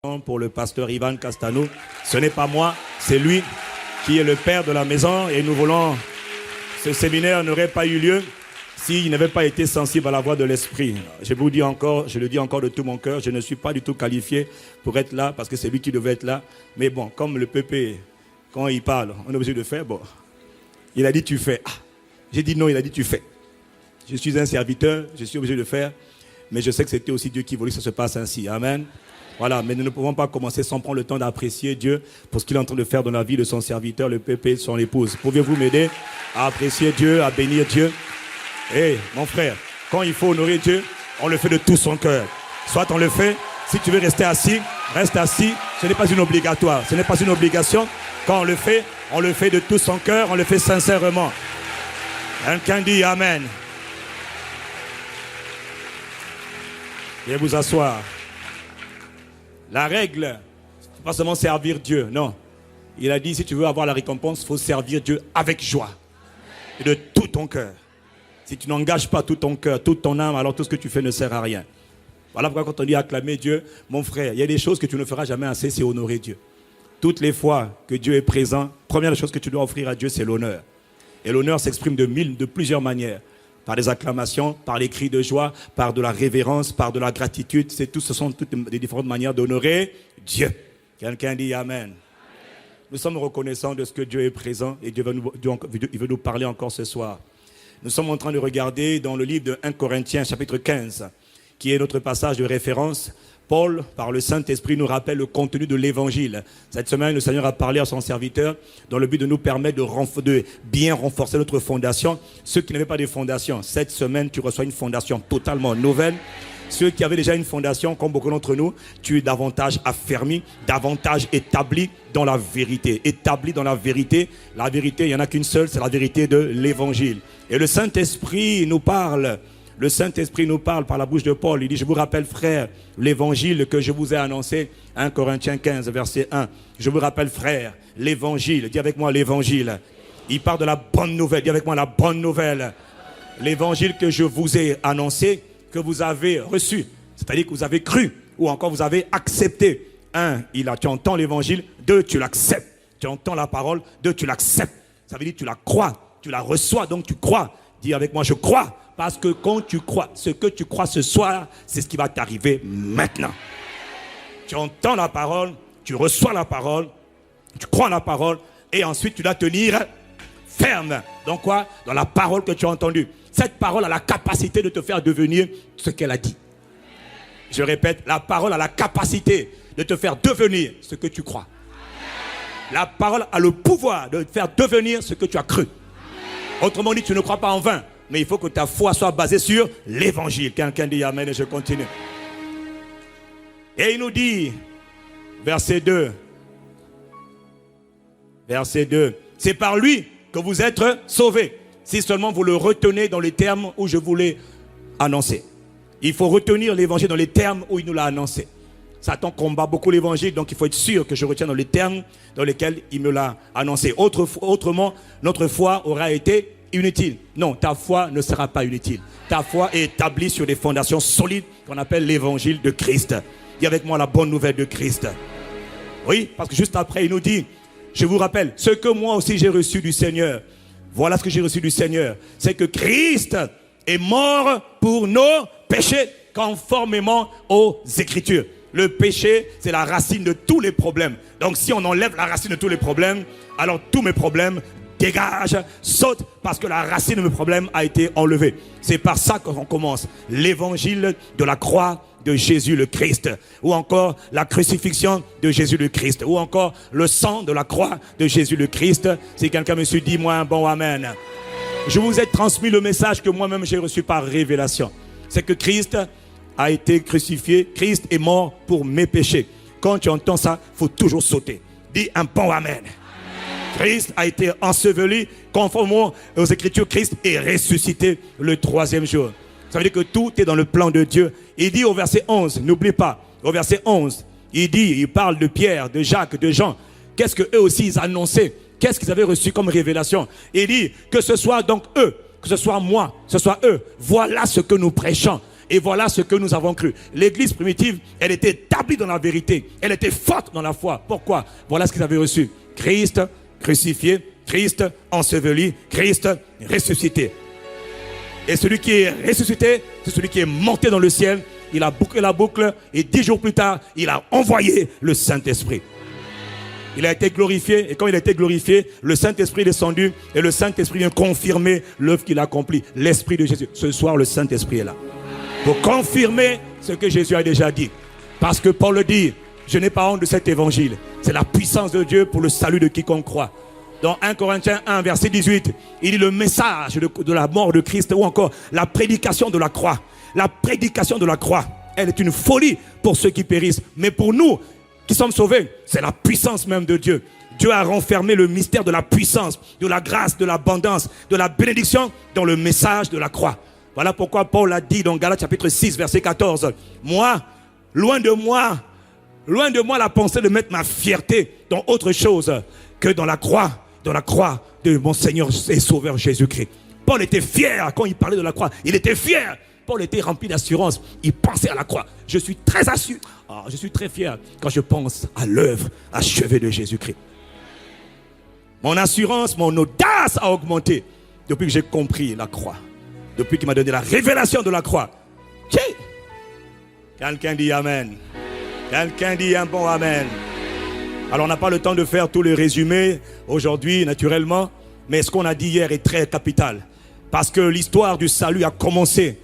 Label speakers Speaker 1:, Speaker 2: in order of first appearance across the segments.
Speaker 1: Pour le pasteur Ivan Castano. Ce n'est pas moi, c'est lui qui est le père de la maison et nous voulons... Ce séminaire n'aurait pas eu lieu s'il n'avait pas été sensible à la voix de l'Esprit. Je vous dis encore, je le dis encore de tout mon cœur, je ne suis pas du tout qualifié pour être là parce que c'est lui qui devait être là. Mais bon, comme le pépé, quand il parle, on est obligé de faire. Bon, il a dit tu fais. Ah, j'ai dit non, il a dit tu fais. Je suis un serviteur, je suis obligé de faire. Mais je sais que c'était aussi Dieu qui voulait que ça se passe ainsi. Amen. Voilà, mais nous ne pouvons pas commencer sans prendre le temps d'apprécier Dieu pour ce qu'il est en train de faire dans la vie de son serviteur, le pépé, son épouse. Pouvez-vous m'aider à apprécier Dieu, à bénir Dieu? Hé, mon frère, quand il faut honorer Dieu, on le fait de tout son cœur. Soit on le fait, si tu veux rester assis, reste assis. Ce n'est pas une obligatoire, ce n'est pas une obligation. Quand on le fait de tout son cœur, on le fait sincèrement. Quelqu'un dit Amen. Veuillez vous asseoir. La règle, c'est pas seulement servir Dieu, non. Il a dit, si tu veux avoir la récompense, il faut servir Dieu avec joie. Et de tout ton cœur. Si tu n'engages pas tout ton cœur, toute ton âme, alors tout ce que tu fais ne sert à rien. Voilà pourquoi quand on dit acclamer Dieu, mon frère, il y a des choses que tu ne feras jamais assez, c'est honorer Dieu. Toutes les fois que Dieu est présent, première chose que tu dois offrir à Dieu, c'est l'honneur. Et l'honneur s'exprime de plusieurs manières. Par des acclamations, par les cris de joie, par de la révérence, par de la gratitude. Ce sont toutes les différentes manières d'honorer Dieu. Quelqu'un dit Amen. Nous sommes reconnaissants de ce que Dieu est présent et Dieu veut nous parler encore ce soir. Nous sommes en train de regarder dans le livre de 1 Corinthiens chapitre 15, qui est notre passage de référence. Paul, par le Saint-Esprit, nous rappelle le contenu de l'Évangile. Cette semaine, le Seigneur a parlé à son serviteur dans le but de nous permettre de bien renforcer notre fondation. Ceux qui n'avaient pas de fondation, cette semaine, tu reçois une fondation totalement nouvelle. Ceux qui avaient déjà une fondation, comme beaucoup d'entre nous, tu es davantage affermi, davantage établi dans la vérité. Établi dans la vérité. La vérité, il n'y en a qu'une seule, c'est la vérité de l'Évangile. Et le Saint-Esprit nous parle. Le Saint-Esprit nous parle par la bouche de Paul. Il dit, je vous rappelle, frères, l'évangile que je vous ai annoncé, 1 Corinthiens 15, verset 1. Je vous rappelle, frères, l'évangile. Dis avec moi l'évangile. Il parle de la bonne nouvelle. Dis avec moi la bonne nouvelle. L'évangile que je vous ai annoncé, que vous avez reçu. C'est-à-dire que vous avez cru ou encore vous avez accepté. 1, tu entends l'évangile. 2, tu l'acceptes. Tu entends la parole. 2, tu l'acceptes. Ça veut dire que tu la crois. Tu la reçois, donc tu crois. Dis avec moi, je crois. Parce que quand tu crois, ce que tu crois ce soir, c'est ce qui va t'arriver maintenant. Tu entends la parole, tu reçois la parole, tu crois la parole, et ensuite tu dois tenir ferme. Dans quoi? Dans la parole que tu as entendue. Cette parole a la capacité de te faire devenir ce qu'elle a dit. Je répète, la parole a la capacité de te faire devenir ce que tu crois. La parole a le pouvoir de te faire devenir ce que tu as cru. Autrement dit, tu ne crois pas en vain. Mais il faut que ta foi soit basée sur l'évangile. Quelqu'un dit Amen et je continue. Et il nous dit, verset 2. Verset 2. C'est par lui que vous êtes sauvés. Si seulement vous le retenez dans les termes où je vous l'ai annoncé. Il faut retenir l'évangile dans les termes où il nous l'a annoncé. Satan combat beaucoup l'évangile, donc il faut être sûr que je retiens dans les termes dans lesquels il me l'a annoncé. Autrement, notre foi aura été inutile. Non, ta foi ne sera pas inutile. Ta foi est établie sur des fondations solides qu'on appelle l'évangile de Christ. Dis avec moi la bonne nouvelle de Christ. Oui, parce que juste après, il nous dit, je vous rappelle, ce que moi aussi j'ai reçu du Seigneur. Voilà ce que j'ai reçu du Seigneur. C'est que Christ est mort pour nos péchés, conformément aux Écritures. Le péché, c'est la racine de tous les problèmes. Donc si on enlève la racine de tous les problèmes, alors tous mes problèmes dégage, saute, parce que la racine de mes problèmes a été enlevée. C'est par ça qu'on commence. L'évangile de la croix de Jésus le Christ. Ou encore la crucifixion de Jésus le Christ. Ou encore le sang de la croix de Jésus le Christ. Si quelqu'un me suit, dis-moi un bon amen. Je vous ai transmis le message que moi-même j'ai reçu par révélation. C'est que Christ a été crucifié. Christ est mort pour mes péchés. Quand tu entends ça, il faut toujours sauter. Dis un bon amen. Christ a été enseveli conformément aux Écritures. Christ est ressuscité le 3e jour. Ça veut dire que tout est dans le plan de Dieu. Il dit au verset 11, n'oublie pas, au verset 11, il parle de Pierre, de Jacques, de Jean. Qu'est-ce qu'eux aussi ils annonçaient? Qu'est-ce qu'ils avaient reçu comme révélation? Il dit que ce soit donc eux, que ce soit moi, que ce soit eux. Voilà ce que nous prêchons. Et voilà ce que nous avons cru. L'église primitive, elle était établie dans la vérité. Elle était forte dans la foi. Pourquoi? Voilà ce qu'ils avaient reçu. Christ crucifié, Christ enseveli, Christ ressuscité. Et celui qui est ressuscité, c'est celui qui est monté dans le ciel. Il a bouclé la boucle et 10 jours plus tard, il a envoyé le Saint-Esprit. Il a été glorifié, et quand il a été glorifié, le Saint-Esprit est descendu, et le Saint-Esprit vient confirmer l'œuvre qu'il a accomplie. L'Esprit de Jésus. Ce soir, le Saint-Esprit est là pour confirmer ce que Jésus a déjà dit. Parce que Paul le dit, je n'ai pas honte de cet évangile. C'est la puissance de Dieu pour le salut de quiconque croit. Dans 1 Corinthiens 1, verset 18, il dit le message de la mort de Christ, ou encore la prédication de la croix. La prédication de la croix, elle est une folie pour ceux qui périssent. Mais pour nous qui sommes sauvés, c'est la puissance même de Dieu. Dieu a renfermé le mystère de la puissance, de la grâce, de l'abondance, de la bénédiction dans le message de la croix. Voilà pourquoi Paul a dit dans Galates chapitre 6, verset 14, moi, loin de moi la pensée de mettre ma fierté dans autre chose que dans la croix de mon Seigneur et Sauveur Jésus-Christ. Paul était fier quand il parlait de la croix. Il était fier. Paul était rempli d'assurance. Il pensait à la croix. Je suis très assuré. Je suis très fier quand je pense à l'œuvre achevée de Jésus-Christ. Mon assurance, mon audace a augmenté depuis que j'ai compris la croix. Depuis qu'il m'a donné la révélation de la croix. Quelqu'un dit Amen. Quelqu'un dit un bon Amen. Alors on n'a pas le temps de faire tous les résumés aujourd'hui naturellement. Mais ce qu'on a dit hier est très capital. Parce que l'histoire du salut a commencé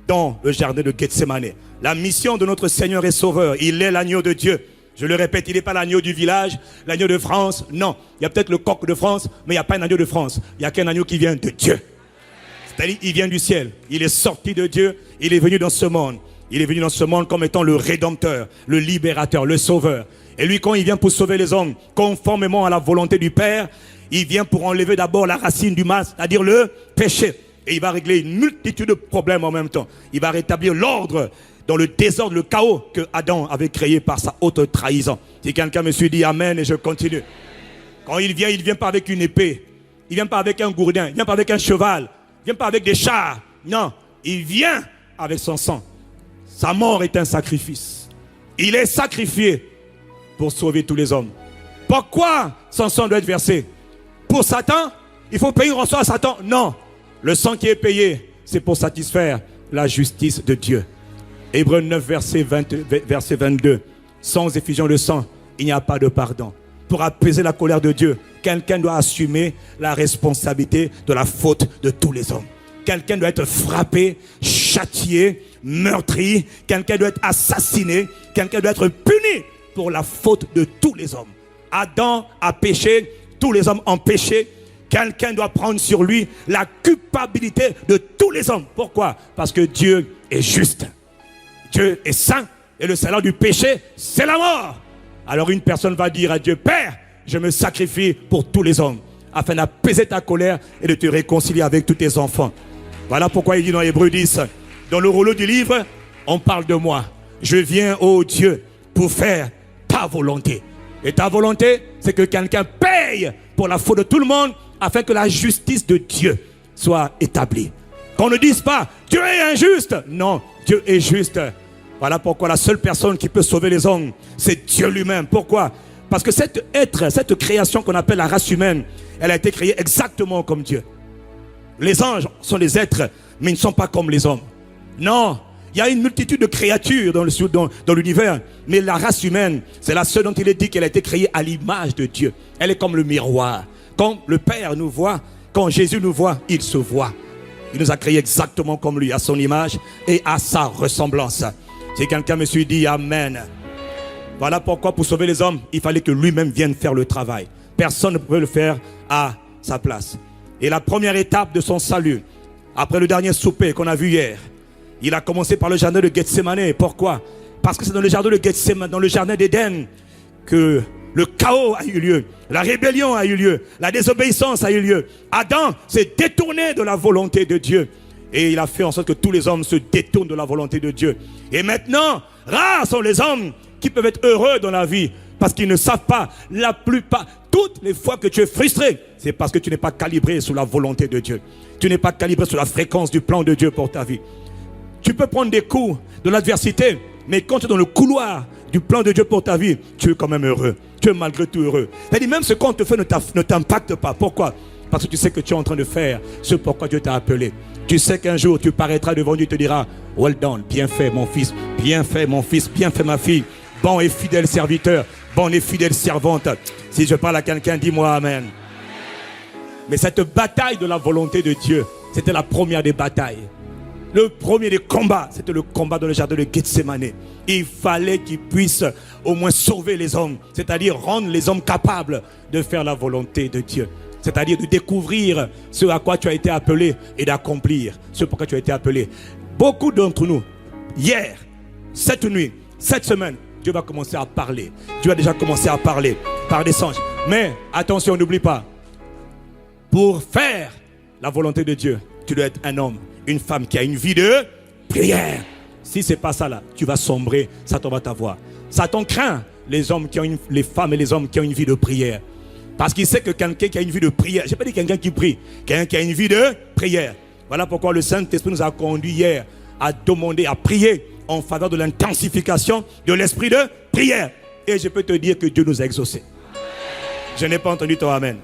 Speaker 1: dans le jardin de Gethsémane. La mission de notre Seigneur et Sauveur, il est l'agneau de Dieu. Je le répète, il n'est pas l'agneau du village, l'agneau de France. Non, il y a peut-être le coq de France, mais il n'y a pas un agneau de France. Il n'y a qu'un agneau qui vient de Dieu. C'est-à-dire, il vient du ciel. Il est sorti de Dieu, il est venu dans ce monde. Il est venu dans ce monde comme étant le Rédempteur, le Libérateur, le Sauveur. Et lui, quand il vient pour sauver les hommes, conformément à la volonté du Père, il vient pour enlever d'abord la racine du mal, c'est-à-dire le péché. Et il va régler une multitude de problèmes en même temps. Il va rétablir l'ordre dans le désordre, le chaos que Adam avait créé par sa haute trahison. Si quelqu'un me suit, dit Amen et je continue. Quand il vient pas avec une épée. Il vient pas avec un gourdin. Il vient pas avec un cheval. Il vient pas avec des chars. Non, il vient avec son sang. Sa mort est un sacrifice. Il est sacrifié pour sauver tous les hommes. Pourquoi son sang doit être versé? Pour Satan? Il faut payer une rançon à Satan? Non. Le sang qui est payé, c'est pour satisfaire la justice de Dieu. Hébreux 9, verset 22. Sans effusion de sang, il n'y a pas de pardon. Pour apaiser la colère de Dieu, quelqu'un doit assumer la responsabilité de la faute de tous les hommes. Quelqu'un doit être frappé, châtié, meurtri. Quelqu'un doit être assassiné. Quelqu'un doit être puni pour la faute de tous les hommes. Adam a péché, tous les hommes ont péché. Quelqu'un doit prendre sur lui la culpabilité de tous les hommes. Pourquoi? Parce que Dieu est juste. Dieu est saint. Et le salaire du péché, c'est la mort. Alors une personne va dire à Dieu, Père, je me sacrifie pour tous les hommes, afin d'apaiser ta colère et de te réconcilier avec tous tes enfants. Voilà pourquoi il dit dans Hébreux 10, dans le rouleau du livre, on parle de moi. Je viens, ô Dieu, pour faire ta volonté. Et ta volonté, c'est que quelqu'un paye pour la faute de tout le monde, afin que la justice de Dieu soit établie. Qu'on ne dise pas, Dieu est injuste. Non, Dieu est juste. Voilà pourquoi la seule personne qui peut sauver les hommes, c'est Dieu lui-même. Pourquoi? Parce que cette création qu'on appelle la race humaine, elle a été créée exactement comme Dieu. Les anges sont des êtres, mais ils ne sont pas comme les hommes. Non, il y a une multitude de créatures dans l'univers, mais la race humaine, c'est la seule dont il est dit qu'elle a été créée à l'image de Dieu. Elle est comme le miroir. Quand le Père nous voit, quand Jésus nous voit, il se voit. Il nous a créés exactement comme lui, à son image et à sa ressemblance. Si quelqu'un me suit, dit Amen. Voilà pourquoi pour sauver les hommes, il fallait que lui-même vienne faire le travail. Personne ne pouvait le faire à sa place. Et la première étape de son salut, après le dernier souper qu'on a vu hier, il a commencé par le jardin de Gethsémane. Pourquoi? Parce que c'est dans le jardin de Gethsémane, dans le jardin d'Éden, que le chaos a eu lieu, la rébellion a eu lieu, la désobéissance a eu lieu. Adam s'est détourné de la volonté de Dieu. Et il a fait en sorte que tous les hommes se détournent de la volonté de Dieu. Et maintenant, rares sont les hommes qui peuvent être heureux dans la vie. Parce qu'ils ne savent pas, la plupart, toutes les fois que tu es frustré, c'est parce que tu n'es pas calibré sur la volonté de Dieu. Tu n'es pas calibré sur la fréquence du plan de Dieu pour ta vie. Tu peux prendre des coups de l'adversité, mais quand tu es dans le couloir du plan de Dieu pour ta vie, tu es quand même heureux. Tu es malgré tout heureux. C'est-à-dire même ce qu'on te fait ne t'impacte pas. Pourquoi? Parce que tu sais que tu es en train de faire ce pourquoi Dieu t'a appelé. Tu sais qu'un jour tu paraîtras devant Dieu et te dira: well done, bien fait mon fils, bien fait mon fils, bien fait ma fille, bon et fidèle serviteur, bonne et fidèle servante. Si je parle à quelqu'un, dis-moi amen. Mais cette bataille de la volonté de Dieu, c'était la première des batailles. Le premier des combats, c'était le combat dans le jardin de Gethsémane. Il fallait qu'il puisse au moins sauver les hommes, c'est-à-dire rendre les hommes capables de faire la volonté de Dieu. C'est-à-dire de découvrir ce à quoi tu as été appelé et d'accomplir ce pourquoi tu as été appelé. Beaucoup d'entre nous, hier, cette nuit, cette semaine, Dieu va commencer à parler. Dieu a déjà commencé à parler par des anges. Mais attention, n'oublie pas, pour faire la volonté de Dieu, tu dois être un homme, une femme qui a une vie de prière. Si ce n'est pas ça là, tu vas sombrer, Satan va t'avoir. Satan craint les hommes qui ont les femmes et les hommes qui ont une vie de prière. Parce qu'il sait que quelqu'un qui a une vie de prière, je n'ai pas dit quelqu'un qui prie, quelqu'un qui a une vie de prière. Voilà pourquoi le Saint-Esprit nous a conduit hier à demander, à prier en faveur de l'intensification de l'esprit de prière. Et je peux te dire que Dieu nous a exaucés. Je n'ai pas entendu ton amen.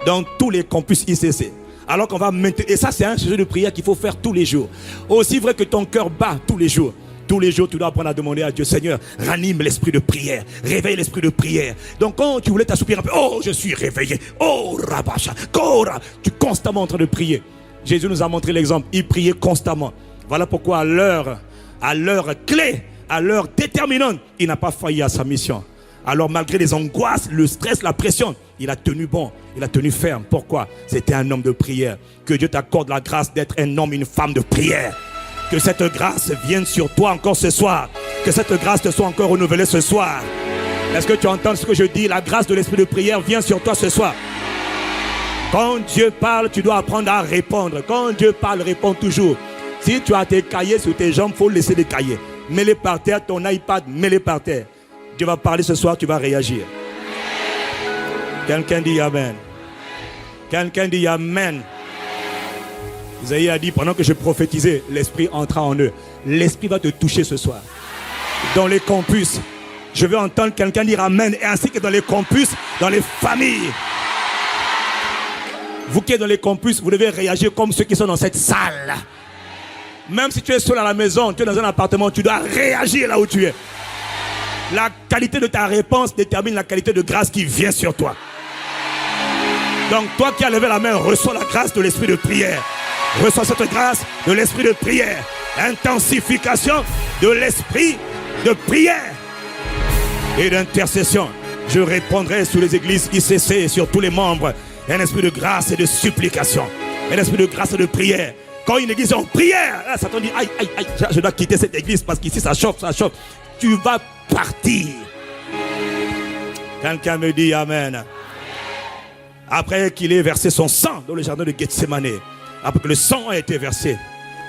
Speaker 1: Dans tous les campus ICC. Alors qu'on va maintenir, et ça c'est un sujet de prière qu'il faut faire tous les jours. Aussi vrai que ton cœur bat tous les jours. Tous les jours, tu dois apprendre à demander à Dieu: Seigneur, ranime l'esprit de prière, réveille l'esprit de prière. Donc quand tu voulais t'assoupir un peu, oh, je suis réveillé, oh, rabacha, kora, tu es constamment en train de prier. Jésus nous a montré l'exemple, il priait constamment. Voilà pourquoi à l'heure clé, à l'heure déterminante, il n'a pas failli à sa mission. Alors malgré les angoisses, le stress, la pression, il a tenu bon, il a tenu ferme. Pourquoi? C'était un homme de prière. Que Dieu t'accorde la grâce d'être un homme, une femme de prière. Que cette grâce vienne sur toi encore ce soir. Que cette grâce te soit encore renouvelée ce soir. Est-ce que tu entends ce que je dis? La grâce de l'esprit de prière vient sur toi ce soir. Quand Dieu parle, tu dois apprendre à répondre. Quand Dieu parle, réponds toujours. Si tu as tes cahiers sur tes jambes, il faut laisser les cahiers. Mets-les par terre, ton iPad, mets-les par terre. Dieu va parler ce soir, tu vas réagir. Quelqu'un dit amen. Quelqu'un dit amen. Isaïe a dit, pendant que je prophétisais, l'esprit entra en eux. L'esprit va te toucher ce soir. Dans les campus, je veux entendre quelqu'un dire amen. Et ainsi que dans les campus, dans les familles. Vous qui êtes dans les campus, vous devez réagir comme ceux qui sont dans cette salle. Même si tu es seul à la maison, tu es dans un appartement, tu dois réagir là où tu es. La qualité de ta réponse détermine la qualité de grâce qui vient sur toi. Donc toi qui as levé la main, reçois la grâce de l'esprit de prière. Reçois cette grâce de l'esprit de prière. Intensification de l'esprit de prière et d'intercession. Je répondrai sur les églises ICC et sur tous les membres. Un esprit de grâce et de supplication. Un esprit de grâce et de prière. Quand une église est en prière, là, Satan dit aïe, aïe, aïe, je dois quitter cette église parce qu'ici ça chauffe, ça chauffe. Tu vas partir. Quelqu'un me dit amen. Après qu'il ait versé son sang dans le jardin de Gethsémane, après que le sang a été versé,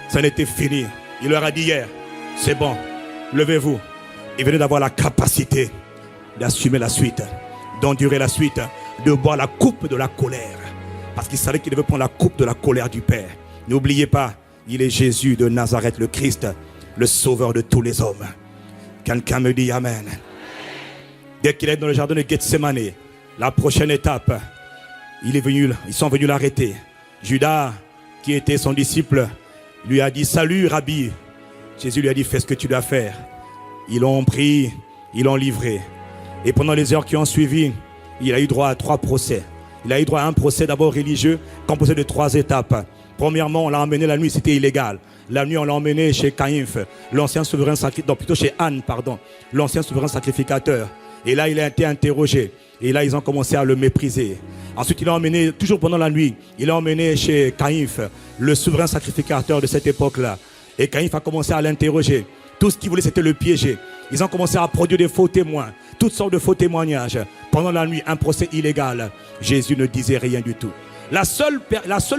Speaker 1: ça n'était fini. Il leur a dit hier, c'est bon, levez-vous. Et venez d'avoir la capacité d'assumer la suite, d'endurer la suite, de boire la coupe de la colère. Parce qu'il savait qu'il devait prendre la coupe de la colère du Père. N'oubliez pas, il est Jésus de Nazareth, le Christ, le sauveur de tous les hommes. Quelqu'un me dit amen. Dès qu'il est dans le jardin de Gethsémane, la prochaine étape, ils sont venus l'arrêter. Judas, qui était son disciple, lui a dit: salut Rabbi. Jésus lui a dit: fais ce que tu dois faire. Ils l'ont pris, ils l'ont livré. Et pendant les heures qui ont suivi, il a eu droit à 3 procès. Il a eu droit à un procès d'abord religieux, composé de 3 étapes. Premièrement, on l'a emmené la nuit, c'était illégal. La nuit, on l'a emmené chez Caïphe, l'ancien souverain sacrificateur, plutôt chez Anne, pardon, l'ancien souverain sacrificateur. Et là, il a été interrogé. Et là, ils ont commencé à le mépriser. Ensuite, il l'a emmené, toujours pendant la nuit, il l'a emmené chez Caïphe, le souverain sacrificateur de cette époque-là. Et Caïphe a commencé à l'interroger. Tout ce qu'il voulait, c'était le piéger. Ils ont commencé à produire des faux témoins, toutes sortes de faux témoignages. Pendant la nuit, un procès illégal. Jésus ne disait rien du tout. La seule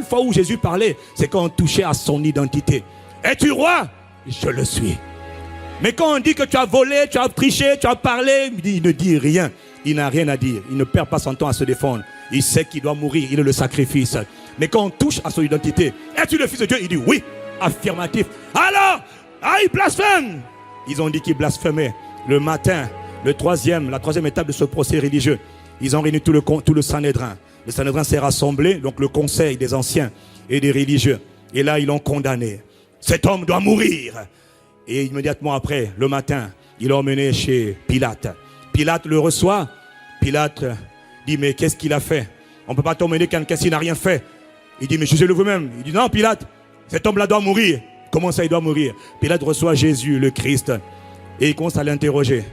Speaker 1: fois où Jésus parlait, c'est quand on touchait à son identité. Es-tu roi? Je le suis. Mais quand on dit que tu as volé, tu as triché, tu as parlé, il ne dit rien. Il n'a rien à dire. Il ne perd pas son temps à se défendre. Il sait qu'il doit mourir. Il est le sacrifice. Mais quand on touche à son identité, es-tu le fils de Dieu? Il dit oui. affirmatif. Alors, il blasphème. Ils ont dit qu'il blasphémait. Le matin, la troisième étape de ce procès religieux, ils ont réuni tout le Sanhédrin. Le Sanhédrin s'est rassemblé, donc le conseil des anciens et des religieux. Et là, ils l'ont condamné. Cet homme doit mourir. Et immédiatement après, le matin, ils l'ont emmené chez Pilate. Pilate le reçoit. Pilate dit, mais qu'est-ce qu'il a fait? On ne peut pas t'emmener quelqu'un s'il n'a rien fait. Il dit, mais jugez-le vous-même. Il dit, non, Pilate, cet homme-là doit mourir. Comment ça, il doit mourir? Pilate reçoit Jésus, le Christ, et il commence à l'interroger.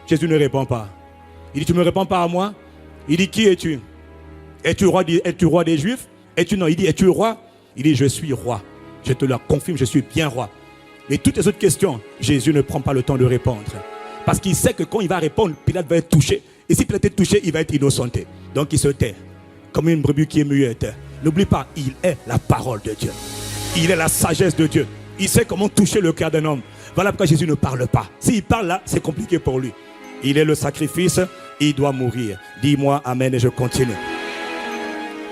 Speaker 1: Jésus ne répond pas. Il dit, tu ne me réponds pas à moi? Il dit, qui es-tu? Es-tu roi des Juifs? Non, il dit, es-tu roi? Il dit, je suis roi. Je te le confirme, je suis bien roi. Et toutes les autres questions, Jésus ne prend pas le temps de répondre. Parce qu'il sait que quand il va répondre, Pilate va être touché. Et si Pilate est touché, il va être innocenté. Donc il se tait, comme une brebis qui est muette. N'oublie pas, il est la parole de Dieu. Il est la sagesse de Dieu. Il sait comment toucher le cœur d'un homme. Voilà pourquoi Jésus ne parle pas. S'il parle là, c'est compliqué pour lui. Il est le sacrifice, il doit mourir. Dis-moi amen et je continue.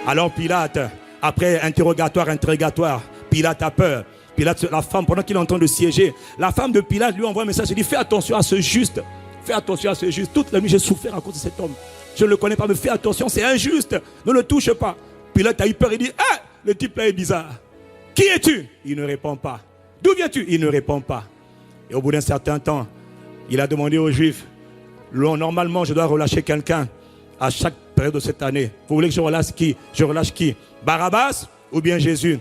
Speaker 1: Alors Pilate, après interrogatoire, Pilate a peur. Pilate, la femme, pendant qu'il est en train de siéger, la femme de Pilate lui envoie un message. Il dit, fais attention à ce juste. Fais attention à ce juste. Toute la nuit, j'ai souffert à cause de cet homme. Je ne le connais pas, mais fais attention, c'est injuste. Ne le touche pas. Pilate a eu peur, il dit, ah, le type là est bizarre. Qui es-tu? Il ne répond pas. D'où viens-tu? Il ne répond pas. Et au bout d'un certain temps, il a demandé aux Juifs, normalement, je dois relâcher quelqu'un à chaque période de cette année. Vous voulez que je relâche qui? Je relâche qui? Barabbas ou bien Jésus?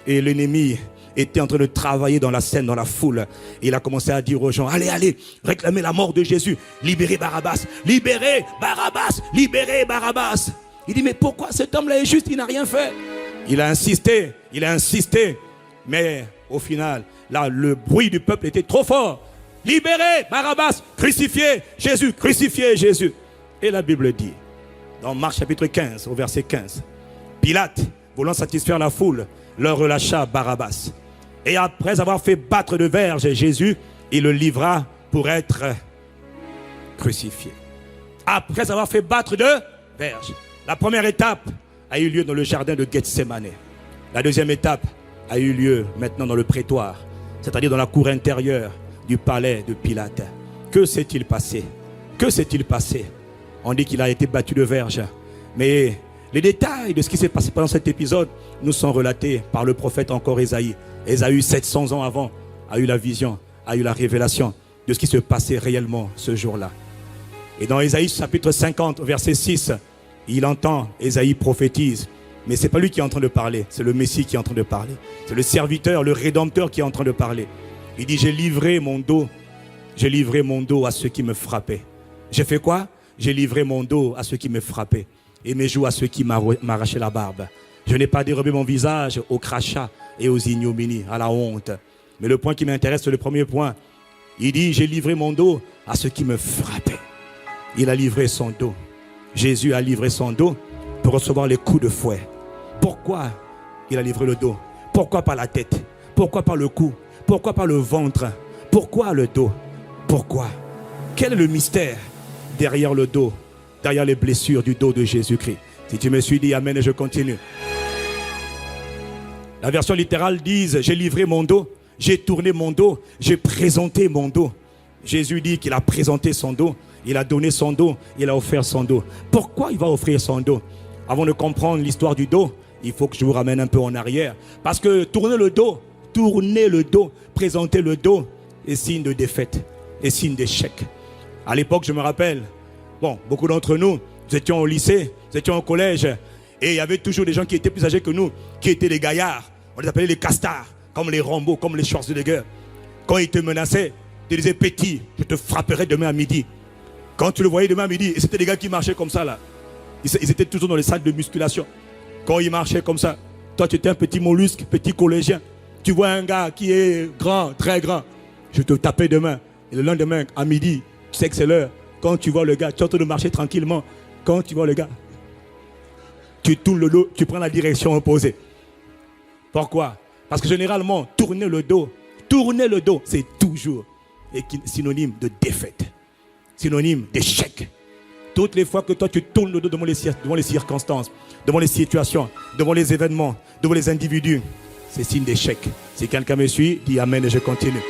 Speaker 1: Et l'ennemi était en train de travailler dans la scène, dans la foule. Et il a commencé à dire aux gens, allez, allez, réclamez la mort de Jésus. Libérez Barabbas, libérez Barabbas, libérez Barabbas. Il dit, mais pourquoi cet homme-là est juste? Il n'a rien fait. Il a insisté. Mais au final, là, le bruit du peuple était trop fort. Libérez Barabbas, crucifiez Jésus. Et la Bible dit, dans Marc chapitre 15, au verset 15, Pilate, voulant satisfaire la foule, leur relâcha Barabbas. Et après avoir fait battre de verge Jésus, il le livra pour être crucifié. Après avoir fait battre de verge. La première étape a eu lieu dans le jardin de Gethsémane. La deuxième étape a eu lieu maintenant dans le prétoire, c'est-à-dire dans la cour intérieure du palais de Pilate. Que s'est-il passé? Que s'est-il passé? On dit qu'il a été battu de verge. Mais les détails de ce qui s'est passé pendant cet épisode nous sont relatés par le prophète encore Ésaïe. Ésaïe, 700 ans avant, a eu la vision, a eu la révélation de ce qui se passait réellement ce jour-là. Et dans Ésaïe chapitre 50, verset 6, il entend, Ésaïe prophétise. Mais ce n'est pas lui qui est en train de parler, c'est le Messie qui est en train de parler. C'est le serviteur, le Rédempteur qui est en train de parler. Il dit, j'ai livré mon dos à ceux qui me frappaient. J'ai fait quoi? J'ai livré mon dos à ceux qui me frappaient et mes joues à ceux qui m'arrachaient la barbe. Je n'ai pas dérobé mon visage au crachat et aux ignominies, à la honte. Mais le point qui m'intéresse, c'est le premier point. Il dit, j'ai livré mon dos à ceux qui me frappaient. Il a livré son dos. Jésus a livré son dos pour recevoir les coups de fouet. Pourquoi il a livré le dos? Pourquoi pas la tête? Pourquoi pas le cou? Pourquoi pas le ventre? Pourquoi le dos? Pourquoi? Quel est le mystère derrière le dos, derrière les blessures du dos de Jésus-Christ? Si tu me suis dit amen et je continue. La version littérale dit, j'ai livré mon dos, j'ai tourné mon dos, j'ai présenté mon dos. Jésus dit qu'il a présenté son dos, il a donné son dos, il a offert son dos. Pourquoi il va offrir son dos? Avant de comprendre l'histoire du dos, il faut que je vous ramène un peu en arrière. Parce que tourner le dos, présenter le dos est signe de défaite, est signe d'échec. À l'époque, je me rappelle, beaucoup d'entre nous, nous étions au lycée, nous étions au collège, et il y avait toujours des gens qui étaient plus âgés que nous, qui étaient des gaillards. On les appelait les castards, comme les Rambo, comme les Schwarzenegger. Quand ils te menaçaient, ils te disaient, petit, je te frapperai demain à midi. Quand tu le voyais demain à midi, et c'était des gars qui marchaient comme ça là. Ils étaient toujours dans les salles de musculation. Quand ils marchaient comme ça, toi tu étais un petit mollusque, petit collégien. Tu vois un gars qui est grand, très grand. Je te tapais demain. Et le lendemain, à midi, tu sais que c'est l'heure. Quand tu vois le gars, tu es en train de marcher tranquillement. Quand tu vois le gars, tu tournes le dos, tu prends la direction opposée. Pourquoi? Parce que généralement, tourner le dos, c'est toujours synonyme de défaite. Synonyme d'échec. Toutes les fois que toi tu tournes le dos devant les circonstances, devant les situations, devant les événements, devant les individus, c'est signe d'échec. Si quelqu'un me suit, dis Amen et je continue.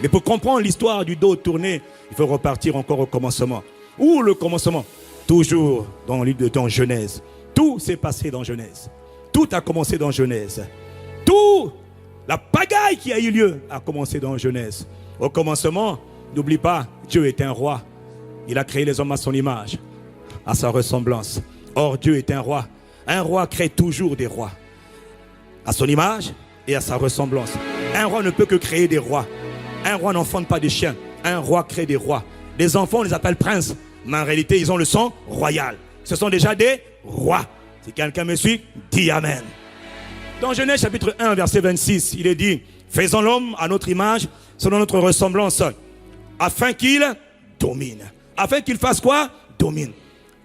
Speaker 1: Mais pour comprendre l'histoire du dos tourné, il faut repartir encore au commencement. Où le commencement? Toujours dans le livre de Genèse. Tout s'est passé dans Genèse. Tout a commencé dans Genèse. Tout, la pagaille qui a eu lieu a commencé dans Genèse. Au commencement, n'oublie pas, Dieu est un roi. Il a créé les hommes à son image, à sa ressemblance. Or, Dieu est un roi. Un roi crée toujours des rois. À son image et à sa ressemblance. Un roi ne peut que créer des rois. Un roi n'enfante pas des chiens. Un roi crée des rois. Les enfants, on les appelle princes. Mais en réalité, ils ont le sang royal. Ce sont déjà des rois. Si quelqu'un me suit, dis Amen. Dans Genèse chapitre 1, verset 26, il est dit, faisons l'homme à notre image, selon notre ressemblance, afin qu'il domine. Afin qu'il fasse quoi? Domine.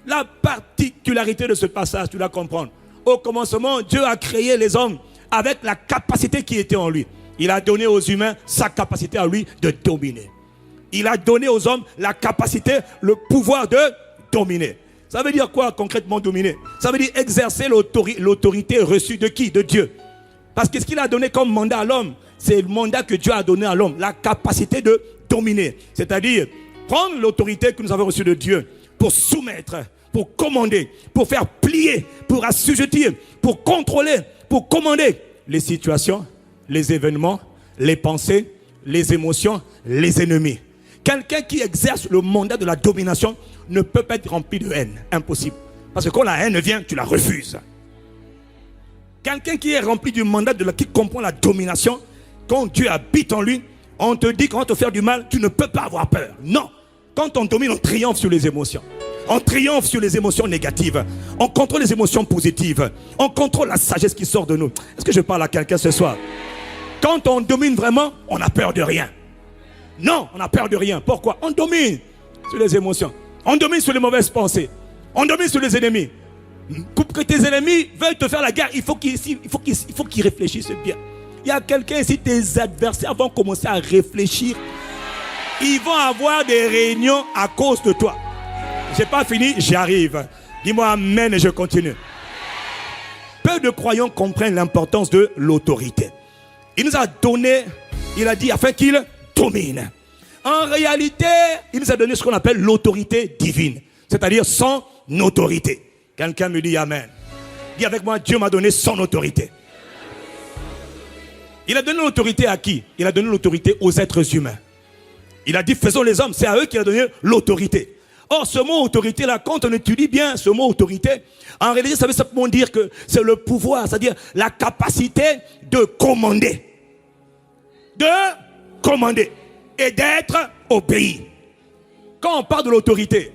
Speaker 1: La particularité de ce passage, tu dois comprendre. Au commencement, Dieu a créé les hommes avec la capacité qui était en lui. Il a donné aux humains sa capacité à lui de dominer. Il a donné aux hommes la capacité, le pouvoir de dominer. Ça veut dire quoi concrètement dominer? Ça veut dire exercer l'autorité reçue de qui? De Dieu. Parce que ce qu'il a donné comme mandat à l'homme, c'est le mandat que Dieu a donné à l'homme, la capacité de dominer. C'est-à-dire prendre l'autorité que nous avons reçue de Dieu pour soumettre, pour commander, pour faire plier, pour assujettir, pour contrôler, pour commander les situations, les événements, les pensées, les émotions, les ennemis. Quelqu'un qui exerce le mandat de la domination ne peut pas être rempli de haine. Impossible. Parce que quand la haine vient, tu la refuses. Quelqu'un qui est rempli du mandat qui comprend la domination, quand Dieu habite en lui, on te dit qu'on va te faire du mal, tu ne peux pas avoir peur. Non. Quand on domine, on triomphe sur les émotions. On triomphe sur les émotions négatives. On contrôle les émotions positives. On contrôle la sagesse qui sort de nous. Est-ce que je parle à quelqu'un ce soir? Quand on domine vraiment, on n'a peur de rien. Non, on n'a peur de rien. Pourquoi? On domine sur les émotions. On domine sur les mauvaises pensées. On domine sur les ennemis. Pour que tes ennemis veuillent te faire la guerre, il faut qu'ils réfléchissent bien. Il y a quelqu'un ici, tes adversaires vont commencer à réfléchir. Ils vont avoir des réunions à cause de toi. J'ai pas fini, j'arrive. Dis-moi amen et je continue. Peu de croyants comprennent l'importance de l'autorité. Il nous a donné, il a dit afin qu'il domine. En réalité, il nous a donné ce qu'on appelle l'autorité divine. C'est-à-dire son autorité. Quelqu'un me dit amen. Dis avec moi, Dieu m'a donné son autorité. Il a donné l'autorité à qui? Il a donné l'autorité aux êtres humains. Il a dit faisons les hommes, c'est à eux qu'il a donné l'autorité. Or ce mot autorité là, quand on étudie bien ce mot autorité, en réalité ça veut simplement dire que c'est le pouvoir, c'est-à-dire la capacité de commander. De commander et d'être obéi. Quand on parle de l'autorité,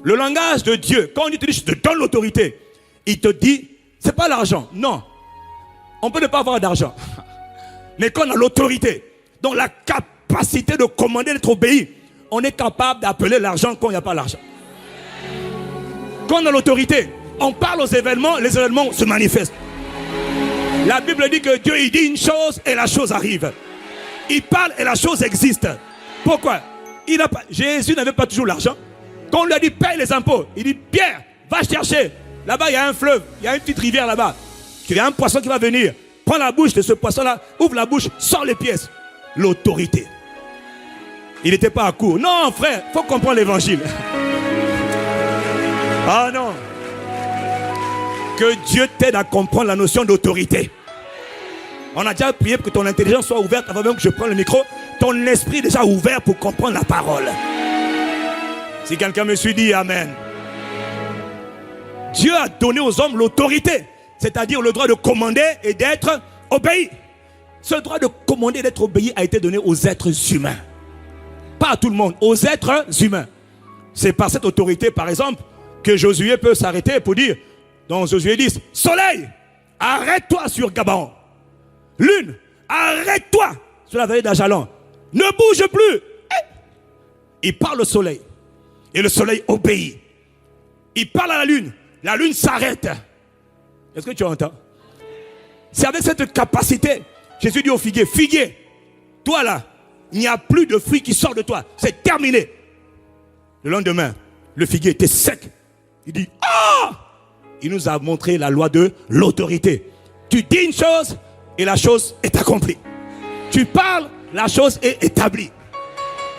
Speaker 1: le langage de Dieu, quand on te dit je te donne l'autorité, il te dit, c'est pas l'argent, non. On peut ne pas avoir d'argent. Mais quand on a l'autorité, donc la capacité de commander, d'être obéi, on est capable d'appeler l'argent quand il n'y a pas l'argent. Quand on a l'autorité, on parle aux événements, les événements se manifestent. La Bible dit que Dieu il dit une chose et la chose arrive. Il parle et la chose existe. Pourquoi? Jésus n'avait pas toujours l'argent. Quand on lui a dit paye les impôts, il dit Pierre, va chercher. Là-bas il y a un fleuve, il y a une petite rivière là-bas. Il y a un poisson qui va venir. Prends la bouche de ce poisson-là, ouvre la bouche, sors les pièces. L'autorité. Il n'était pas à court. Non, frère, il faut comprendre l'évangile. Ah non. Que Dieu t'aide à comprendre la notion d'autorité. On a déjà prié pour que ton intelligence soit ouverte avant même que je prenne le micro. Ton esprit est déjà ouvert pour comprendre la parole. Si quelqu'un me suit, dit amen. Dieu a donné aux hommes l'autorité, c'est-à-dire le droit de commander et d'être obéi. Ce droit de commander et d'être obéi a été donné aux êtres humains. Pas à tout le monde, aux êtres humains. C'est par cette autorité, par exemple, que Josué peut s'arrêter pour dire, dans Josué 10, soleil, arrête-toi sur Gabaon. Lune, arrête-toi sur la vallée d'Ajalon. Ne bouge plus. Il parle au soleil. Et le soleil obéit. Il parle à la lune s'arrête. Est-ce que tu entends? C'est avec cette capacité, Jésus dit au figuier, figuier, toi là, il n'y a plus de fruits qui sortent de toi. C'est terminé. Le lendemain, le figuier était sec. Il dit, ah! Il nous a montré la loi de l'autorité. Tu dis une chose et la chose est accomplie. Tu parles, la chose est établie.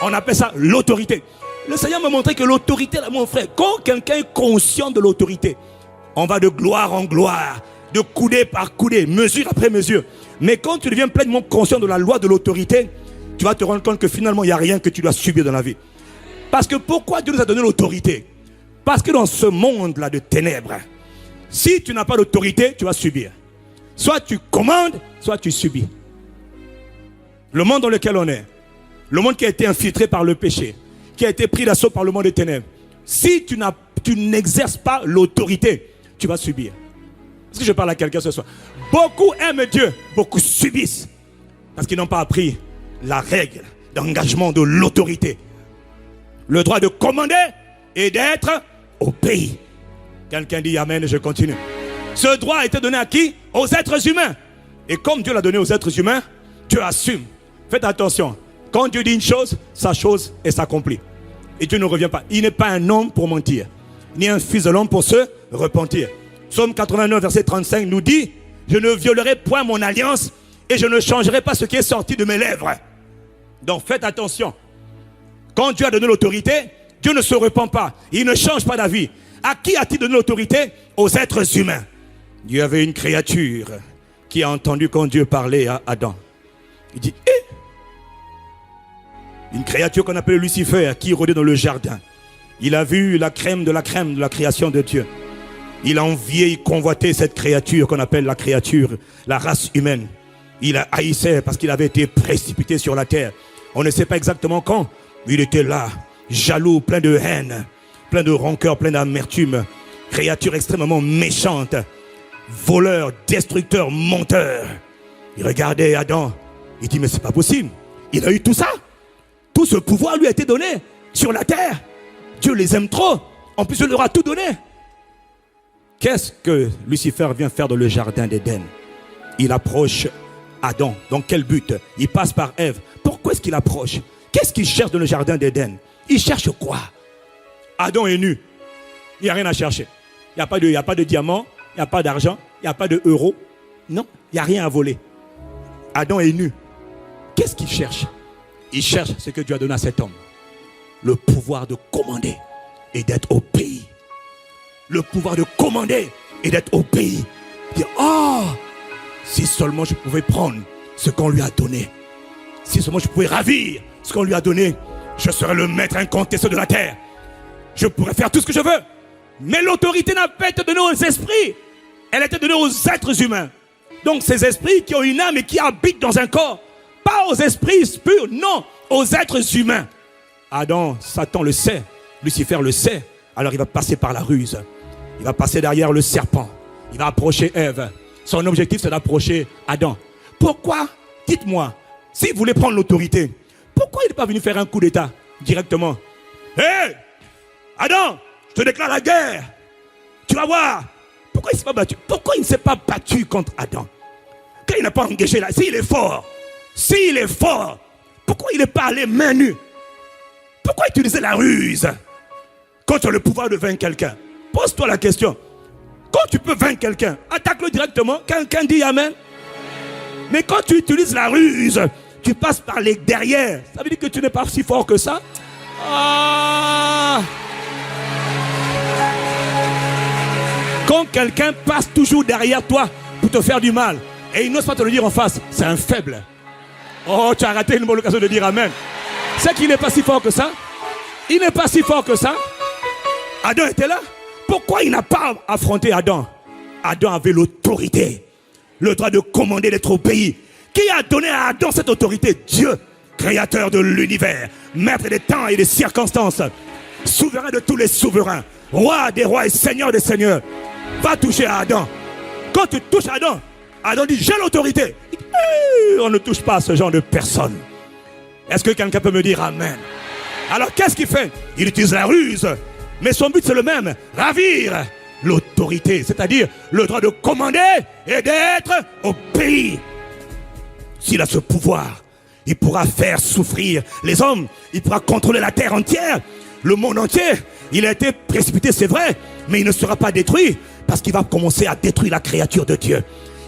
Speaker 1: On appelle ça l'autorité. Le Seigneur m'a montré que l'autorité, là, mon frère, quand quelqu'un est conscient de l'autorité, on va de gloire en gloire, de coudée par coudée, mesure après mesure. Mais quand tu deviens pleinement conscient de la loi de l'autorité, tu vas te rendre compte que finalement, il n'y a rien que tu dois subir dans la vie. Parce que pourquoi Dieu nous a donné l'autorité? Parce que dans ce monde-là de ténèbres, si tu n'as pas d'autorité, tu vas subir. Soit tu commandes, soit tu subis. Le monde dans lequel on est, le monde qui a été infiltré par le péché, qui a été pris d'assaut par le monde des ténèbres, si tu n'exerces pas l'autorité, tu vas subir. Est-ce que je parle à quelqu'un ce soir? Beaucoup aiment Dieu, beaucoup subissent. Parce qu'ils n'ont pas appris la règle d'engagement de l'autorité. Le droit de commander et d'être au pays. Quelqu'un dit Amen, je continue. Ce droit a été donné à qui? Aux êtres humains. Et comme Dieu l'a donné aux êtres humains, Dieu assume. Faites attention. Quand Dieu dit une chose, sa chose s'accomplit. Et Dieu ne revient pas. Il n'est pas un homme pour mentir, ni un fils de l'homme pour se repentir. Psaume 89, verset 35 nous dit: je ne violerai point mon alliance et je ne changerai pas ce qui est sorti de mes lèvres. Donc faites attention. Quand Dieu a donné l'autorité, Dieu ne se repent pas. Il ne change pas d'avis. À qui a-t-il donné l'autorité? Aux êtres humains. Il y avait une créature qui a entendu quand Dieu parlait à Adam. Il dit, une créature qu'on appelait Lucifer, qui rôdait dans le jardin. Il a vu la crème de la création de Dieu. Il a envié, il convoitait cette créature qu'on appelle la créature, la race humaine. Il a haïssé parce qu'il avait été précipité sur la terre. On ne sait pas exactement quand, mais il était là, jaloux, plein de haine, plein de rancœur, plein d'amertume. Créature extrêmement méchante, voleur, destructeur, menteur. Il regardait Adam, il dit mais c'est pas possible. Il a eu tout ça. Tout ce pouvoir lui a été donné sur la terre. Dieu les aime trop. En plus, il leur a tout donné. Qu'est-ce que Lucifer vient faire dans le jardin d'Éden? Il approche Adam. Dans quel but? Il passe par Ève. Pourquoi est-ce qu'il approche? Qu'est-ce qu'il cherche dans le jardin d'Éden? Il cherche quoi? Adam est nu. Il n'y a rien à chercher. Il n'y a pas de diamant, il n'y a pas d'argent, il n'y a pas d'euros. Non, il n'y a rien à voler. Adam est nu. Qu'est-ce qu'il cherche? Il cherche ce que Dieu a donné à cet homme. Le pouvoir de commander et d'être au pays. Le pouvoir de commander et d'être au pays. Dire, oh, si seulement je pouvais prendre ce qu'on lui a donné. Si seulement je pouvais ravir ce qu'on lui a donné, je serais le maître incontesté de la terre. Je pourrais faire tout ce que je veux. Mais l'autorité n'a pas été donnée aux esprits. Elle a été donnée aux êtres humains. Donc ces esprits qui ont une âme et qui habitent dans un corps. Pas aux esprits purs, non, aux êtres humains. Adam, Satan le sait, Lucifer le sait. Alors il va passer par la ruse. Il va passer derrière le serpent. Il va approcher Ève. Son objectif, c'est d'approcher Adam. Pourquoi? Dites-moi, s'il voulait prendre l'autorité, pourquoi il n'est pas venu faire un coup d'état directement? Hé, Adam, je te déclare la guerre. Tu vas voir. Pourquoi il ne s'est pas battu? Pourquoi il ne s'est pas battu contre Adam? Quand il n'a pas engagé là, s'il est fort, pourquoi il n'est pas allé main nue? Pourquoi utiliser la ruse? Quand tu as le pouvoir de vaincre quelqu'un, pose-toi la question. Quand tu peux vaincre quelqu'un, attaque-le directement. Quelqu'un dit Amen. Mais quand tu utilises la ruse, tu passes par les derrière. Ça veut dire que tu n'es pas si fort que ça. Quand quelqu'un passe toujours derrière toi pour te faire du mal et il n'ose pas te le dire en face, c'est un faible. Oh, tu as raté une bonne occasion de dire Amen. C'est qu'il n'est pas si fort que ça. Il n'est pas si fort que ça. Adam était là. Pourquoi il n'a pas affronté Adam? Adam avait l'autorité, le droit de commander, d'être au pays. Qui a donné à Adam cette autorité? Dieu, créateur de l'univers, maître des temps et des circonstances, souverain de tous les souverains, roi des rois et seigneur des seigneurs. Va toucher à Adam. Quand tu touches à Adam, Adam dit j'ai l'autorité. On ne touche pas à ce genre de personne. Est-ce que quelqu'un peut me dire Amen? Alors qu'est-ce qu'il fait? Il utilise la ruse. Mais son but c'est le même, ravir l'autorité, c'est-à-dire le droit de commander et d'être au pays. S'il a ce pouvoir, il pourra faire souffrir les hommes, il pourra contrôler la terre entière, le monde entier. Il a été précipité, c'est vrai, mais il ne sera pas détruit parce qu'il va commencer à détruire la créature de Dieu.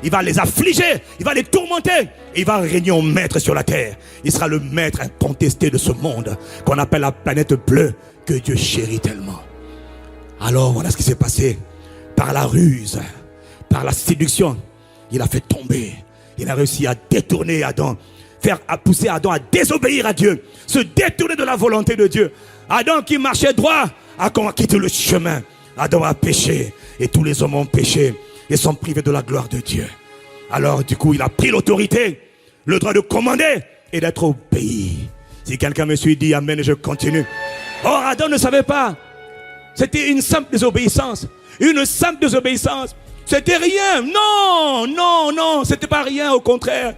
Speaker 1: il va les affliger, il va les tourmenter, et il va régner en maître sur la terre. Il sera le maître incontesté de ce monde qu'on appelle la planète bleue que Dieu chérit tellement. Alors voilà ce qui s'est passé. Par la ruse, par la séduction, il a fait tomber. Il a réussi à détourner Adam, à pousser Adam à désobéir à Dieu, se détourner de la volonté de Dieu. Adam qui marchait droit a quitté le chemin. Adam a péché et tous les hommes ont péché et sont privés de la gloire de Dieu. Alors du coup il a pris l'autorité, le droit de commander et d'être obéi. Si quelqu'un me suit, dit amen et je continue. Or Adam ne savait pas. C'était une simple désobéissance. Une simple désobéissance. C'était rien. Non, non, non. C'était pas rien, au contraire.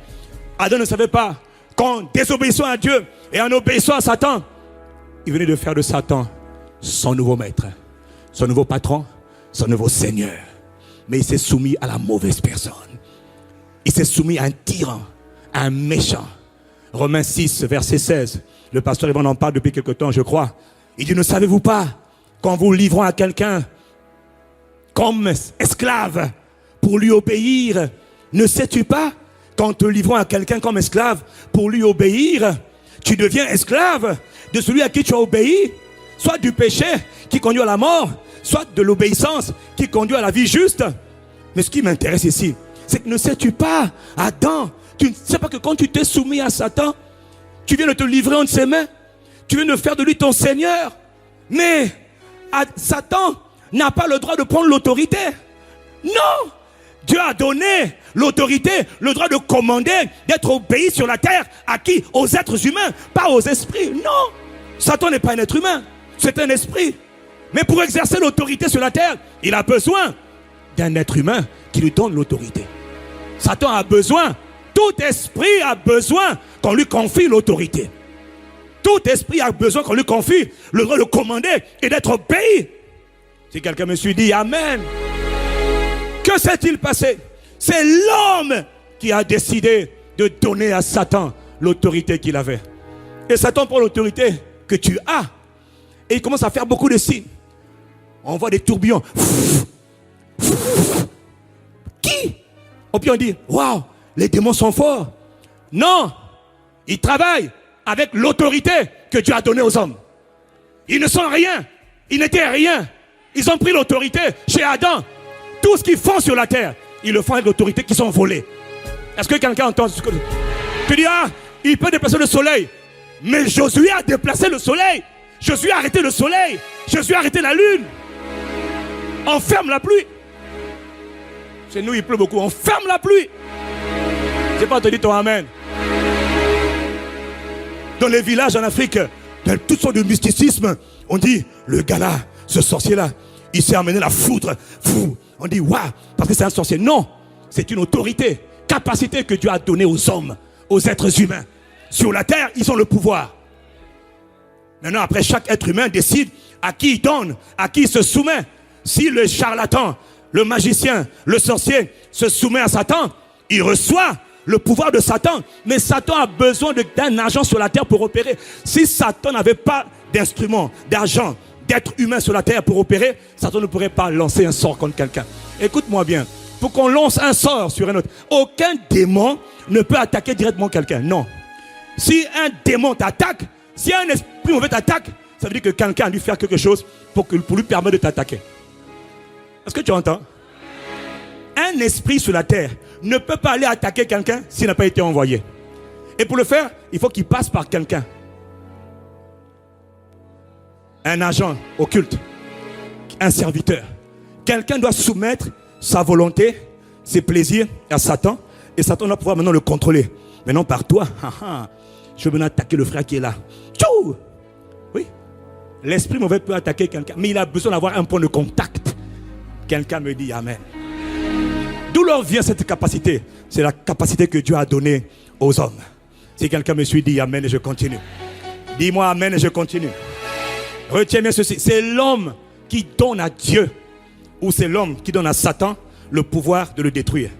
Speaker 1: Adam ne savait pas qu'en désobéissant à Dieu et en obéissant à Satan, il venait de faire de Satan son nouveau maître, son nouveau patron, son nouveau seigneur. Mais il s'est soumis à la mauvaise personne. Il s'est soumis à un tyran, à un méchant. Romains 6, verset 16. Le pasteur Yvan en parle depuis quelque temps, je crois. Il dit, ne savez-vous pas qu'en vous livrant à quelqu'un comme esclave pour lui obéir, ne sais-tu pas qu'en te livrant à quelqu'un comme esclave pour lui obéir, tu deviens esclave de celui à qui tu as obéi, soit du péché qui conduit à la mort, soit de l'obéissance qui conduit à la vie juste. Mais ce qui m'intéresse ici, c'est que ne sais-tu pas, Adam, tu ne sais pas que quand tu t'es soumis à Satan, tu viens de te livrer entre ses mains, tu viens de faire de lui ton Seigneur. Mais Satan n'a pas le droit de prendre l'autorité. Non! Dieu a donné l'autorité, le droit de commander, d'être obéi sur la terre. À qui? Aux êtres humains, pas aux esprits. Non! Satan n'est pas un être humain, c'est un esprit. Mais pour exercer l'autorité sur la terre, il a besoin d'un être humain qui lui donne l'autorité. Satan a besoin, tout esprit a besoin qu'on lui confie l'autorité. Tout esprit a besoin qu'on lui confie le droit de commander et d'être obéi. Si quelqu'un me suit, dit amen. Que s'est-il passé? C'est l'homme qui a décidé de donner à Satan l'autorité qu'il avait. Et Satan prend l'autorité que tu as. Et il commence à faire beaucoup de signes. On voit des tourbillons. Qui? Ou bien on dit, waouh, les démons sont forts. Non, ils travaillent avec l'autorité que Dieu a donnée aux hommes. Ils ne sont rien. Ils n'étaient rien. Ils ont pris l'autorité chez Adam. Tout ce qu'ils font sur la terre, ils le font avec l'autorité qu'ils ont volée. Est-ce que quelqu'un entend ce que tu dis? Ah, il peut déplacer le soleil. Mais Josué a déplacé le soleil. Josué a arrêté le soleil. Josué a arrêté la lune. On ferme la pluie. Chez nous, il pleut beaucoup. On ferme la pluie. Je n'ai pas entendu ton amen. Dans les villages en Afrique, dans toutes sortes de mysticisme, on dit, le gars là, ce sorcier-là, il s'est amené la foudre. Fou. On dit, waouh, parce que c'est un sorcier. Non, c'est une autorité, capacité que Dieu a donnée aux hommes, aux êtres humains. Sur la terre, ils ont le pouvoir. Maintenant, après, chaque être humain décide à qui il donne, à qui il se soumet. Si le charlatan, le magicien, le sorcier se soumet à Satan, il reçoit le pouvoir de Satan. Mais Satan a besoin d'un agent sur la terre pour opérer. Si Satan n'avait pas d'instrument, d'argent, d'être humain sur la terre pour opérer, Satan ne pourrait pas lancer un sort contre quelqu'un. Écoute-moi bien, pour qu'on lance un sort sur un autre, aucun démon ne peut attaquer directement quelqu'un, non. Si un démon t'attaque, si un esprit mauvais t'attaque, ça veut dire que quelqu'un a dû faire quelque chose pour lui permettre de t'attaquer. Est-ce que tu entends? Un esprit sur la terre ne peut pas aller attaquer quelqu'un s'il n'a pas été envoyé. Et pour le faire, il faut qu'il passe par quelqu'un. Un agent occulte, un serviteur. Quelqu'un doit soumettre sa volonté, ses plaisirs à Satan. Et Satan doit pouvoir maintenant le contrôler. Maintenant par toi, je vais maintenant attaquer le frère qui est là. Tchou! Oui. L'esprit mauvais peut attaquer quelqu'un, mais il a besoin d'avoir un point de contact. Quelqu'un me dit amen. D'où leur vient cette capacité? C'est la capacité que Dieu a donnée aux hommes. Si quelqu'un me suit, dit amen et je continue. Dis-moi amen et je continue. Retiens bien ceci, c'est l'homme qui donne à Dieu, ou c'est l'homme qui donne à Satan le pouvoir de le détruire.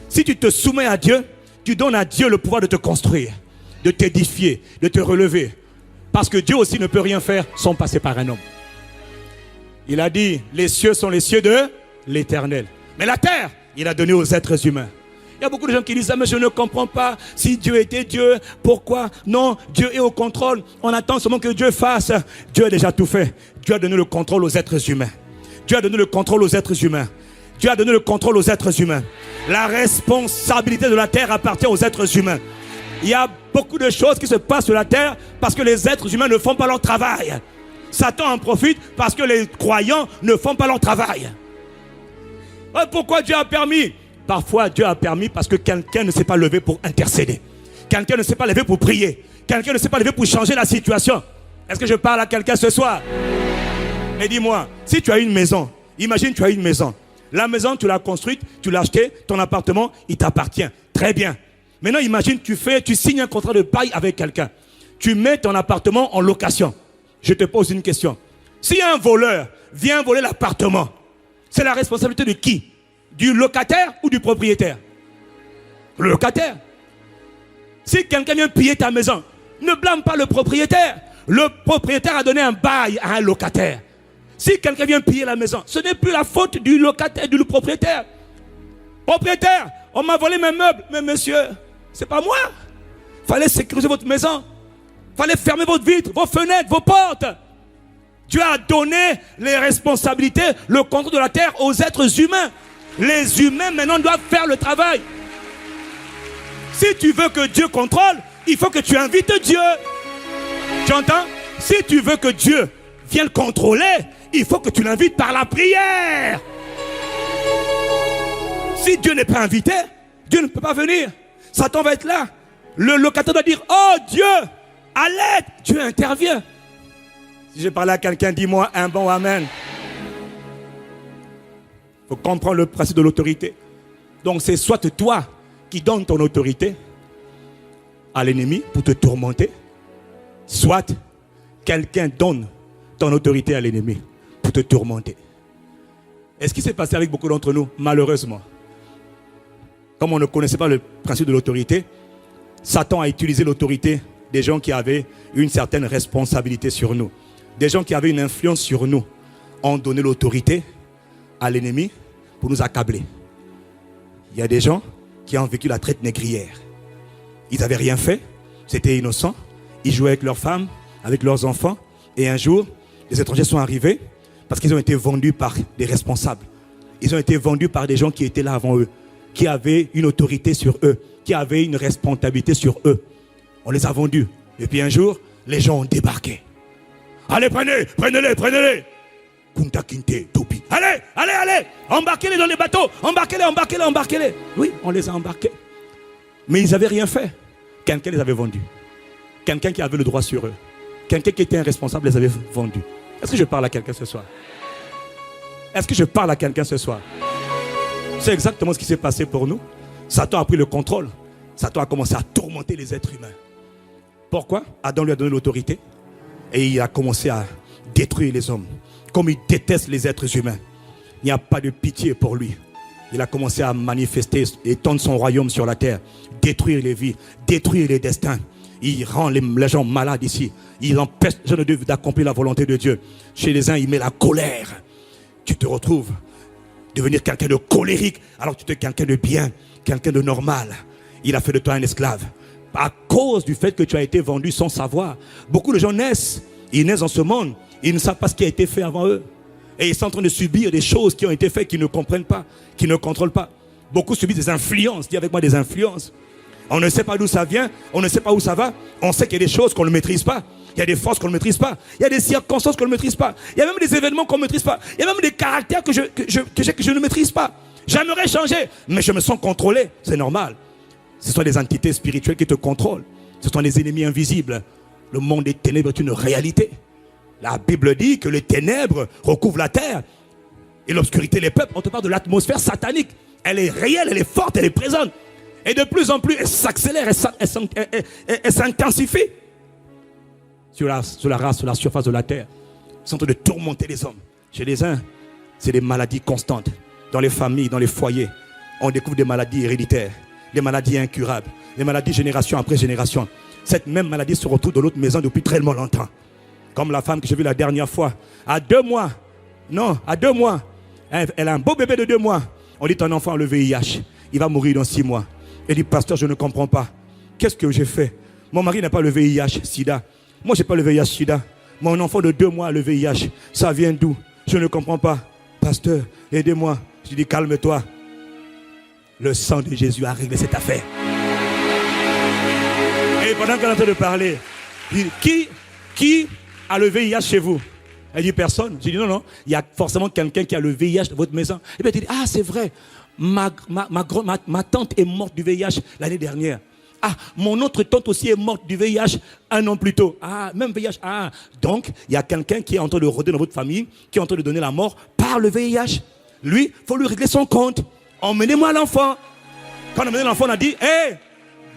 Speaker 1: Si tu te soumets à Dieu, tu donnes à Dieu le pouvoir de te construire, de t'édifier, de te relever. Parce que Dieu aussi ne peut rien faire sans passer par un homme. Il a dit, les cieux sont les cieux de l'Éternel. Mais la terre, il a donné aux êtres humains. y a beaucoup de gens qui disent ça, mais je ne comprends pas. Si Dieu était Dieu, pourquoi? Non, Dieu est au contrôle. On attend seulement que Dieu fasse. Dieu a déjà tout fait. Dieu a donné le contrôle aux êtres humains. Dieu a donné le contrôle aux êtres humains. Dieu a donné le contrôle aux êtres humains. La responsabilité de la terre appartient aux êtres humains. Il y a beaucoup de choses qui se passent sur la terre parce que les êtres humains ne font pas leur travail. Satan en profite parce que les croyants ne font pas leur travail. Pourquoi Dieu a permis? Parfois Dieu a permis parce que quelqu'un ne s'est pas levé pour intercéder. Quelqu'un ne s'est pas levé pour prier. Quelqu'un ne s'est pas levé pour changer la situation. Est-ce que je parle à quelqu'un ce soir? Mais dis-moi, si tu as une maison, imagine tu as une maison. La maison, tu l'as construite, tu l'as achetée, ton appartement, il t'appartient. Très bien. Maintenant, imagine, tu signes un contrat de bail avec quelqu'un. Tu mets ton appartement en location. Je te pose une question. Si un voleur vient voler l'appartement, c'est la responsabilité de qui? Du locataire ou du propriétaire? Le locataire. Si quelqu'un vient piller ta maison, ne blâme pas le propriétaire. Le propriétaire a donné un bail à un locataire. Si quelqu'un vient piller la maison, ce n'est plus la faute du locataire, du propriétaire. Propriétaire, on m'a volé mes meubles. Mais monsieur, c'est pas moi. Fallait sécuriser votre maison. Fallait fermer votre vitre, vos fenêtres, vos portes. Dieu a donné les responsabilités, le contrôle de la terre aux êtres humains. Les humains maintenant doivent faire le travail. Si tu veux que Dieu contrôle, il faut que tu invites Dieu. Tu entends? Si tu veux que Dieu vienne contrôler, il faut que tu l'invites par la prière. Si Dieu n'est pas invité, Dieu ne peut pas venir. Satan va être là. Le locataire doit dire, oh Dieu, à l'aide. Dieu intervient. Si je parle à quelqu'un, dis-moi un bon amen. Il faut comprendre le principe de l'autorité. Donc c'est soit toi qui donnes ton autorité à l'ennemi pour te tourmenter, soit quelqu'un donne ton autorité à l'ennemi pour te tourmenter. Et ce qui s'est passé avec beaucoup d'entre nous, malheureusement, comme on ne connaissait pas le principe de l'autorité, Satan a utilisé l'autorité des gens qui avaient une certaine responsabilité sur nous. Des gens qui avaient une influence sur nous ont donné l'autorité à l'ennemi pour nous accabler. Il y a des gens qui ont vécu la traite négrière. Ils n'avaient rien fait, c'était innocent. Ils jouaient avec leurs femmes, avec leurs enfants. Et un jour, les étrangers sont arrivés parce qu'ils ont été vendus par des responsables. Ils ont été vendus par des gens qui étaient là avant eux, qui avaient une autorité sur eux, qui avaient une responsabilité sur eux. On les a vendus. Et puis un jour, les gens ont débarqué. Allez, prenez-les. Kunta Kinte, Topi. Allez, embarquez-les dans les bateaux. Embarquez-les. Oui, on les a embarqués. Mais ils n'avaient rien fait. Quelqu'un les avait vendus. Quelqu'un qui avait le droit sur eux. Quelqu'un qui était un responsable les avait vendus. Est-ce que je parle à quelqu'un ce soir? C'est exactement ce qui s'est passé pour nous. Satan a pris le contrôle. Satan a commencé à tourmenter les êtres humains. Pourquoi? Adam lui a donné l'autorité. Et il a commencé à détruire les hommes. Comme il déteste les êtres humains, il n'y a pas de pitié pour lui. Il a commencé à manifester, étendre son royaume sur la terre, détruire les vies, détruire les destins. Il rend les gens malades ici. Il empêche les gens de Dieu d'accomplir la volonté de Dieu. Chez les uns, il met la colère. Tu te retrouves devenir quelqu'un de colérique, alors que tu es quelqu'un de bien, quelqu'un de normal. Il a fait de toi un esclave. À cause du fait que tu as été vendu sans savoir. Beaucoup de gens naissent. Ils naissent dans ce monde. Ils ne savent pas ce qui a été fait avant eux. Et ils sont en train de subir des choses qui ont été faites, qu'ils ne comprennent pas, qu'ils ne contrôlent pas. Beaucoup subissent des influences. Dis avec moi, des influences. On ne sait pas d'où ça vient. On ne sait pas où ça va. On sait qu'il y a des choses qu'on ne maîtrise pas. Il y a des forces qu'on ne maîtrise pas. Il y a des circonstances qu'on ne maîtrise pas. Il y a même des événements qu'on ne maîtrise pas. Il y a même des caractères que je ne maîtrise pas. J'aimerais changer, mais je me sens contrôlé. C'est normal. Ce sont des entités spirituelles qui te contrôlent. Ce sont des ennemis invisibles. Le monde des ténèbres est une réalité. La Bible dit que les ténèbres recouvrent la terre et l'obscurité les peuples. On te parle de l'atmosphère satanique. Elle est réelle, elle est forte, elle est présente. Et de plus en plus, elle s'accélère, elle s'intensifie sur la surface de la terre. Ils sont en train de tourmenter les hommes. Chez les uns, c'est des maladies constantes. Dans les familles, dans les foyers, on découvre des maladies héréditaires, des maladies incurables, des maladies génération après génération. Cette même maladie se retrouve dans l'autre maison depuis très longtemps. Comme la femme que j'ai vue la dernière fois. À 2 mois. Elle a un beau bébé de 2 mois. On dit ton enfant a le VIH. il va mourir dans 6 mois. Elle dit, pasteur, je ne comprends pas. Qu'est-ce que j'ai fait? Mon mari n'a pas le VIH, sida. Moi, je n'ai pas le VIH, sida. Mon enfant de 2 mois a le VIH. Ça vient d'où? Je ne comprends pas. Pasteur, aidez-moi. Je dis, calme-toi. Le sang de Jésus a réglé cette affaire. Et pendant qu'elle est en train de parler, il dit, qui a le VIH chez vous? Elle dit, personne. Je dis, non, il y a forcément quelqu'un qui a le VIH dans votre maison. Et puis elle dit, ah, c'est vrai. Ma tante est morte du VIH l'année dernière. Ah, mon autre tante aussi est morte du VIH 1 an plus tôt. Ah, même VIH. Ah, donc, il y a quelqu'un qui est en train de rôder dans votre famille, qui est en train de donner la mort par le VIH. Lui, il faut lui régler son compte. Emmenez-moi l'enfant. Quand on a emmené l'enfant, on a dit, hé,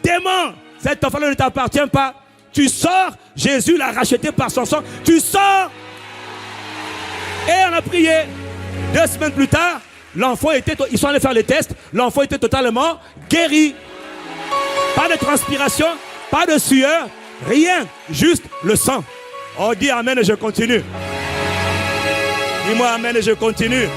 Speaker 1: démon, cet enfant-là ne t'appartient pas. Tu sors, Jésus l'a racheté par son sang. Tu sors. Et on a prié. 2 semaines plus tard, l'enfant était, ils sont allés faire les tests. L'enfant était totalement guéri. Pas de transpiration, pas de sueur, rien, juste le sang. On dit amen et je continue. Dis-moi amen et je continue.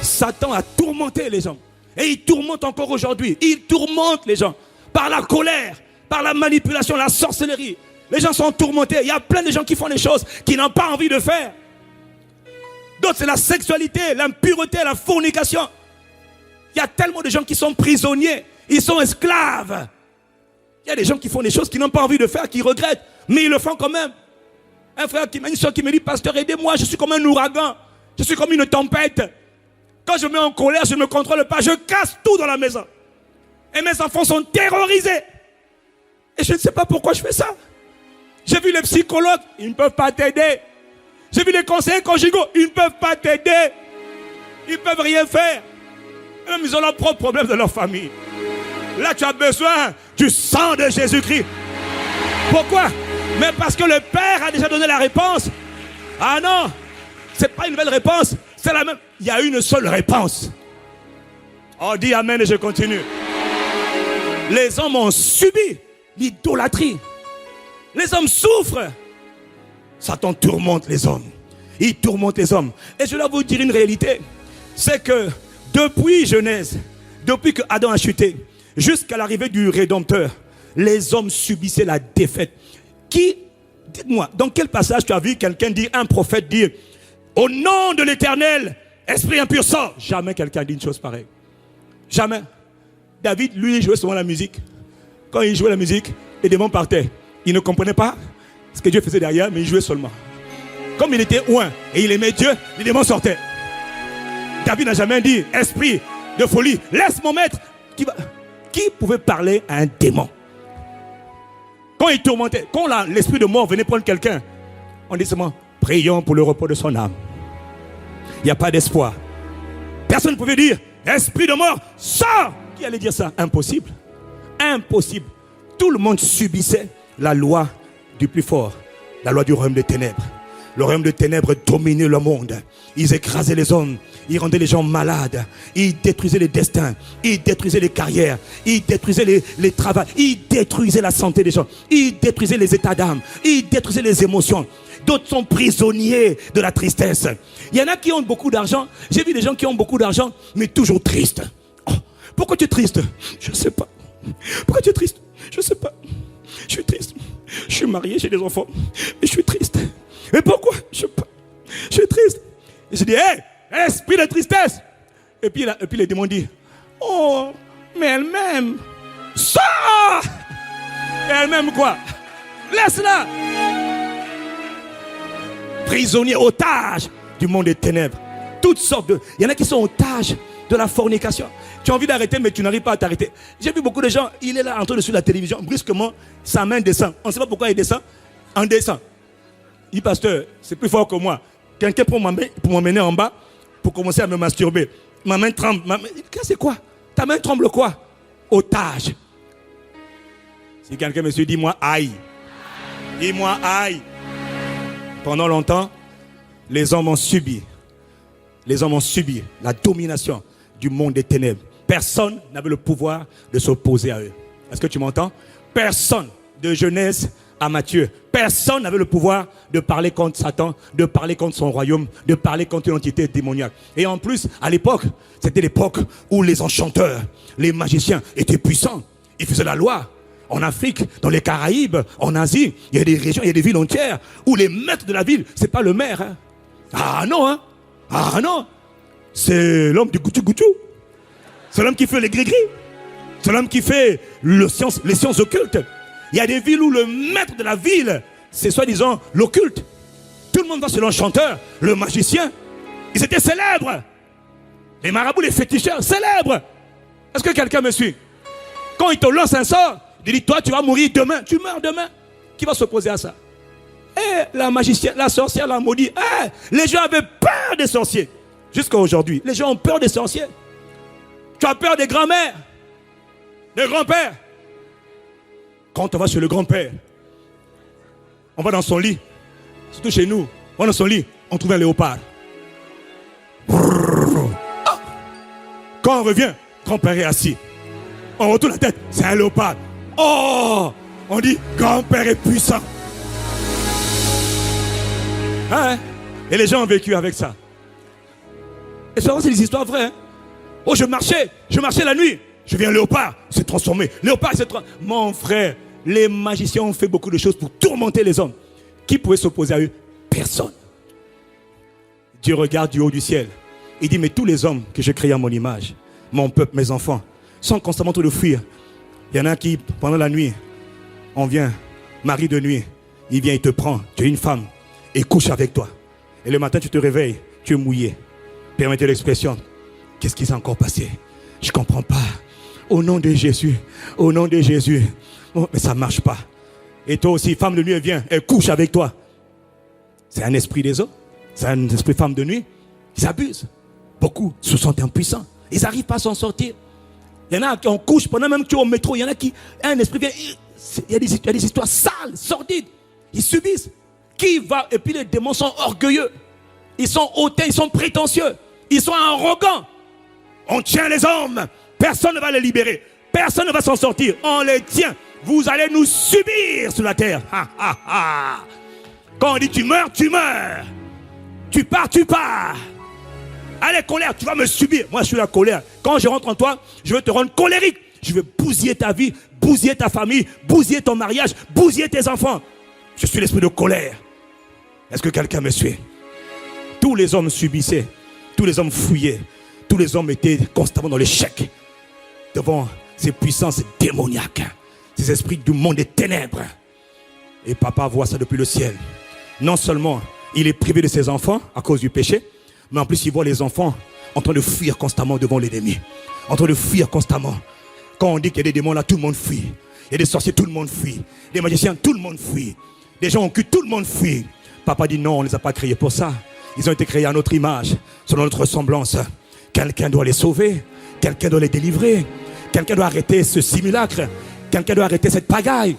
Speaker 1: Satan a tourmenté les gens. Et il tourmente encore aujourd'hui. Il tourmente les gens par la colère, par la manipulation, la sorcellerie. Les gens sont tourmentés. Il y a plein de gens qui font des choses qu'ils n'ont pas envie de faire. D'autres, c'est la sexualité, l'impureté, la fornication. Il y a tellement de gens qui sont prisonniers. Ils sont esclaves. Il y a des gens qui font des choses qu'ils n'ont pas envie de faire, qui regrettent, mais ils le font quand même. Un frère, une soeur qui me dit, pasteur, aidez-moi, je suis comme un ouragan. Je suis comme une tempête. Quand je me mets en colère, je ne me contrôle pas. Je casse tout dans la maison. Et mes enfants sont terrorisés. Et je ne sais pas pourquoi je fais ça. J'ai vu les psychologues, ils ne peuvent pas t'aider. J'ai vu les conseillers conjugaux, ils ne peuvent pas t'aider. Ils ne peuvent rien faire. Eux, ils ont leurs propres problèmes de leur famille. Là, tu as besoin du sang de Jésus-Christ. Pourquoi? Mais parce que le Père a déjà donné la réponse. Ah non, ce n'est pas une nouvelle réponse, c'est la même. Il y a une seule réponse. On dit amen et je continue. Les hommes ont subi l'idolâtrie. Les hommes souffrent. Satan tourmente les hommes. Il tourmente les hommes. Et je dois vous dire une réalité. C'est que depuis Genèse, depuis que Adam a chuté, jusqu'à l'arrivée du Rédempteur, les hommes subissaient la défaite. Qui, dites-moi, dans quel passage tu as vu quelqu'un dire, un prophète dire, au nom de l'Éternel, esprit impur sort? Jamais quelqu'un dit une chose pareille. Jamais. David, lui, jouait souvent la musique. Quand il jouait la musique, les démons partaient. Il ne comprenait pas ce que Dieu faisait derrière, mais il jouait seulement. Comme il était oint et il aimait Dieu, les démons sortaient. David n'a jamais dit, esprit de folie, laisse mon maître. Qui pouvait parler à un démon? Quand il tourmentait, quand l'esprit de mort venait prendre quelqu'un, on dit seulement, prions pour le repos de son âme. Il n'y a pas d'espoir. Personne ne pouvait dire, esprit de mort, sors. Qui allait dire ça? Impossible. Impossible. Tout le monde subissait la loi du plus fort, la loi du royaume des ténèbres. Le royaume des ténèbres dominait le monde. Ils écrasaient les hommes. Ils rendaient les gens malades. Ils détruisaient les destins. Ils détruisaient les carrières. Ils détruisaient les travaux. Ils détruisaient la santé des gens. Ils détruisaient les états d'âme. Ils détruisaient les émotions. D'autres sont prisonniers de la tristesse. Il y en a qui ont beaucoup d'argent. J'ai vu des gens qui ont beaucoup d'argent, mais toujours tristes. Oh, pourquoi tu es triste? Je ne sais pas. Pourquoi tu es triste? Je ne sais pas. Je suis triste. Je suis marié, j'ai des enfants. Mais je suis triste. Mais pourquoi? Je sais pas. Je suis triste. Et je dis, hé, esprit de tristesse. Et puis les démons disent, oh, mais elle m'aime. Sors! Et elle m'aime quoi? Laisse-la. Prisonnier, otage du monde des ténèbres. Toutes sortes de... Il y en a qui sont otages de la fornication. Tu as envie d'arrêter, mais tu n'arrives pas à t'arrêter. J'ai vu beaucoup de gens, il est là en train de suivre la télévision, brusquement, sa main descend. On ne sait pas pourquoi il descend. On descend. Il dit, pasteur, c'est plus fort que moi. Quelqu'un pour m'emmener en bas, pour commencer à me masturber. Ma main tremble. C'est quoi? Ta main tremble quoi? Otage. Si quelqu'un me dit, dis-moi aïe. Dis-moi aïe. Pendant longtemps, les hommes ont subi. Les hommes ont subi la domination du monde des ténèbres. Personne n'avait le pouvoir de s'opposer à eux. Est-ce que tu m'entends? Personne, de Genèse à Matthieu, personne n'avait le pouvoir de parler contre Satan, de parler contre son royaume, de parler contre une entité démoniaque. Et en plus, à l'époque, c'était l'époque où les enchanteurs, les magiciens étaient puissants. Ils faisaient la loi. En Afrique, dans les Caraïbes, en Asie, il y a des régions, il y a des villes entières où les maîtres de la ville, c'est pas le maire. Hein. Ah non, hein. Ah non. C'est l'homme du goutou-goutou. C'est l'homme qui fait les gris-gris. C'est l'homme qui fait les sciences occultes. Il y a des villes où le maître de la ville, c'est soi-disant l'occulte. Tout le monde va chez l'enchanteur, le magicien. Ils étaient célèbres. Les marabouts, les féticheurs, célèbres. Est-ce que quelqu'un me suit? Quand il te lance un sort, il dit, toi, tu vas mourir demain. Tu meurs demain. Qui va s'opposer à ça? Et la magicienne, la sorcière l'a maudit. Les gens avaient peur des sorciers. Jusqu'à aujourd'hui, les gens ont peur des sorciers. Tu as peur des grands-mères, des grands-pères. Quand on va chez le grand-père, on va dans son lit, surtout chez nous, on va dans son lit, on trouve un léopard. Quand on revient, grand-père est assis. On retourne la tête, c'est un léopard. Oh, on dit, grand-père est puissant. Hein? Et les gens ont vécu avec ça. Et souvent, c'est des histoires vraies. Hein? Oh, je marchais la nuit. Je viens léopard, s'est transformé. Léopard s'est transformé. Mon frère, les magiciens ont fait beaucoup de choses pour tourmenter les hommes. Qui pouvait s'opposer à eux? Personne. Dieu regarde du haut du ciel. Il dit, mais tous les hommes que j'ai créés à mon image, mon peuple, mes enfants, sont constamment en train de fuir. Il y en a qui, pendant la nuit, on vient, mari de nuit, il vient, il te prend, tu es une femme, et couche avec toi. Et le matin, tu te réveilles, tu es mouillé. Permettez l'expression. Qu'est-ce qui s'est encore passé? Je ne comprends pas. Au nom de Jésus, au nom de Jésus. Oh, mais ça ne marche pas. Et toi aussi, femme de nuit, elle vient, elle couche avec toi. C'est un esprit des eaux. C'est un esprit femme de nuit. Ils abusent. Beaucoup se sentent impuissants. Ils n'arrivent pas à s'en sortir. Il y en a qui en couche pendant même que tu es au métro. Il y en a qui, un esprit vient. Il y a des histoires sales, sordides. Ils subissent. Qui va? Et puis les démons sont orgueilleux. Ils sont hautains, ils sont prétentieux. Ils sont arrogants. On tient les hommes. Personne ne va les libérer. Personne ne va s'en sortir. On les tient. Vous allez nous subir sur la terre. Ha, ha, ha. Quand on dit tu meurs, tu meurs. Tu pars, tu pars. Allez, colère, tu vas me subir. Moi, je suis la colère. Quand je rentre en toi, je vais te rendre colérique. Je vais bousiller ta vie, bousiller ta famille, bousiller ton mariage, bousiller tes enfants. Je suis l'esprit de colère. Est-ce que quelqu'un me suit? Tous les hommes subissaient. Tous les hommes fouillaient. Tous les hommes étaient constamment dans l'échec. Devant ces puissances démoniaques. Ces esprits du monde des ténèbres. Et papa voit ça depuis le ciel. Non seulement il est privé de ses enfants à cause du péché, mais en plus il voit les enfants en train de fuir constamment devant l'ennemi. En train de fuir constamment. Quand on dit qu'il y a des démons là, tout le monde fuit. Il y a des sorciers, tout le monde fuit. Des magiciens, tout le monde fuit. Des gens occultes, tout le monde fuit. Papa dit non, on ne les a pas créés pour ça. Ils ont été créés à notre image, selon notre ressemblance. Quelqu'un doit les sauver. Quelqu'un doit les délivrer. Quelqu'un doit arrêter ce simulacre. Quelqu'un doit arrêter cette pagaille.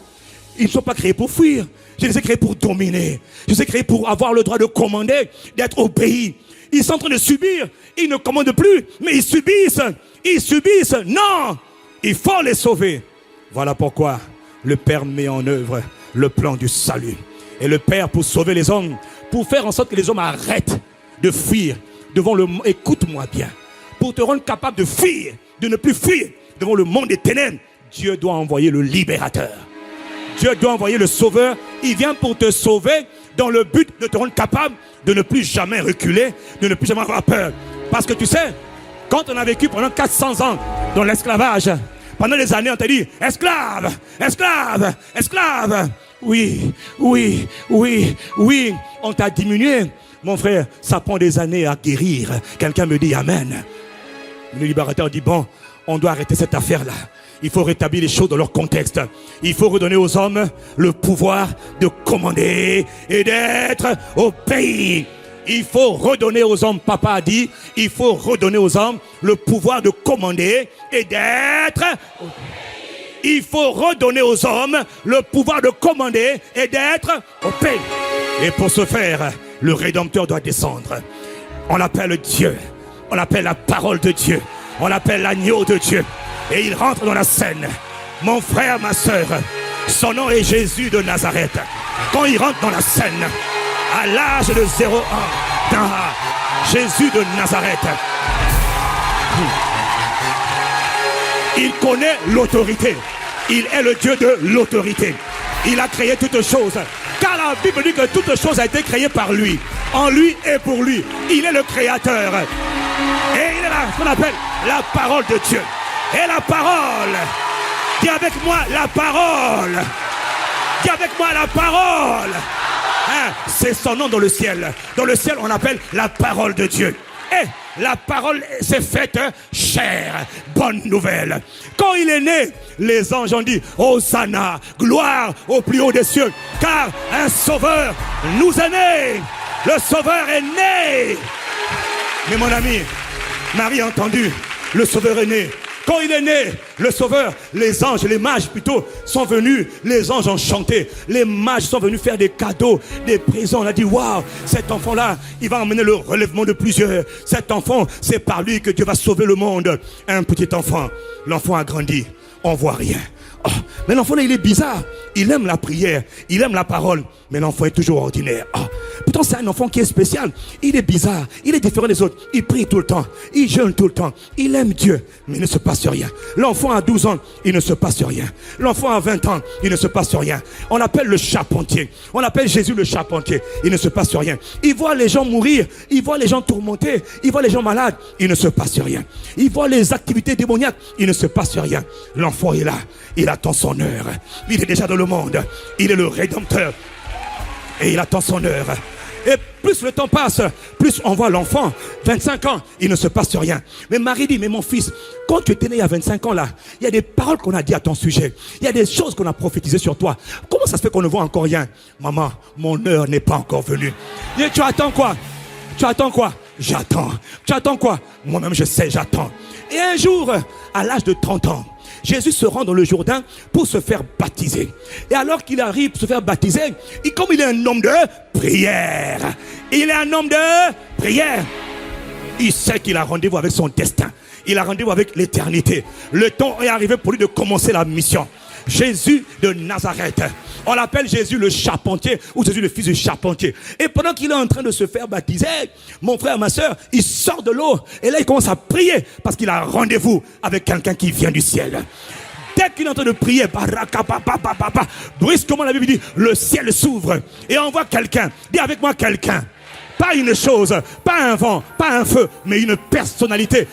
Speaker 1: Ils ne sont pas créés pour fuir. Je les ai créés pour dominer. Je les ai créés pour avoir le droit de commander, d'être obéis. Ils sont en train de subir. Ils ne commandent plus, mais ils subissent. Ils subissent. Non, il faut les sauver. Voilà pourquoi le Père met en œuvre le plan du salut. Et le Père, pour sauver les hommes, pour faire en sorte que les hommes arrêtent de fuir devant le monde. Écoute-moi bien. Pour te rendre capable de fuir, de ne plus fuir devant le monde des ténèbres, Dieu doit envoyer le libérateur. Dieu doit envoyer le sauveur. Il vient pour te sauver dans le but de te rendre capable de ne plus jamais reculer, de ne plus jamais avoir peur. Parce que tu sais, quand on a vécu pendant 400 ans dans l'esclavage, pendant des années on t'a dit esclave, esclave, esclave. Oui, oui, oui, oui, on t'a diminué. Mon frère, ça prend des années à guérir. Quelqu'un me dit amen. Le libérateur dit bon, on doit arrêter cette affaire-là. Il faut rétablir les choses dans leur contexte. Il faut redonner aux hommes le pouvoir de commander et d'être au pays. Il faut redonner aux hommes, papa a dit, il faut redonner aux hommes le pouvoir de commander et d'être au pays. Il faut redonner aux hommes le pouvoir de commander et d'être au pays. Et pour ce faire, le Rédempteur doit descendre. On l'appelle Dieu. On l'appelle la parole de Dieu. On l'appelle l'agneau de Dieu. Et il rentre dans la scène. Mon frère, ma soeur, Son nom est Jésus de Nazareth. Quand il rentre dans la scène, à l'âge de 0 ans, Jésus de Nazareth, il connaît l'autorité. Il est le Dieu de l'autorité. Il a créé toutes choses. Car la Bible dit que toutes choses a été créées par lui. En lui et pour lui. Il est le créateur. Et il est là, ce qu'on appelle la parole de Dieu. Et la parole. Dis avec moi la parole. Dis avec moi la parole. Hein, c'est son nom dans le ciel. Dans le ciel, on appelle la parole de Dieu. Et la parole s'est faite chair. Bonne nouvelle. Quand il est né, les anges ont dit Hosanna, gloire au plus haut des cieux. Car un sauveur nous est né. Le sauveur est né. Mais mon ami, Marie a entendu, le sauveur est né. Quand il est né, le sauveur, les anges, les mages plutôt, sont venus, les anges ont chanté, les mages sont venus faire des cadeaux, des présents. On a dit, waouh, cet enfant-là, il va emmener le relèvement de plusieurs. Cet enfant, c'est par lui que Dieu va sauver le monde. Un petit enfant, l'enfant a grandi, on voit rien. Oh, mais l'enfant là, il est bizarre. Il aime la prière, il aime la parole, mais l'enfant est toujours ordinaire. Oh, pourtant, c'est un enfant qui est spécial. Il est bizarre, il est différent des autres. Il prie tout le temps, il jeûne tout le temps. Il aime Dieu, mais il ne se passe rien. L'enfant a 12 ans, il ne se passe rien. L'enfant a 20 ans, il ne se passe rien. On l'appelle le charpentier. On appelle Jésus le charpentier. Il ne se passe rien. Il voit les gens mourir, il voit les gens tourmentés, il voit les gens malades, il ne se passe rien. Il voit les activités démoniaques, il ne se passe rien. L'enfant est là, il attend son heure. Il est déjà dans le monde, il est le rédempteur. Et il attend son heure. Et plus le temps passe, plus on voit l'enfant. 25 ans, il ne se passe rien. Mais Marie dit, mais mon fils, quand tu étais né il y a 25 ans là, il y a des paroles qu'on a dit à ton sujet. Il y a des choses qu'on a prophétisées sur toi. Comment ça se fait qu'on ne voit encore rien? Maman, mon heure n'est pas encore venue. Et tu attends quoi? Tu attends quoi? J'attends. Tu attends quoi? Moi-même je sais, j'attends. Et un jour, à l'âge de 30 ans, Jésus se rend dans le Jourdain pour se faire baptiser. Et alors qu'il arrive pour se faire baptiser, comme il est un homme de prière, il est un homme de prière, il sait qu'il a rendez-vous avec son destin. Il a rendez-vous avec l'éternité. Le temps est arrivé pour lui de commencer la mission. Jésus de Nazareth. On l'appelle Jésus le charpentier ou Jésus le fils du charpentier. Et pendant qu'il est en train de se faire baptiser, mon frère, ma soeur, il sort de l'eau et là il commence à prier parce qu'il a rendez-vous avec quelqu'un qui vient du ciel. Dès qu'il est en train de prier, brusquement la Bible dit, le ciel s'ouvre et on voit quelqu'un. Dis avec moi quelqu'un. Pas une chose, pas un vent, pas un feu, mais une personnalité.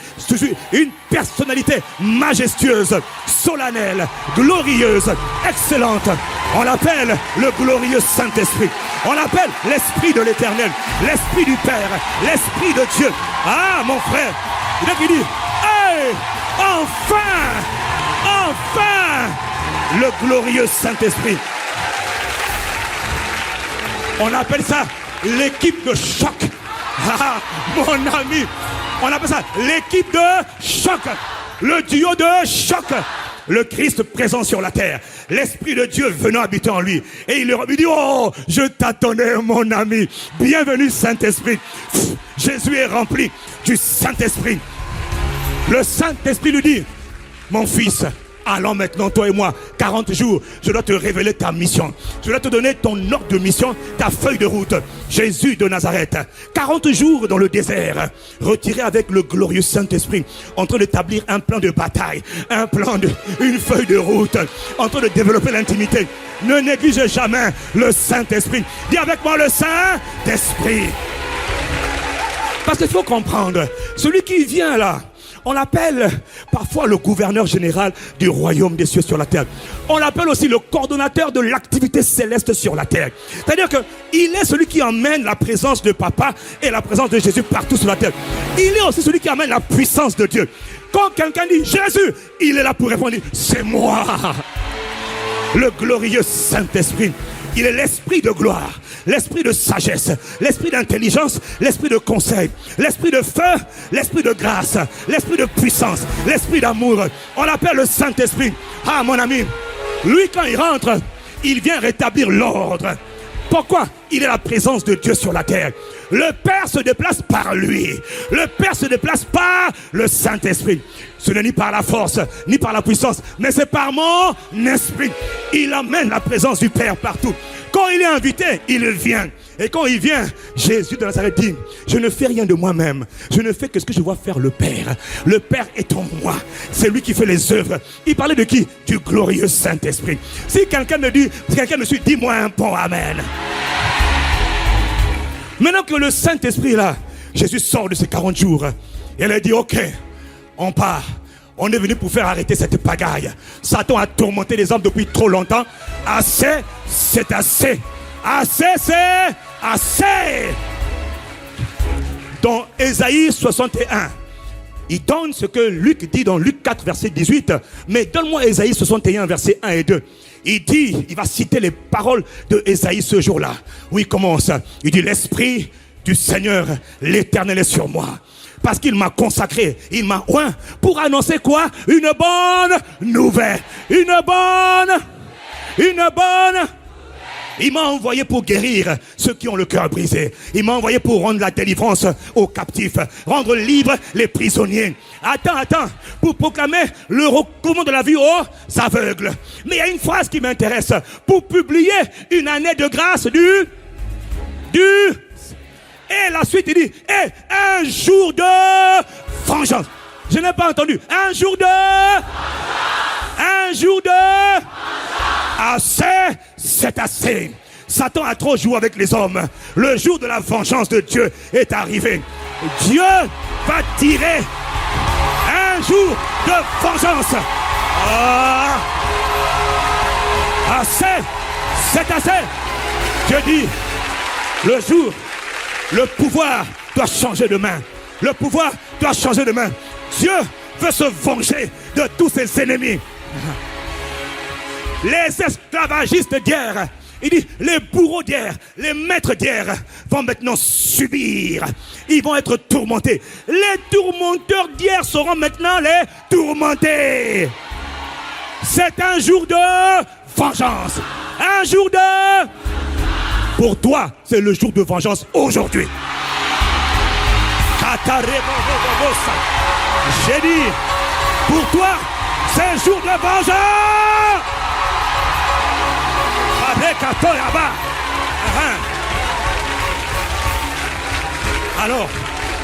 Speaker 1: Une personnalité majestueuse, solennelle, glorieuse, excellente. On l'appelle le glorieux Saint-Esprit. On l'appelle l'Esprit de l'Éternel, l'Esprit du Père, l'Esprit de Dieu. Ah, mon frère, il dit, hey, enfin, le glorieux Saint-Esprit. On appelle ça l'équipe de choc. Ah, mon ami, on appelle ça l'équipe de choc. Le duo de choc. Le Christ présent sur la terre. L'Esprit de Dieu venant habiter en lui. Et il lui dit, oh, je t'attendais mon ami. Bienvenue Saint-Esprit. Jésus est rempli du Saint-Esprit. Le Saint-Esprit lui dit, mon fils, allons maintenant, toi et moi, 40 jours, je dois te révéler ta mission. Je dois te donner ton ordre de mission, ta feuille de route. Jésus de Nazareth, 40 jours dans le désert, retiré avec le glorieux Saint-Esprit, en train d'établir un plan de bataille, une feuille de route, en train de développer l'intimité. Ne néglige jamais le Saint-Esprit. Dis avec moi le Saint-Esprit. Parce qu'il faut comprendre, celui qui vient là, on l'appelle parfois le gouverneur général du royaume des cieux sur la terre. On l'appelle aussi le coordonnateur de l'activité céleste sur la terre. C'est-à-dire qu'il est celui qui emmène la présence de Papa et la présence de Jésus partout sur la terre. Il est aussi celui qui amène la puissance de Dieu. Quand quelqu'un dit Jésus, il est là pour répondre, c'est moi. Le glorieux Saint-Esprit. Il est l'esprit de gloire, l'esprit de sagesse, l'esprit d'intelligence, l'esprit de conseil, l'esprit de feu, l'esprit de grâce, l'esprit de puissance, l'esprit d'amour. On l'appelle le Saint-Esprit. Ah mon ami, lui quand il rentre, il vient rétablir l'ordre. Pourquoi? Il est la présence de Dieu sur la terre. Le Père se déplace par lui. Le Père se déplace par le Saint-Esprit. Ce n'est ni par la force, ni par la puissance, mais c'est par mon esprit. Il amène la présence du Père partout. Quand il est invité, il vient. Et quand il vient, Jésus de Nazareth dit, je ne fais rien de moi-même. Je ne fais que ce que je vois faire le Père. Le Père est en moi. C'est lui qui fait les œuvres. Il parlait de qui? Du glorieux Saint-Esprit. Si quelqu'un me suit, dis-moi un bon amen. Maintenant que le Saint-Esprit est là, Jésus sort de ses 40 jours. Et elle a dit, ok, on part. On est venu pour faire arrêter cette pagaille. Satan a tourmenté les hommes depuis trop longtemps. Assez, c'est assez. Assez, c'est assez. Dans Ésaïe 61, il donne ce que Luc dit dans Luc 4, verset 18. Mais donne-moi Ésaïe 61, verset 1 et 2. Il dit, il va citer les paroles de Ésaïe ce jour-là. Où il commence. Il dit, l'Esprit du Seigneur, l'Éternel est sur moi. Parce qu'il m'a consacré, il m'a oint pour annoncer quoi? Une bonne nouvelle. Une bonne. Il m'a envoyé pour guérir ceux qui ont le cœur brisé. Il m'a envoyé pour rendre la délivrance aux captifs, rendre libres les prisonniers. Attends, pour proclamer le recouvrement de la vue aux aveugles. Mais il y a une phrase qui m'intéresse. Pour publier une année de grâce du et la suite, il dit, un jour de vengeance. Je n'ai pas entendu. Un jour de assez, c'est assez. Satan a trop joué avec les hommes. Le jour de la vengeance de Dieu est arrivé. Dieu va tirer un jour de vengeance. Assez, c'est assez. Dieu dit, le jour, le pouvoir doit changer de main. Le pouvoir doit changer de main. Dieu veut se venger de tous ses ennemis. Les esclavagistes d'hier, il dit, les bourreaux d'hier, les maîtres d'hier vont maintenant subir. Ils vont être tourmentés. Les tourmenteurs d'hier seront maintenant les tourmentés. C'est un jour de vengeance. Un jour de... Pour toi, c'est le jour de vengeance aujourd'hui. J'ai dit, pour toi, c'est un jour de vengeance. Alors,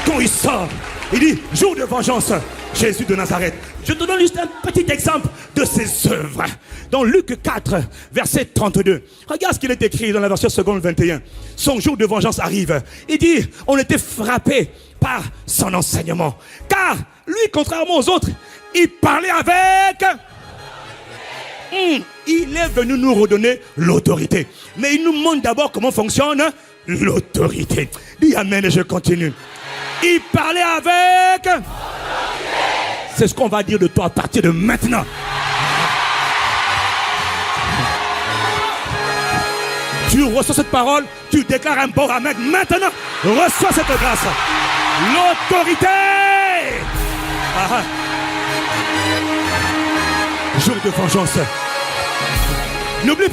Speaker 1: quand il sort, il dit, jour de vengeance, Jésus de Nazareth. Je te donne juste un petit exemple de ses œuvres. Dans Luc 4, verset 32. Regarde ce qu'il est écrit dans la version seconde 21. Son jour de vengeance arrive. Il dit, on était frappé par son enseignement. Car lui, contrairement aux autres, il parlait avec... Il est venu nous redonner l'autorité. Mais il nous montre d'abord comment fonctionne l'autorité. Dis amen et je continue. Il parlait avec... C'est ce qu'on va dire de toi à partir de maintenant. Tu reçois cette parole, tu déclares un bon amen. Maintenant, reçois cette grâce. L'autorité. Jour de vengeance. N'oublie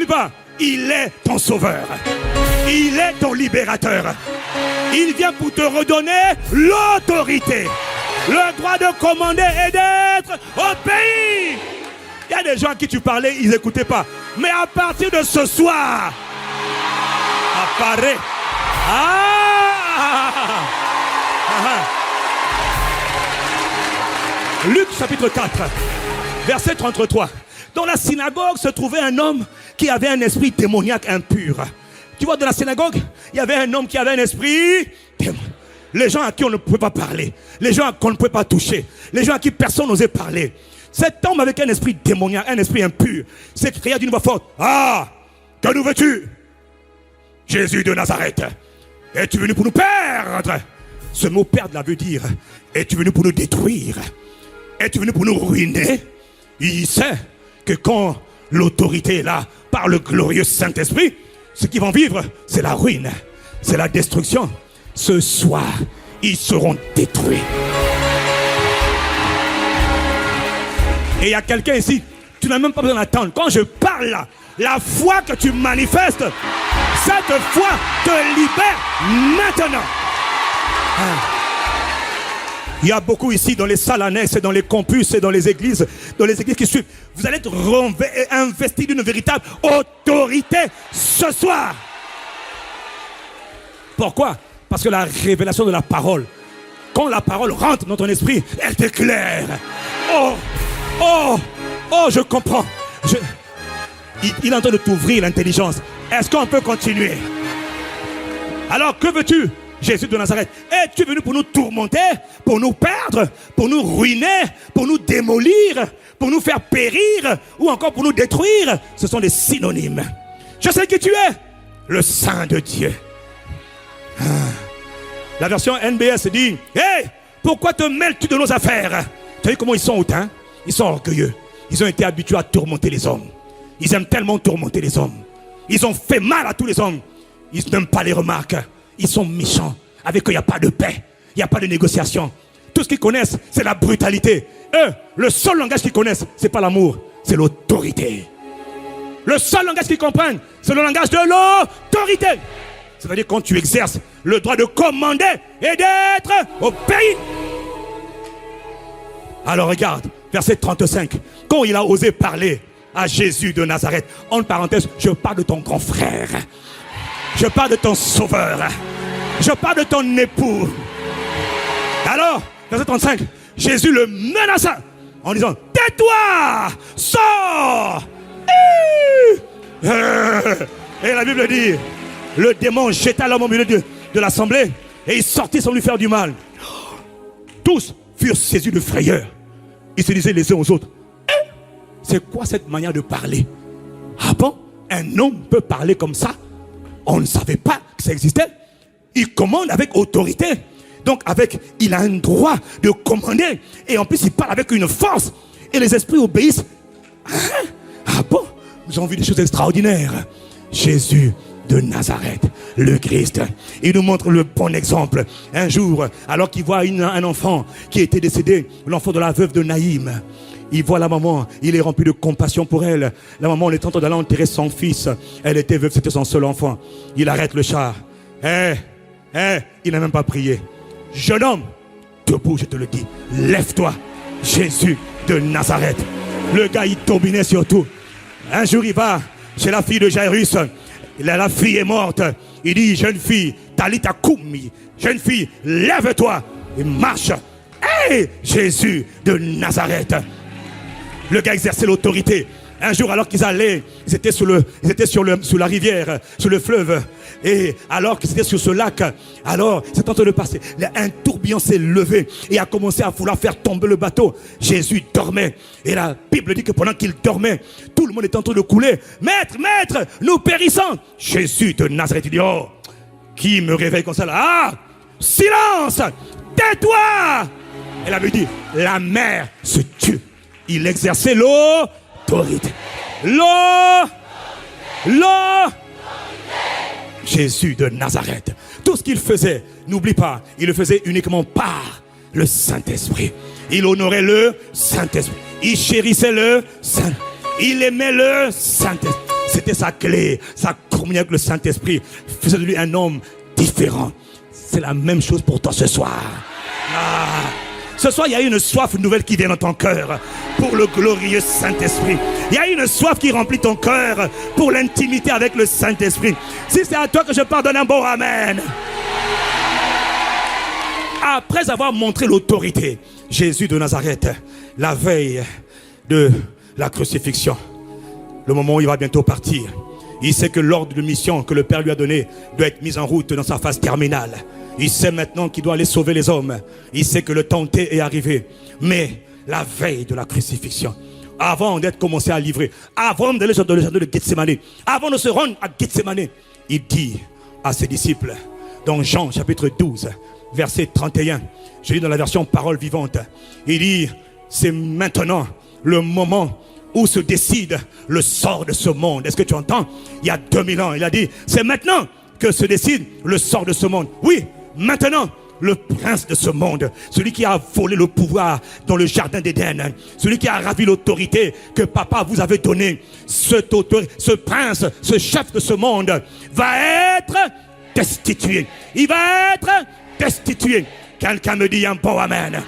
Speaker 1: pas, il est ton sauveur. Il est ton libérateur. Il vient pour te redonner l'autorité. Le droit de commander et d'être au pays. Il y a des gens à qui tu parlais, ils n'écoutaient pas. Mais à partir de ce soir, apparaît. Luc chapitre 4, verset 33. Dans la synagogue se trouvait un homme qui avait un esprit démoniaque impur. Tu vois, dans la synagogue, il y avait un homme qui avait un esprit démoniaque. Les gens à qui on ne pouvait pas parler, les gens qu'on ne pouvait pas toucher, les gens à qui personne n'osait parler. Cet homme avec un esprit démoniaque, un esprit impur, s'écria d'une voix forte, que nous veux-tu? Jésus de Nazareth, es-tu venu pour nous perdre? Ce mot perdre là veut dire, es-tu venu pour nous détruire? Es-tu venu pour nous ruiner? Il sait que quand l'autorité est là, par le glorieux Saint-Esprit, ce qu'ils vont vivre, c'est la ruine, c'est la destruction. Ce soir, ils seront détruits. Et il y a quelqu'un ici, tu n'as même pas besoin d'attendre. Quand je parle là, la foi que tu manifestes Cette foi te libère maintenant. Il y a beaucoup ici dans les salles annexes, et dans les campus et dans les églises qui suivent. Vous allez être investis d'une véritable autorité ce soir. Pourquoi? Parce que la révélation de la parole, quand la parole rentre dans ton esprit, elle t'éclaire. Oh, je comprends. Il est en train de t'ouvrir l'intelligence. Est-ce qu'on peut continuer? Alors, que veux-tu, Jésus de Nazareth? Es-tu venu pour nous tourmenter, pour nous perdre, pour nous ruiner, pour nous démolir, pour nous faire périr, ou encore pour nous détruire? Ce sont des synonymes. Je sais qui tu es, le Saint de Dieu. La version NBS dit: hey, pourquoi te mêles-tu de nos affaires? Tu as vu comment ils sont hautains? Ils sont orgueilleux. Ils ont été habitués à tourmenter les hommes. Ils aiment tellement tourmenter les hommes. Ils ont fait mal à tous les hommes. Ils n'aiment pas les remarques. Ils sont méchants. Avec eux, il n'y a pas de paix. Il n'y a pas de négociation. Tout ce qu'ils connaissent, c'est la brutalité. Eux, le seul langage qu'ils connaissent, ce n'est pas l'amour, c'est l'autorité. Le seul langage qu'ils comprennent, c'est le langage de l'autorité. C'est-à-dire quand tu exerces le droit de commander et d'être au pays. Alors regarde, verset 35. Quand il a osé parler à Jésus de Nazareth, entre parenthèses, je parle de ton grand frère. Je parle de ton sauveur. Je parle de ton époux. Alors, verset 35, Jésus le menaça en disant: tais-toi, sors. Et la Bible dit: le démon jeta l'homme au milieu de l'assemblée et il sortit sans lui faire du mal. Tous furent saisis de frayeur. Ils se disaient les uns aux autres: c'est quoi cette manière de parler? Ah bon? Un homme peut parler comme ça? On ne savait pas que ça existait. Il commande avec autorité. Donc il a un droit de commander. Et en plus il parle avec une force. Et les esprits obéissent. Ah bon? Nous avons vu des choses extraordinaires. Jésus de Nazareth, le Christ, il nous montre le bon exemple. Un jour, alors qu'il voit un enfant qui était décédé, l'enfant de la veuve de Naïm, il voit la maman, il est rempli de compassion pour elle. La maman, elle est en train d'aller enterrer son fils. Elle était veuve, c'était son seul enfant. Il arrête le char. Il n'a même pas prié. Jeune homme, debout, je te le dis, lève-toi. Jésus de Nazareth. Le gars, il dominait surtout. Un jour, il va chez la fille de Jairus. La fille est morte. Il dit: jeune fille, Talita Koumi, jeune fille, lève-toi et marche. Hey, Jésus de Nazareth. Le gars exerçait l'autorité. Un jour, alors qu'ils allaient, ils étaient sur la rivière, sur le fleuve. Et alors qu'ils étaient sur ce lac, alors c'est en train de passer. Un tourbillon s'est levé et a commencé à vouloir faire tomber le bateau. Jésus dormait. Et la Bible dit que pendant qu'il dormait, tout le monde était en train de couler. Maître, maître, nous périssons. Jésus de Nazareth, il dit: oh, qui me réveille comme ça là? Ah, silence, tais-toi. Elle avait dit: la mer se tue. Il exerçait l'autorité. Jésus de Nazareth. Tout ce qu'il faisait, n'oublie pas, il le faisait uniquement par le Saint-Esprit. Il honorait le Saint-Esprit. Il chérissait le Saint-Esprit. Il aimait le Saint-Esprit. C'était sa clé, sa communion avec le Saint-Esprit faisait de lui un homme différent. C'est la même chose pour toi ce soir. Ce soir, il y a une soif nouvelle qui vient dans ton cœur pour le glorieux Saint-Esprit. Il y a une soif qui remplit ton cœur pour l'intimité avec le Saint-Esprit. Si c'est à toi que je parle, donne un bon amen. Après avoir montré l'autorité, Jésus de Nazareth, la veille de la crucifixion, le moment où il va bientôt partir, il sait que l'ordre de mission que le Père lui a donné doit être mis en route dans sa phase terminale. Il sait maintenant qu'il doit aller sauver les hommes. Il sait que le temps T est arrivé. Mais la veille de la crucifixion, avant d'être commencé à livrer, avant d'aller sur le jardin de Gethsémane, avant de se rendre à Gethsémane, il dit à ses disciples, dans Jean chapitre 12, verset 31, je lis dans la version parole vivante, il dit: c'est maintenant le moment où se décide le sort de ce monde. Est-ce que tu entends? Il y a 2000 ans, il a dit: c'est maintenant que se décide le sort de ce monde. Oui, maintenant, le prince de ce monde, celui qui a volé le pouvoir dans le jardin d'Éden, celui qui a ravi l'autorité que papa vous avait donnée, ce prince, ce chef de ce monde va être destitué. Il va être destitué. Quelqu'un me dit un bon amen.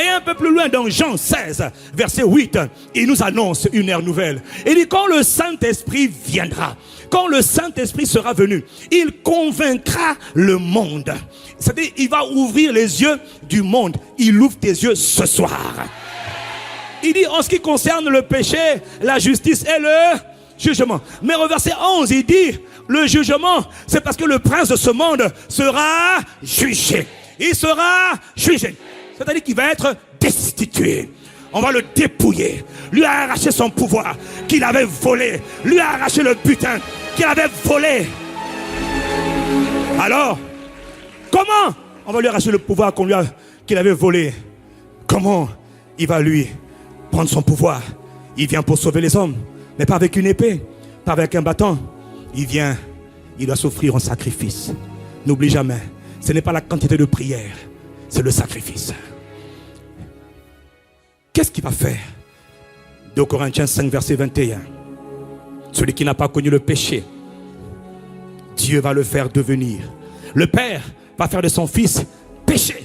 Speaker 1: Et un peu plus loin dans Jean 16, verset 8, il nous annonce une ère nouvelle. Il dit quand le Saint-Esprit viendra, quand le Saint-Esprit sera venu, il convaincra le monde. C'est-à-dire, il va ouvrir les yeux du monde. Il ouvre tes yeux ce soir. Il dit en ce qui concerne le péché, la justice et le jugement. Mais au verset 11, il dit le jugement, c'est parce que le prince de ce monde sera jugé. Il sera jugé. C'est-à-dire qu'il va être destitué. On va le dépouiller. Lui a arraché son pouvoir qu'il avait volé. Lui a arraché le butin qu'il avait volé. Alors, comment on va lui arracher le pouvoir qu'il avait volé? Comment il va lui prendre son pouvoir? Il vient pour sauver les hommes, mais pas avec une épée, pas avec un bâton. Il vient, il doit s'offrir en sacrifice. N'oublie jamais, ce n'est pas la quantité de prière, c'est le sacrifice. Qu'est-ce qu'il va faire? 2 Corinthiens 5, verset 21. Celui qui n'a pas connu le péché, Dieu va le faire devenir. Le Père va faire de son Fils péché.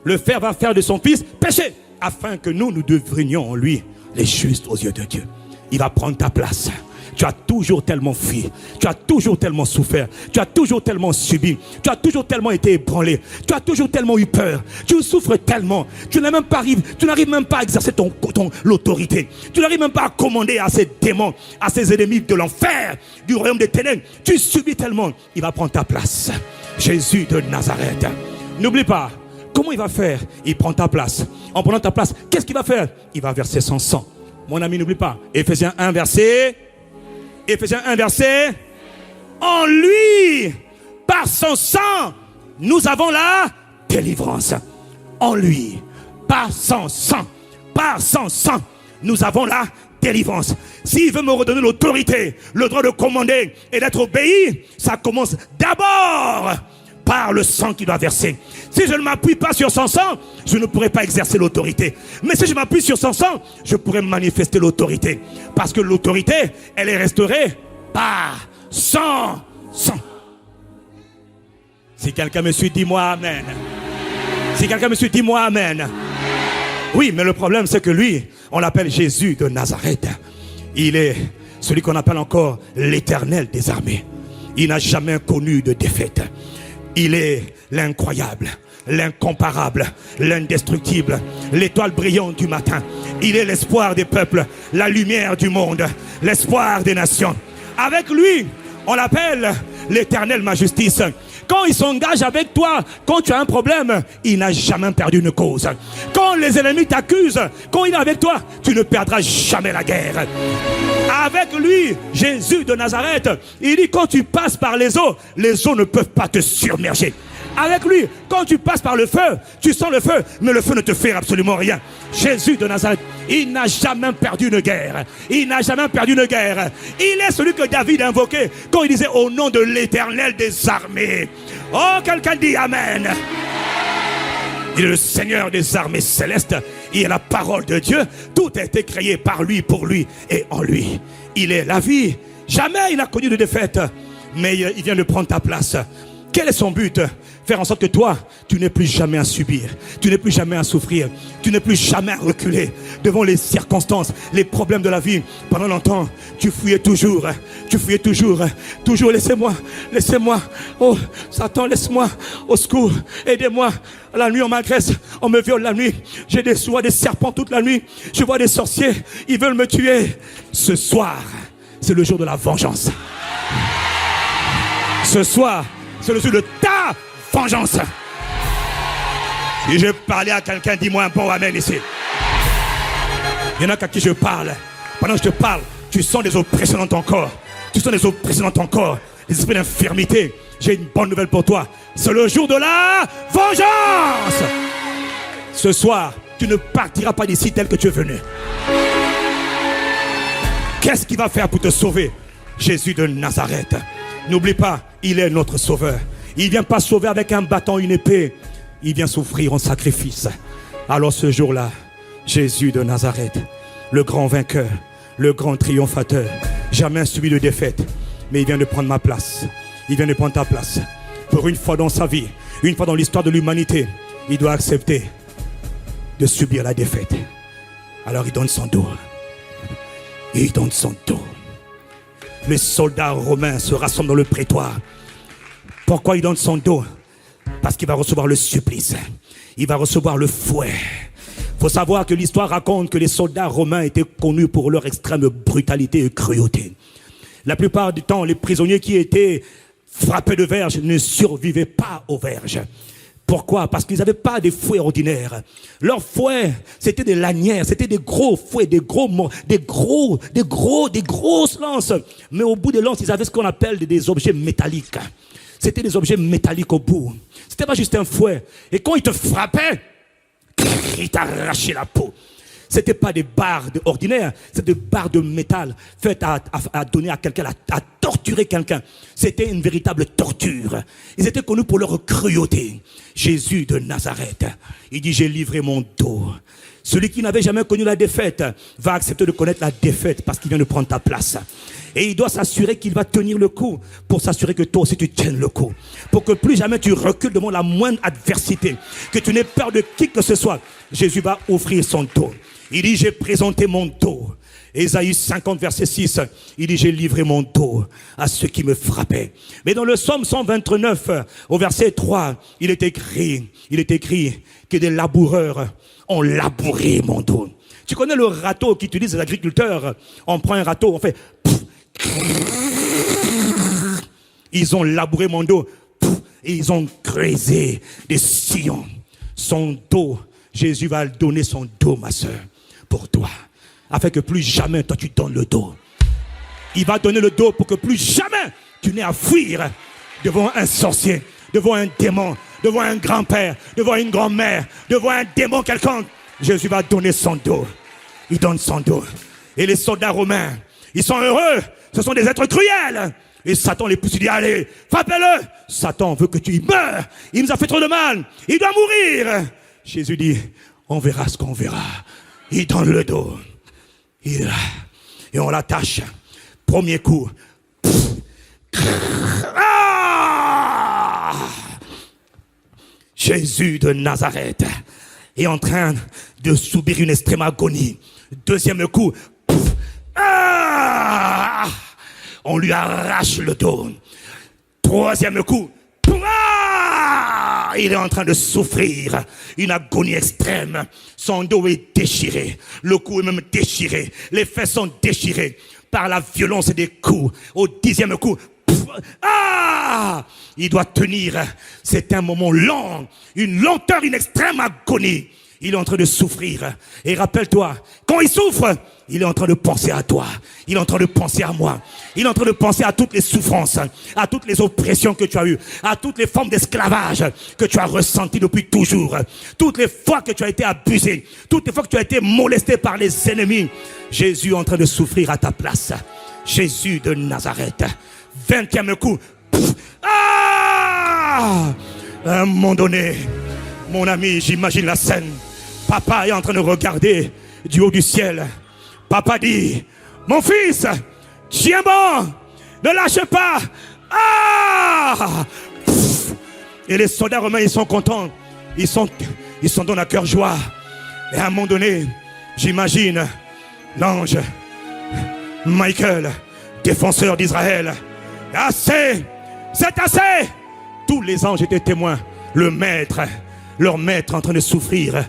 Speaker 1: Le Père va faire de son Fils péché, afin que nous devenions en lui les justes aux yeux de Dieu. Il va prendre ta place. Tu as toujours tellement fui, tu as toujours tellement souffert, tu as toujours tellement subi, tu as toujours tellement été ébranlé, tu as toujours tellement eu peur, tu souffres tellement, tu n'arrives même pas à exercer l'autorité, tu n'arrives même pas à commander à ces démons, à ces ennemis de l'enfer, du royaume des ténèbres, tu subis tellement, il va prendre ta place. Jésus de Nazareth. N'oublie pas, comment il va faire? Il prend ta place. En prenant ta place, qu'est-ce qu'il va faire? Il va verser son sang. Mon ami, n'oublie pas, Éphésiens 1, verset... Éphésiens 1, verset. En lui, par son sang, nous avons la délivrance. En lui, par son sang, nous avons la délivrance. S'il veut me redonner l'autorité, le droit de commander et d'être obéi, ça commence d'abord par le sang qu'il doit verser. Si je ne m'appuie pas sur son sang, je ne pourrai pas exercer l'autorité. Mais si je m'appuie sur son sang, je pourrai manifester l'autorité. Parce que l'autorité, elle est restaurée par son sang. Si quelqu'un me suit, dis-moi amen. Si quelqu'un me suit, dis-moi amen. Oui, mais le problème, c'est que lui, on l'appelle Jésus de Nazareth. Il est celui qu'on appelle encore l'Éternel des armées. Il n'a jamais connu de défaite. Il est l'incroyable, l'incomparable, l'indestructible, l'étoile brillante du matin. Il est l'espoir des peuples, la lumière du monde, l'espoir des nations. Avec lui, on l'appelle l'Éternel, ma justice. Quand il s'engage avec toi, quand tu as un problème, il n'a jamais perdu une cause. Quand les ennemis t'accusent, quand il est avec toi, tu ne perdras jamais la guerre. Avec lui, Jésus de Nazareth, il dit quand tu passes par les eaux ne peuvent pas te submerger. Avec lui, quand tu passes par le feu, tu sens le feu, mais le feu ne te fait absolument rien. Jésus de Nazareth, il n'a jamais perdu une guerre. Il n'a jamais perdu une guerre. Il est celui que David invoquait quand il disait au nom de l'Éternel des armées. Oh, quelqu'un dit amen. Il est le Seigneur des armées célestes. Il est la parole de Dieu. Tout a été créé par lui, pour lui et en lui. Il est la vie. Jamais il n'a connu de défaite. Mais il vient de prendre ta place. Quel est son but? Faire en sorte que toi, tu n'aies plus jamais à subir, tu n'aies plus jamais à souffrir, tu n'aies plus jamais à reculer devant les circonstances, les problèmes de la vie. Pendant longtemps, tu fouillais toujours, toujours laissez-moi, oh Satan, laisse-moi, au secours, aidez-moi. La nuit on m'agresse, on me viole la nuit, j'ai des serpents toute la nuit, je vois des sorciers, ils veulent me tuer. Ce soir, c'est le jour de la vengeance. Ce soir, c'est le jour de ta vengeance. Si je parlais à quelqu'un, dis-moi un bon amen ici. Il y en a qu'à qui je parle. Pendant que je te parle, tu sens des oppressions dans ton corps. Tu sens des oppressions dans ton corps. Des esprits d'infirmité. J'ai une bonne nouvelle pour toi. C'est le jour de la vengeance. Ce soir, tu ne partiras pas d'ici tel que tu es venu. Qu'est-ce qu'il va faire pour te sauver? Jésus de Nazareth. N'oublie pas, il est notre sauveur. Il ne vient pas sauver avec un bâton, une épée. Il vient s'offrir en sacrifice. Alors ce jour-là, Jésus de Nazareth, le grand vainqueur, le grand triomphateur, jamais subi de défaite, mais il vient de prendre ma place. Il vient de prendre ta place. Pour une fois dans sa vie, une fois dans l'histoire de l'humanité, il doit accepter de subir la défaite. Alors il donne son dos. Il donne son dos. Les soldats romains se rassemblent dans le prétoire. Pourquoi il donne son dos? Parce qu'il va recevoir le supplice. Il va recevoir le fouet. Il faut savoir que l'histoire raconte que les soldats romains étaient connus pour leur extrême brutalité et cruauté. La plupart du temps, les prisonniers qui étaient frappés de verges ne survivaient pas aux verges. Pourquoi? Parce qu'ils n'avaient pas des fouets ordinaires. Leurs fouets, c'était des lanières, c'était des gros fouets, des grosses lances. Mais au bout des lances, ils avaient ce qu'on appelle des objets métalliques. C'était des objets métalliques au bout. C'était pas juste un fouet. Et quand ils te frappaient, ils t'arrachaient la peau. C'était pas des barres ordinaires, c'était des barres de métal faites à donner à quelqu'un, à torturer quelqu'un. C'était une véritable torture. Ils étaient connus pour leur cruauté. Jésus de Nazareth, il dit: j'ai livré mon dos. Celui qui n'avait jamais connu la défaite va accepter de connaître la défaite parce qu'il vient de prendre ta place. Et il doit s'assurer qu'il va tenir le coup pour s'assurer que toi aussi tu tiennes le coup. Pour que plus jamais tu recules devant la moindre adversité. Que tu n'aies peur de qui que ce soit. Jésus va offrir son dos. Il dit: j'ai présenté mon dos. Ésaïe 50 verset 6, il dit: j'ai livré mon dos à ceux qui me frappaient. Mais dans le psaume 129 au verset 3, il est écrit que des laboureurs ont labouré mon dos. Tu connais le râteau qu'utilisent les agriculteurs? On prend un râteau, on fait... Ils ont labouré mon dos et ils ont creusé des sillons. Son dos, Jésus va donner son dos, ma soeur, pour toi, afin que plus jamais toi tu donnes le dos. Il va donner le dos pour que plus jamais tu n'aies à fuir devant un sorcier, devant un démon, devant un grand-père, devant une grand-mère, devant un démon quelconque. Jésus va donner son dos. Il donne son dos. Et les soldats romains, ils sont heureux. Ce sont des êtres cruels. Et Satan les pousse, il dit: allez, frappez-le. Satan veut que tu y meurs. Il nous a fait trop de mal. Il doit mourir. Jésus dit: on verra ce qu'on verra. Il donne le dos. Et on l'attache. Premier coup. Ah! Jésus de Nazareth est en train de subir une extrême agonie. Deuxième coup. Ah! On lui arrache le dos. Troisième coup. Ah! Il est en train de souffrir une agonie extrême. Son dos est déchiré. Le cou est même déchiré. Les fesses sont déchirées par la violence des coups. Au 10e coup. Ah! Il doit tenir. C'est un moment long. Une lenteur, une extrême agonie. Il est en train de souffrir. Et rappelle-toi, quand il souffre, il est en train de penser à toi. Il est en train de penser à moi. Il est en train de penser à toutes les souffrances, à toutes les oppressions que tu as eues, à toutes les formes d'esclavage que tu as ressenties depuis toujours. Toutes les fois que tu as été abusé, toutes les fois que tu as été molesté par les ennemis. Jésus est en train de souffrir à ta place. Jésus de Nazareth. 20e coup. Ah! À un moment donné, mon ami, j'imagine la scène. Papa est en train de regarder du haut du ciel. Papa dit: mon fils, tiens bon, ne lâche pas. Ah! Et les soldats romains, ils sont contents. Ils sont dans la cœur joie. Et à un moment donné, j'imagine l'ange Michael, défenseur d'Israël. Assez, c'est assez. Tous les anges étaient témoins. Le maître, leur maître en train de souffrir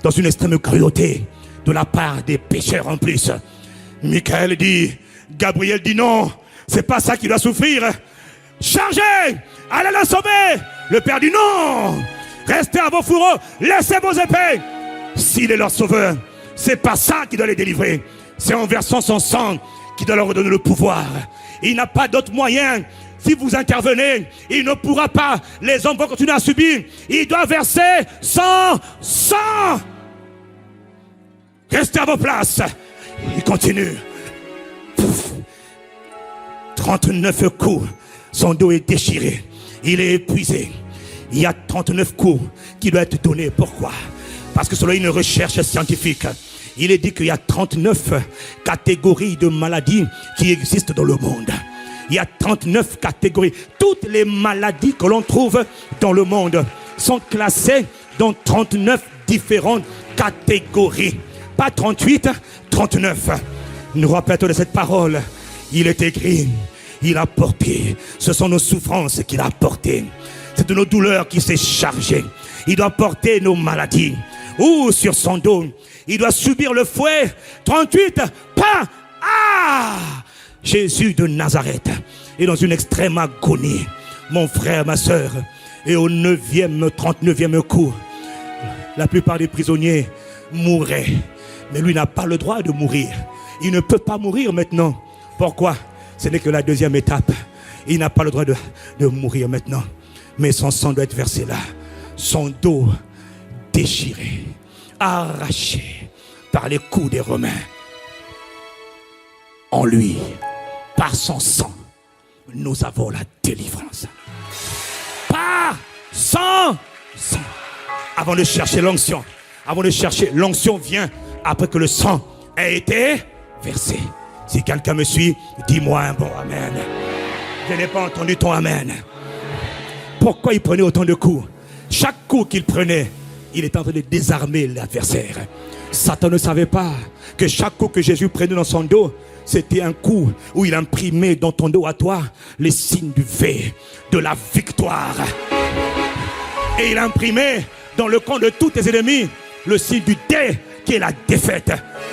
Speaker 1: dans une extrême cruauté de la part des pécheurs en plus. Michael dit, Gabriel dit non, c'est pas ça qui doit souffrir. Chargez, allez la sauver. Le père dit non, restez à vos fourreaux, laissez vos épées. S'il est leur sauveur, c'est pas ça qui doit les délivrer. C'est en versant son sang qui doit leur donner le pouvoir. Il n'a pas d'autre moyen. Si vous intervenez, il ne pourra pas. Les hommes vont continuer à subir. Il doit verser son sang. Restez à vos places. Il continue. 39 coups. Son dos est déchiré. il est épuisé. Il y a 39 coups qui doivent être donnés. Pourquoi? Parce que selon une recherche scientifique, il est dit qu'il y a 39 catégories de maladies qui existent dans le monde. Il y a 39 catégories. Toutes les maladies que l'on trouve dans le monde sont classées dans 39 différentes catégories. Pas 38, 39. Nous rappelons de cette parole. Il est écrit, il a porté. Ce sont nos souffrances qu'il a portées. C'est de nos douleurs qu'il s'est chargé. Il doit porter nos maladies. Ou sur son dos, il doit subir le fouet. 38, pas. Ah! Jésus de Nazareth est dans une extrême agonie. Mon frère, ma soeur, et au 39e coup, la plupart des prisonniers mouraient. Mais lui n'a pas le droit de mourir. Il ne peut pas mourir maintenant. Pourquoi? Ce n'est que la deuxième étape. Il n'a pas le droit de mourir maintenant. Mais son sang doit être versé là. Son dos déchiré, arraché par les coups des Romains. En lui, par son sang, nous avons la délivrance. Par son sang. Avant de chercher l'onction, l'onction vient après que le sang a été versé. Si quelqu'un me suit, dis-moi un bon amen. Je n'ai pas entendu ton amen. Pourquoi il prenait autant de coups? Chaque coup qu'il prenait, il était en train de désarmer l'adversaire. Satan ne savait pas que chaque coup que Jésus prenait dans son dos, c'était un coup où il imprimait dans ton dos à toi les signes du V, de la victoire. Et il imprimait dans le camp de tous tes ennemis le signe du D, qui est la défaite.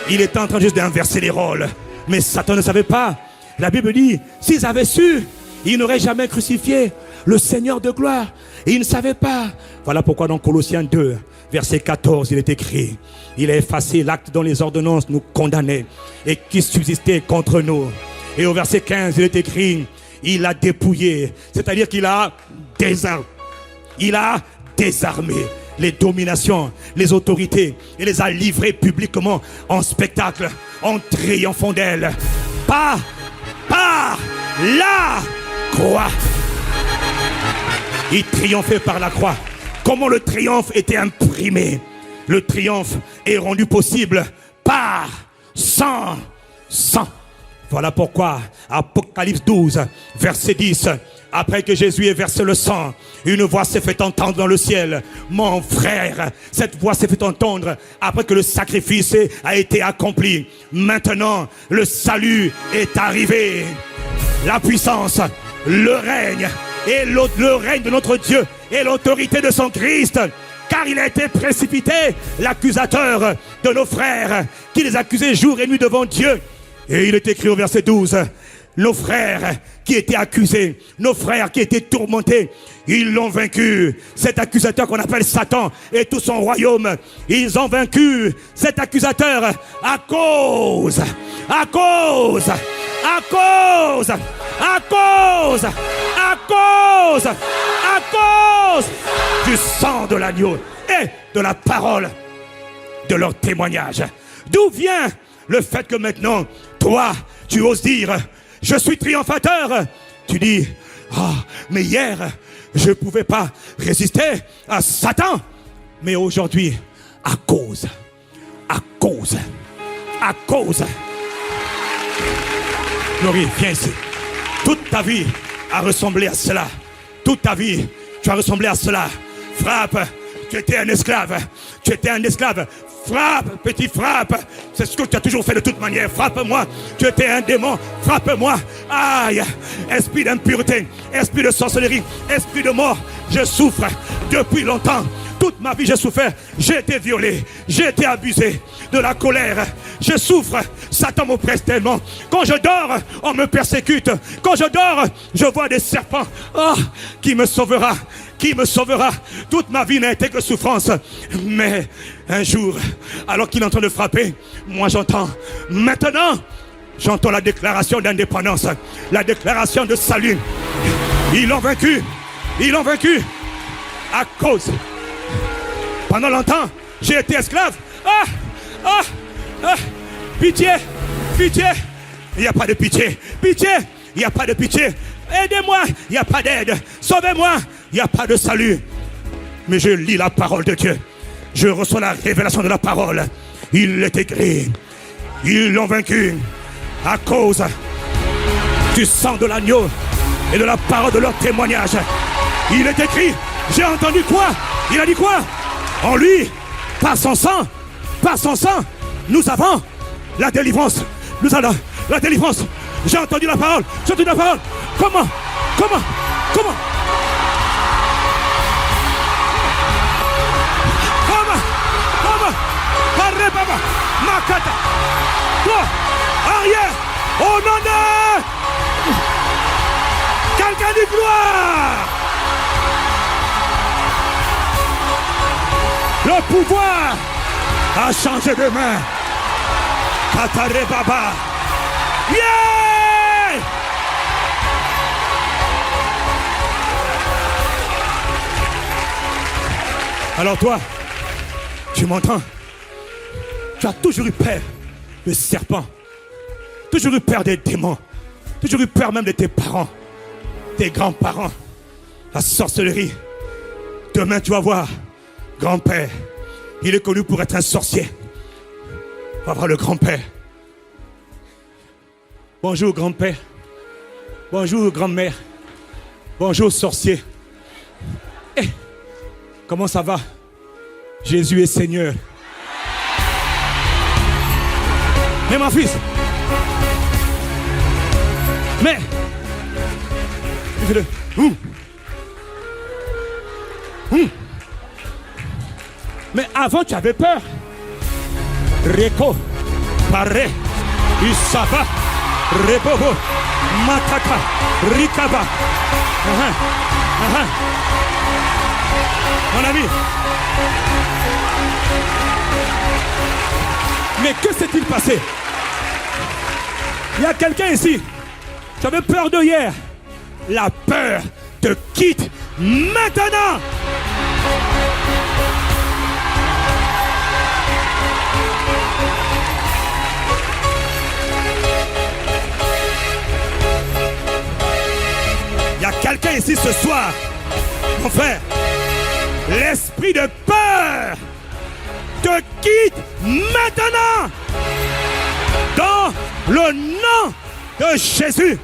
Speaker 1: Il était en train juste d'inverser les rôles. Mais Satan ne savait pas. La Bible dit, s'ils avaient su, ils n'auraient jamais crucifié le Seigneur de gloire. Et ils ne savaient pas. Voilà pourquoi dans Colossiens 2, verset 14, il est écrit, il a effacé l'acte dont les ordonnances nous condamnaient et qui subsistait contre nous. Et au verset 15, il est écrit, il a dépouillé, c'est-à-dire qu'il a désarmé les dominations, les autorités, et les a livrées publiquement en spectacle, en triomphant d'elles. Par la croix. Il triomphait par la croix. Comment le triomphe était imprimé? Le triomphe est rendu possible par sang. Voilà pourquoi, Apocalypse 12, verset 10, après que Jésus ait versé le sang, une voix s'est fait entendre dans le ciel. Mon frère, cette voix s'est fait entendre après que le sacrifice a été accompli. Maintenant, le salut est arrivé. La puissance, le règne, et le règne de notre Dieu et l'autorité de son Christ. Car il a été précipité, l'accusateur de nos frères, qui les accusait jour et nuit devant Dieu. Et il est écrit au verset 12, nos frères qui étaient accusés, nos frères qui étaient tourmentés, ils l'ont vaincu. Cet accusateur qu'on appelle Satan et tout son royaume, ils ont vaincu cet accusateur à cause du sang de l'agneau et de la parole de leur témoignage. D'où vient le fait que maintenant, toi, tu oses dire, je suis triomphateur. Tu dis, mais hier, je ne pouvais pas résister à Satan. Mais aujourd'hui, à cause. Glorie, viens ici. Toute ta vie a ressemblé à cela. Toute ta vie, tu as ressemblé à cela. Frappe, tu étais un esclave. Frappe, petit, frappe. C'est ce que tu as toujours fait de toute manière. Frappe-moi. Tu étais un démon. Frappe-moi. Aïe. Esprit d'impureté, esprit de sorcellerie, esprit de mort. Je souffre depuis longtemps. Toute ma vie, j'ai souffert. J'ai été violé. J'ai été abusé de la colère. Je souffre. Satan m'oppresse tellement. Quand je dors, on me persécute. Quand je dors, je vois des serpents. Qui me sauvera? Qui me sauvera? Toute ma vie n'a été que souffrance. Mais un jour, alors qu'il est en train de frapper, moi j'entends. Maintenant, j'entends la déclaration d'indépendance. La déclaration de salut. Ils l'ont vaincu. À cause. Pendant longtemps, j'ai été esclave. Pitié. Il n'y a pas de pitié. Il n'y a pas de pitié. Aidez-moi, il n'y a pas d'aide. Sauvez-moi, il n'y a pas de salut. Mais je lis la parole de Dieu. Je reçois la révélation de la parole. Il est écrit. Ils l'ont vaincu à cause du sang de l'agneau et de la parole de leur témoignage. Il est écrit. J'ai entendu quoi? Il a dit quoi? En lui, par son sang, nous avons la délivrance. Nous avons la délivrance. J'ai entendu la parole. J'ai entendu la parole. Comment? Arrête, papa. Makata. Toi, arrière. Au nom de... Quelqu'un dit gloire. Le pouvoir a changé de main. Katare Baba. Yeah! Alors toi, tu m'entends? Tu as toujours eu peur des serpents, toujours eu peur des démons, toujours eu peur même de tes parents, tes grands-parents, la sorcellerie. Demain tu vas voir, grand-père, il est connu pour être un sorcier. On va voir le grand-père. Bonjour grand-père, bonjour grand-mère, bonjour sorcier. Eh, comment ça va? Jésus est Seigneur. Mais mon fils, mais mais avant tu avais peur. Reko, Pare, Isaba, Rebobo, Mataka, Rikaba. Mon ami. Mais que s'est-il passé? Il y a quelqu'un ici. Tu avais peur de hier. La peur te quitte maintenant. Il y a quelqu'un ici ce soir, mon frère. L'esprit de peur te quitte maintenant. Dans le nom de Jésus,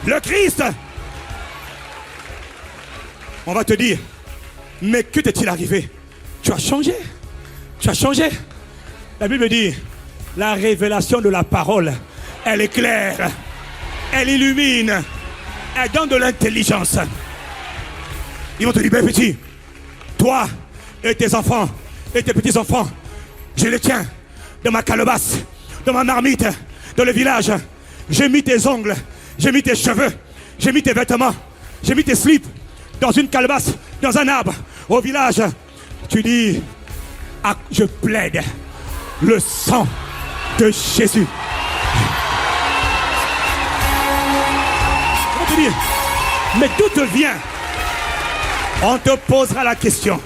Speaker 1: le Christ. On va te dire, mais que t'est-il arrivé? Tu as changé. Tu as changé. La Bible dit, la révélation de la parole, elle éclaire, elle illumine, elle donne de l'intelligence. Ils vont te dire, ben petit, toi et tes enfants et tes petits-enfants, je les tiens dans ma calebasse, dans ma marmite, dans le village. J'ai mis tes ongles, j'ai mis tes cheveux, j'ai mis tes vêtements, j'ai mis tes slips dans une calebasse, dans un arbre, au village. Tu dis, ah, je plaide le sang de Jésus. On te dit, mais d'où te vient? On te posera la question.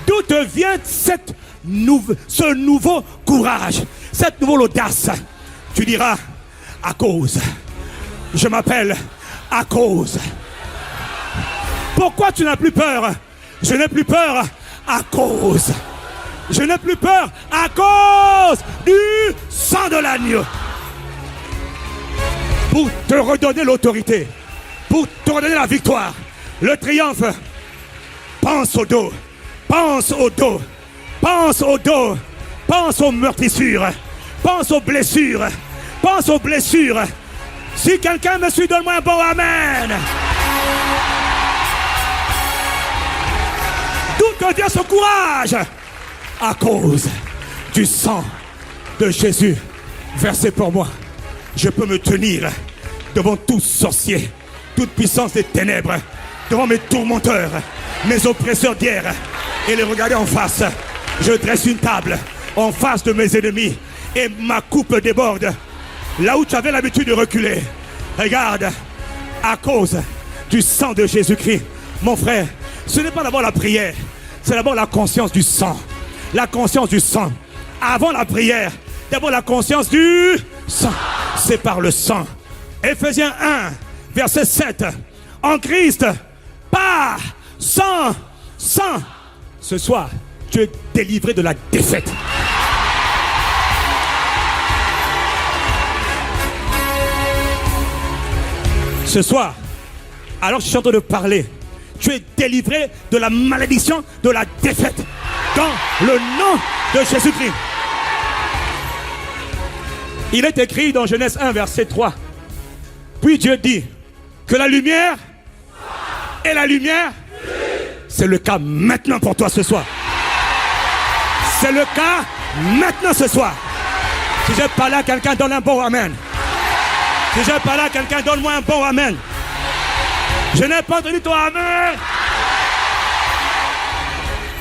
Speaker 1: D'où te vient ce nouveau courage, cette nouvelle audace? Tu diras, à cause. Je m'appelle à cause. Pourquoi tu n'as plus peur? Je n'ai plus peur à cause. Je n'ai plus peur à cause du sang de l'agneau. Pour te redonner l'autorité, pour te redonner la victoire, le triomphe. Pense au dos, pense au dos, pense au dos, pense aux meurtrissures, pense aux blessures, pense aux blessures. Si quelqu'un me suit, donne-moi un bon amen. D'où te vient ce courage? À cause du sang de Jésus versé pour moi. Je peux me tenir devant tout sorcier, toute puissance des ténèbres, devant mes tourmenteurs, mes oppresseurs d'hier, et les regarder en face. Je dresse une table en face de mes ennemis et ma coupe déborde. Là où tu avais l'habitude de reculer, regarde, à cause du sang de Jésus-Christ. Mon frère, ce n'est pas d'abord la prière, c'est d'abord la conscience du sang. La conscience du sang. Avant la prière, d'abord la conscience du sang. C'est par le sang. Éphésiens 1, verset 7. En Christ, par sang. Ce soir, tu es délivré de la défaite. Ce soir, alors que je suis en train de parler, tu es délivré de la malédiction, de la défaite. Dans le nom de Jésus-Christ. Il est écrit dans Genèse 1, verset 3. Puis Dieu dit que la lumière et la lumière, c'est le cas maintenant pour toi ce soir. C'est le cas maintenant ce soir. Si j'ai parlé à quelqu'un, donne un bon amen. Si j'ai parlé à quelqu'un, donne-moi un bon amen. Je n'ai pas entendu ton amen.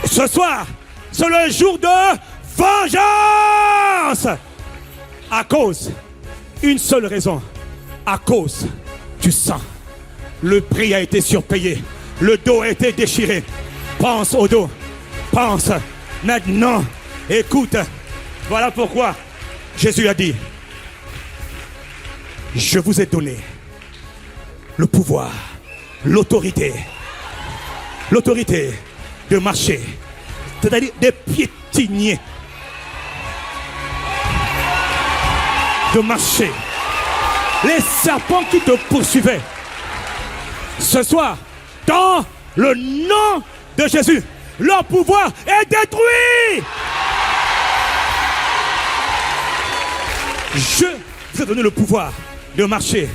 Speaker 1: Ce soir, c'est le jour de vengeance. À cause, une seule raison. À cause du sang. Le prix a été surpayé. Le dos a été déchiré. Pense au dos. Pense. Maintenant, écoute. Voilà pourquoi Jésus a dit: je vous ai donné le pouvoir, l'autorité de marcher, c'est-à-dire de piétiner, de marcher. Les serpents qui te poursuivaient, ce soir, dans le nom de Jésus, leur pouvoir est détruit. Je vous ai donné le pouvoir de marcher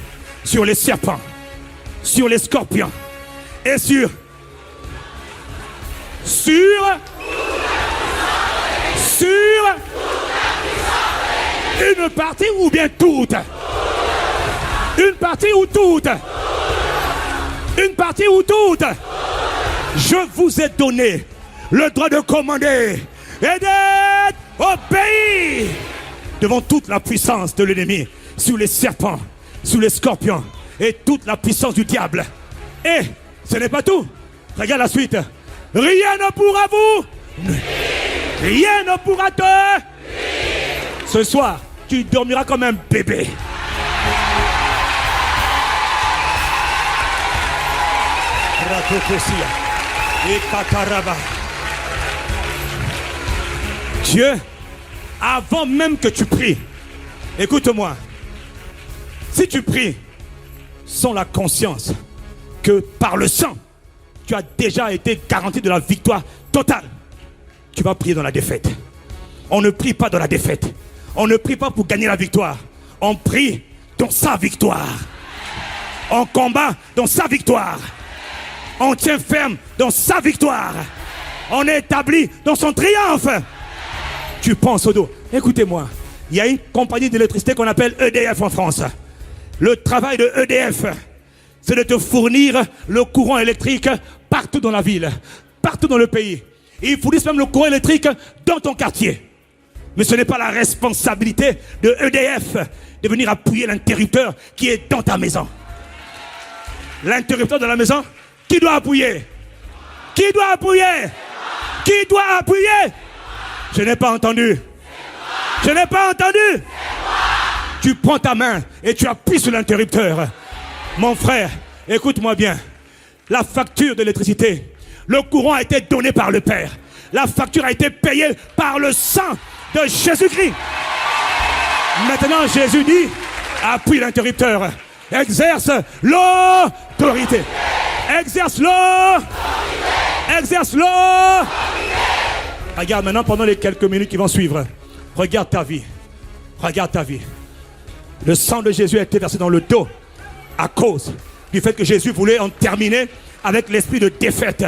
Speaker 1: sur les serpents, sur les scorpions et sur une partie ou bien toute. Une partie ou toute. Une partie ou toute. Je vous ai donné le droit de commander et d'être obéi devant toute la puissance de l'ennemi, sur les serpents, sur les scorpions et toute la puissance du diable. Et ce n'est pas tout. Regarde la suite. Rien ne pourra vous. Rien ne pourra te. Ce soir, tu dormiras comme un bébé. Dieu, avant même que tu pries, écoute-moi, si tu pries sans la conscience que par le sang, tu as déjà été garanti de la victoire totale, tu vas prier dans la défaite. On ne prie pas dans la défaite. On ne prie pas pour gagner la victoire. On prie dans sa victoire. On combat dans sa victoire. On tient ferme dans sa victoire. On est établi dans son triomphe. Tu penses au dos. Écoutez-moi, il y a une compagnie d'électricité qu'on appelle EDF en France. Le travail de EDF, c'est de te fournir le courant électrique partout dans la ville, partout dans le pays. Ils fournissent même le courant électrique dans ton quartier. Mais ce n'est pas la responsabilité de EDF de venir appuyer l'interrupteur qui est dans ta maison. L'interrupteur de la maison, qui doit appuyer? Qui doit appuyer? Qui doit appuyer? Je n'ai pas entendu. Je n'ai pas entendu. Tu prends ta main et tu appuies sur l'interrupteur. Mon frère, écoute-moi bien. La facture d'électricité, le courant a été donné par le Père. La facture a été payée par le sang de Jésus-Christ. Maintenant, Jésus dit, appuie l'interrupteur. Exerce l'autorité. Exerce-le. Exerce-le. Regarde maintenant pendant les quelques minutes qui vont suivre. Regarde ta vie. Regarde ta vie. Le sang de Jésus a été versé dans le dos à cause du fait que Jésus voulait en terminer avec l'esprit de défaite.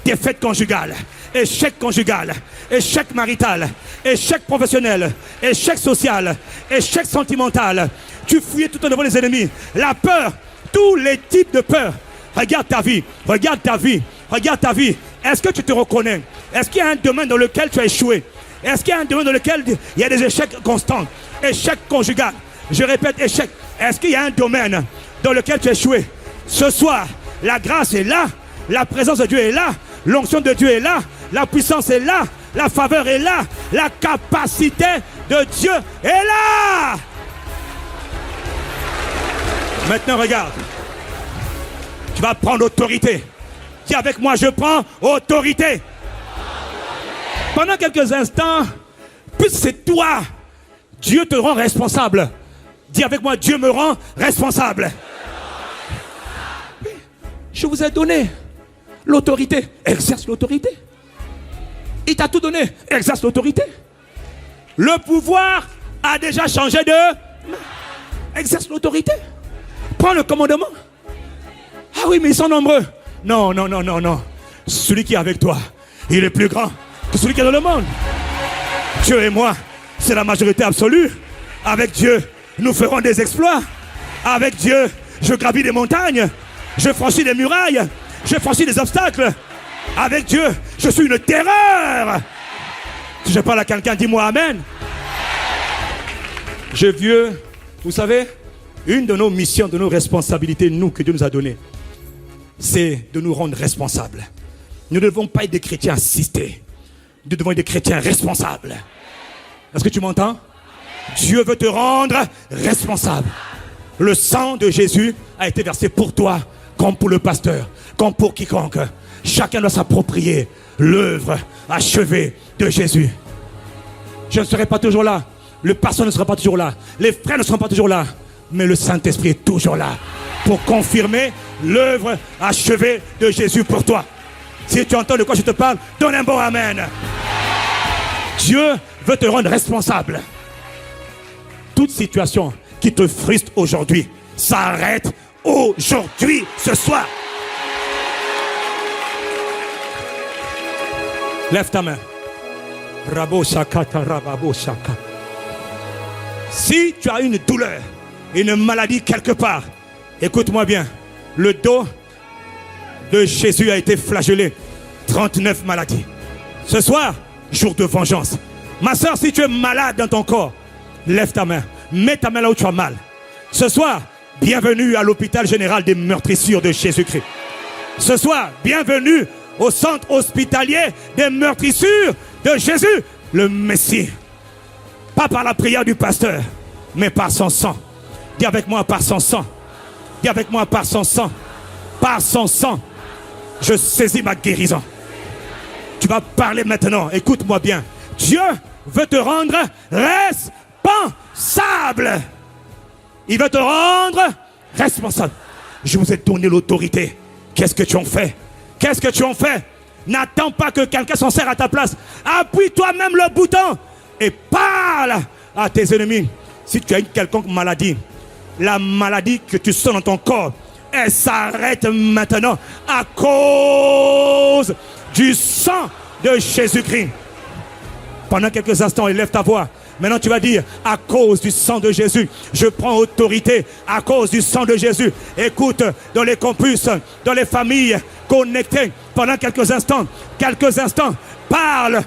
Speaker 1: Défaite conjugale, échec conjugal, échec marital, échec professionnel, échec social, échec sentimental. Tu fouillais tout en devant les ennemis. La peur, tous les types de peur. Regarde ta vie, regarde ta vie, regarde ta vie. Est-ce que tu te reconnais? Est-ce qu'il y a un domaine dans lequel tu as échoué? Est-ce qu'il y a un domaine dans lequel il y a des échecs constants? Échec conjugal. Je répète, échec. Est-ce qu'il y a un domaine dans lequel tu as échoué? Ce soir, la grâce est là, la présence de Dieu est là, l'onction de Dieu est là, la puissance est là, la faveur est là, la capacité de Dieu est là. Maintenant, regarde. Tu vas prendre autorité. Dis avec moi, je prends autorité. Pendant quelques instants, puisque c'est toi, Dieu te rend responsable. Dis avec moi, Dieu me rend responsable. Je vous ai donné l'autorité. Exerce l'autorité. Il t'a tout donné. Exerce l'autorité. Le pouvoir a déjà changé de... Exerce l'autorité. Prends le commandement. Ah oui, mais ils sont nombreux. Non, non, non, non, non. Celui qui est avec toi, il est plus grand que celui qui est dans le monde. Dieu et moi, c'est la majorité absolue. Avec Dieu, nous ferons des exploits. Avec Dieu, je gravis des montagnes. Je franchis des murailles. Je franchis des obstacles. Avec Dieu, je suis une terreur. Si je parle à quelqu'un, dis-moi Amen. Je vieux, vous savez, une de nos missions, de nos responsabilités, nous, que Dieu nous a données, c'est de nous rendre responsables. Nous ne devons pas être des chrétiens assistés. Nous devons être des chrétiens responsables. Est-ce que tu m'entends? Dieu veut te rendre responsable. Le sang de Jésus a été versé pour toi, comme pour le pasteur, comme pour quiconque. Chacun doit s'approprier l'œuvre achevée de Jésus. Je ne serai pas toujours là. Le pasteur ne sera pas toujours là. Les frères ne seront pas toujours là. Mais le Saint-Esprit est toujours là pour confirmer l'œuvre achevée de Jésus pour toi. Si tu entends de quoi je te parle, donne un bon Amen. Dieu veut te rendre responsable. Toute situation qui te frustre aujourd'hui s'arrête aujourd'hui, ce soir. Lève ta main. Rabo shakata, rababo shaka. Si tu as une douleur, une maladie quelque part, écoute-moi bien. Le dos de Jésus a été flagellé. 39 maladies. Ce soir, jour de vengeance. Ma soeur, si tu es malade dans ton corps, lève ta main. Mets ta main là où tu as mal. Ce soir, bienvenue à l'hôpital général des meurtrissures de Jésus-Christ. Ce soir, bienvenue au centre hospitalier des meurtrissures de Jésus, le Messie. Pas par la prière du pasteur, mais par son sang. Dis avec moi, par son sang. Dis avec moi, par son sang. Par son sang, je saisis ma guérison. Tu vas parler maintenant, écoute-moi bien. Dieu veut te rendre responsable. Il veut te rendre responsable. Je vous ai donné l'autorité. Qu'est-ce que tu en fais? Qu'est-ce que tu en fais? N'attends pas que quelqu'un s'en sert à ta place. Appuie toi-même le bouton et parle à tes ennemis. Si tu as une quelconque maladie, la maladie que tu sens dans ton corps, elle s'arrête maintenant à cause du sang de Jésus-Christ. Pendant quelques instants, élève ta voix. Maintenant, tu vas dire, à cause du sang de Jésus, je prends autorité. À cause du sang de Jésus. Écoute, dans les campus, dans les familles connectées, pendant quelques instants, parle,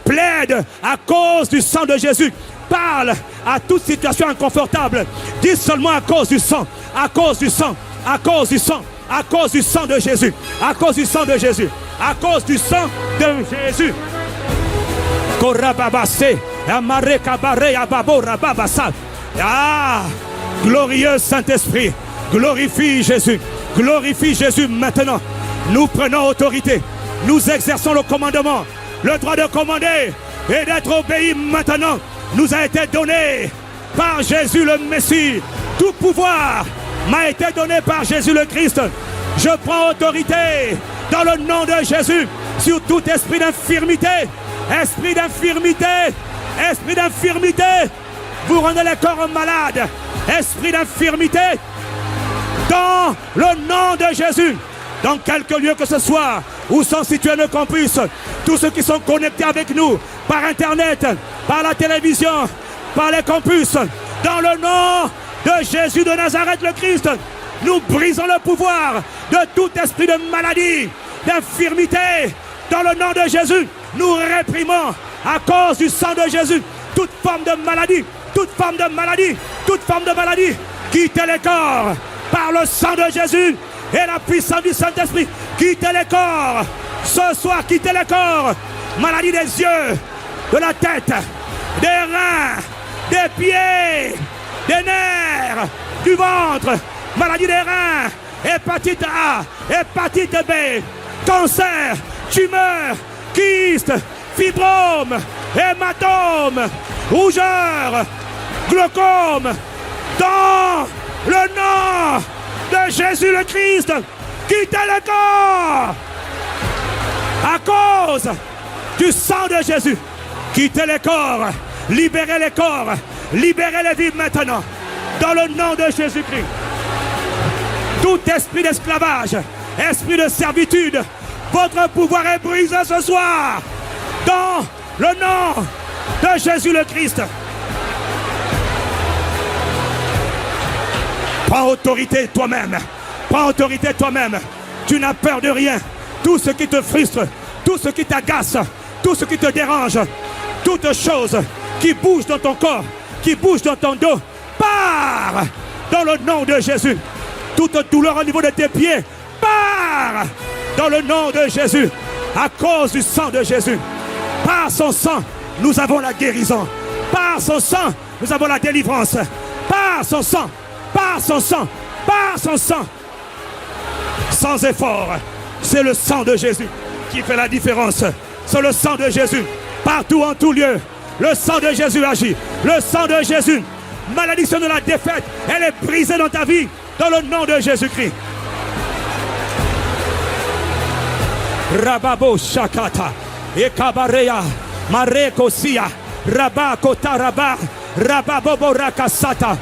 Speaker 1: plaide à cause du sang de Jésus. Parle à toute situation inconfortable. Dis seulement à cause du sang, à cause du sang, à cause du sang, à cause du sang de Jésus, à cause du sang de Jésus, à cause du sang de Jésus. Ah, glorieux Saint-Esprit, glorifie Jésus maintenant. Nous prenons autorité, nous exerçons le commandement, le droit de commander et d'être obéi maintenant nous a été donné par Jésus le Messie. Tout pouvoir m'a été donné par Jésus le Christ. Je prends autorité dans le nom de Jésus sur tout esprit d'infirmité. Esprit d'infirmité, esprit d'infirmité, vous rendez les corps malades. Esprit d'infirmité, dans le nom de Jésus, dans quelque lieu que ce soit, où sont situés nos campus, tous ceux qui sont connectés avec nous, par Internet, par la télévision, par les campus, dans le nom de Jésus de Nazareth le Christ, nous brisons le pouvoir de tout esprit de maladie, d'infirmité. Dans le nom de Jésus, nous réprimons à cause du sang de Jésus toute forme de maladie, toute forme de maladie, toute forme de maladie. Quittez les corps par le sang de Jésus et la puissance du Saint-Esprit. Quittez les corps. Ce soir, quittez les corps. Maladie des yeux, de la tête, des reins, des pieds, des nerfs, du ventre. Maladie des reins, hépatite A, hépatite B, cancer, tumeur, kyste, fibrome, hématome, rougeur, glaucome, dans le nom de Jésus le Christ, quittez le corps à cause du sang de Jésus. Quittez les corps, libérez les corps, libérez les vies maintenant, dans le nom de Jésus-Christ. Tout esprit d'esclavage, esprit de servitude, votre pouvoir est brisé ce soir, dans le nom de Jésus le Christ. Prends autorité toi-même, prends autorité toi-même. Tu n'as peur de rien. Tout ce qui te frustre, tout ce qui t'agace, tout ce qui te dérange, toute chose qui bouge dans ton corps, qui bouge dans ton dos, part dans le nom de Jésus. Toute douleur au niveau de tes pieds, part dans le nom de Jésus, à cause du sang de Jésus. Par son sang, nous avons la guérison. Par son sang, nous avons la délivrance. Par son sang, par son sang, par son sang. Sans effort, c'est le sang de Jésus qui fait la différence. C'est le sang de Jésus, partout en tout lieu. Le sang de Jésus agit. Le sang de Jésus. Malédiction de la défaite, elle est brisée dans ta vie, dans le nom de Jésus-Christ. Rababo Shakata, Ekabareya, Mareko Sia, Rabakota Rabba, Rababobo Rakasata.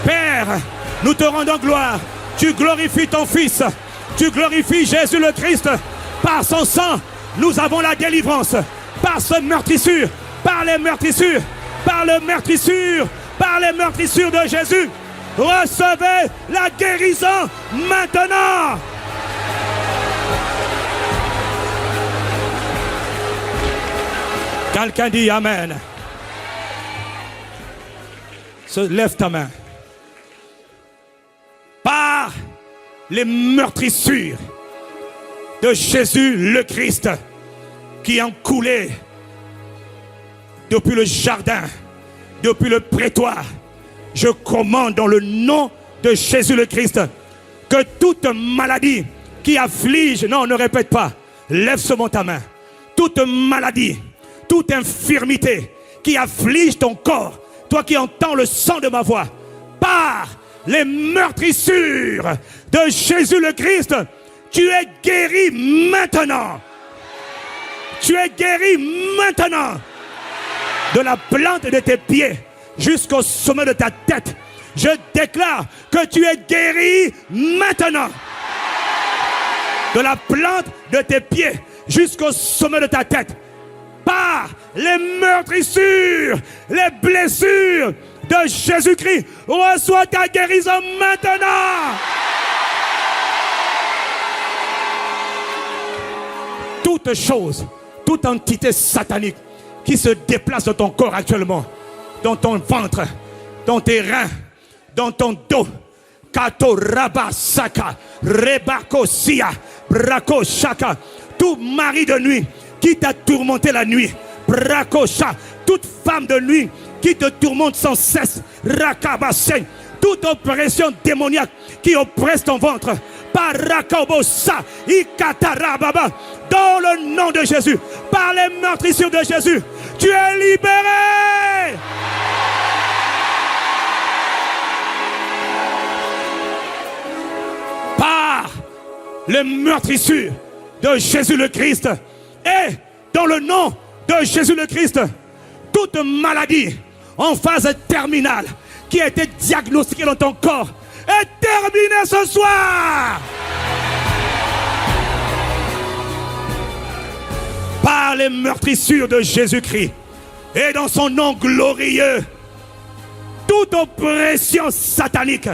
Speaker 1: Père, nous te rendons gloire. Tu glorifies ton Fils. Tu glorifies Jésus le Christ. Par son sang, nous avons la délivrance. Par ce meurtrissure, par les meurtrissures, par le meurtrissure, par les meurtrissures de Jésus, recevez la guérison maintenant. Quelqu'un dit Amen. Lève ta main. Par les meurtrissures de Jésus le Christ qui ont coulé depuis le jardin, depuis le prétoire, je commande dans le nom de Jésus le Christ que toute maladie qui afflige, non, ne répète pas, lève seulement ta main. Toute maladie, toute infirmité qui afflige ton corps, toi qui entends le sang de ma voix, par les meurtrissures de Jésus le Christ, tu es guéri maintenant. Tu es guéri maintenant. De la plante de tes pieds jusqu'au sommet de ta tête, je déclare que tu es guéri maintenant. De la plante de tes pieds jusqu'au sommet de ta tête, par les meurtrissures, les blessures de Jésus-Christ, reçois ta guérison maintenant. Toute chose, toute entité satanique qui se déplace dans ton corps actuellement, dans ton ventre, dans tes reins, dans ton dos, Kato Rabba Saka, Rebako Sia, Brako Shaka, tout mari de nuit qui t'a tourmenté la nuit, Brako Shaka, toute femme de nuit qui te tourmente sans cesse, Rakabasei, toute oppression démoniaque qui oppresse ton ventre, par Rakabosa, Ikatarababa, dans le nom de Jésus, par les meurtrissures de Jésus, tu es libéré. Par les meurtrissures de Jésus le Christ, et dans le nom de Jésus le Christ, toute maladie en phase terminale qui a été diagnostiquée dans ton corps est terminée ce soir. Par les meurtrissures de Jésus-Christ et dans son nom glorieux, toute oppression satanique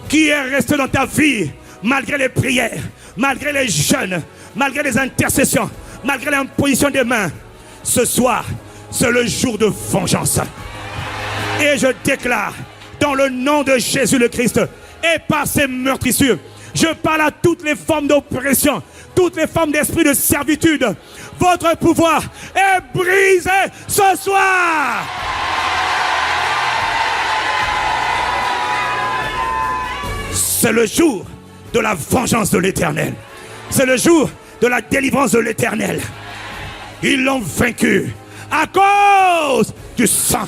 Speaker 1: qui est restée dans ta vie malgré les prières, malgré les jeûnes, malgré les intercessions, malgré l'imposition des mains, ce soir, c'est le jour de vengeance. Et je déclare, dans le nom de Jésus le Christ, et par ces meurtrissures, je parle à toutes les formes d'oppression, toutes les formes d'esprit de servitude. Votre pouvoir est brisé ce soir. C'est le jour de la vengeance de l'Éternel. C'est le jour de la délivrance de l'Éternel. Ils l'ont vaincu à cause du sang.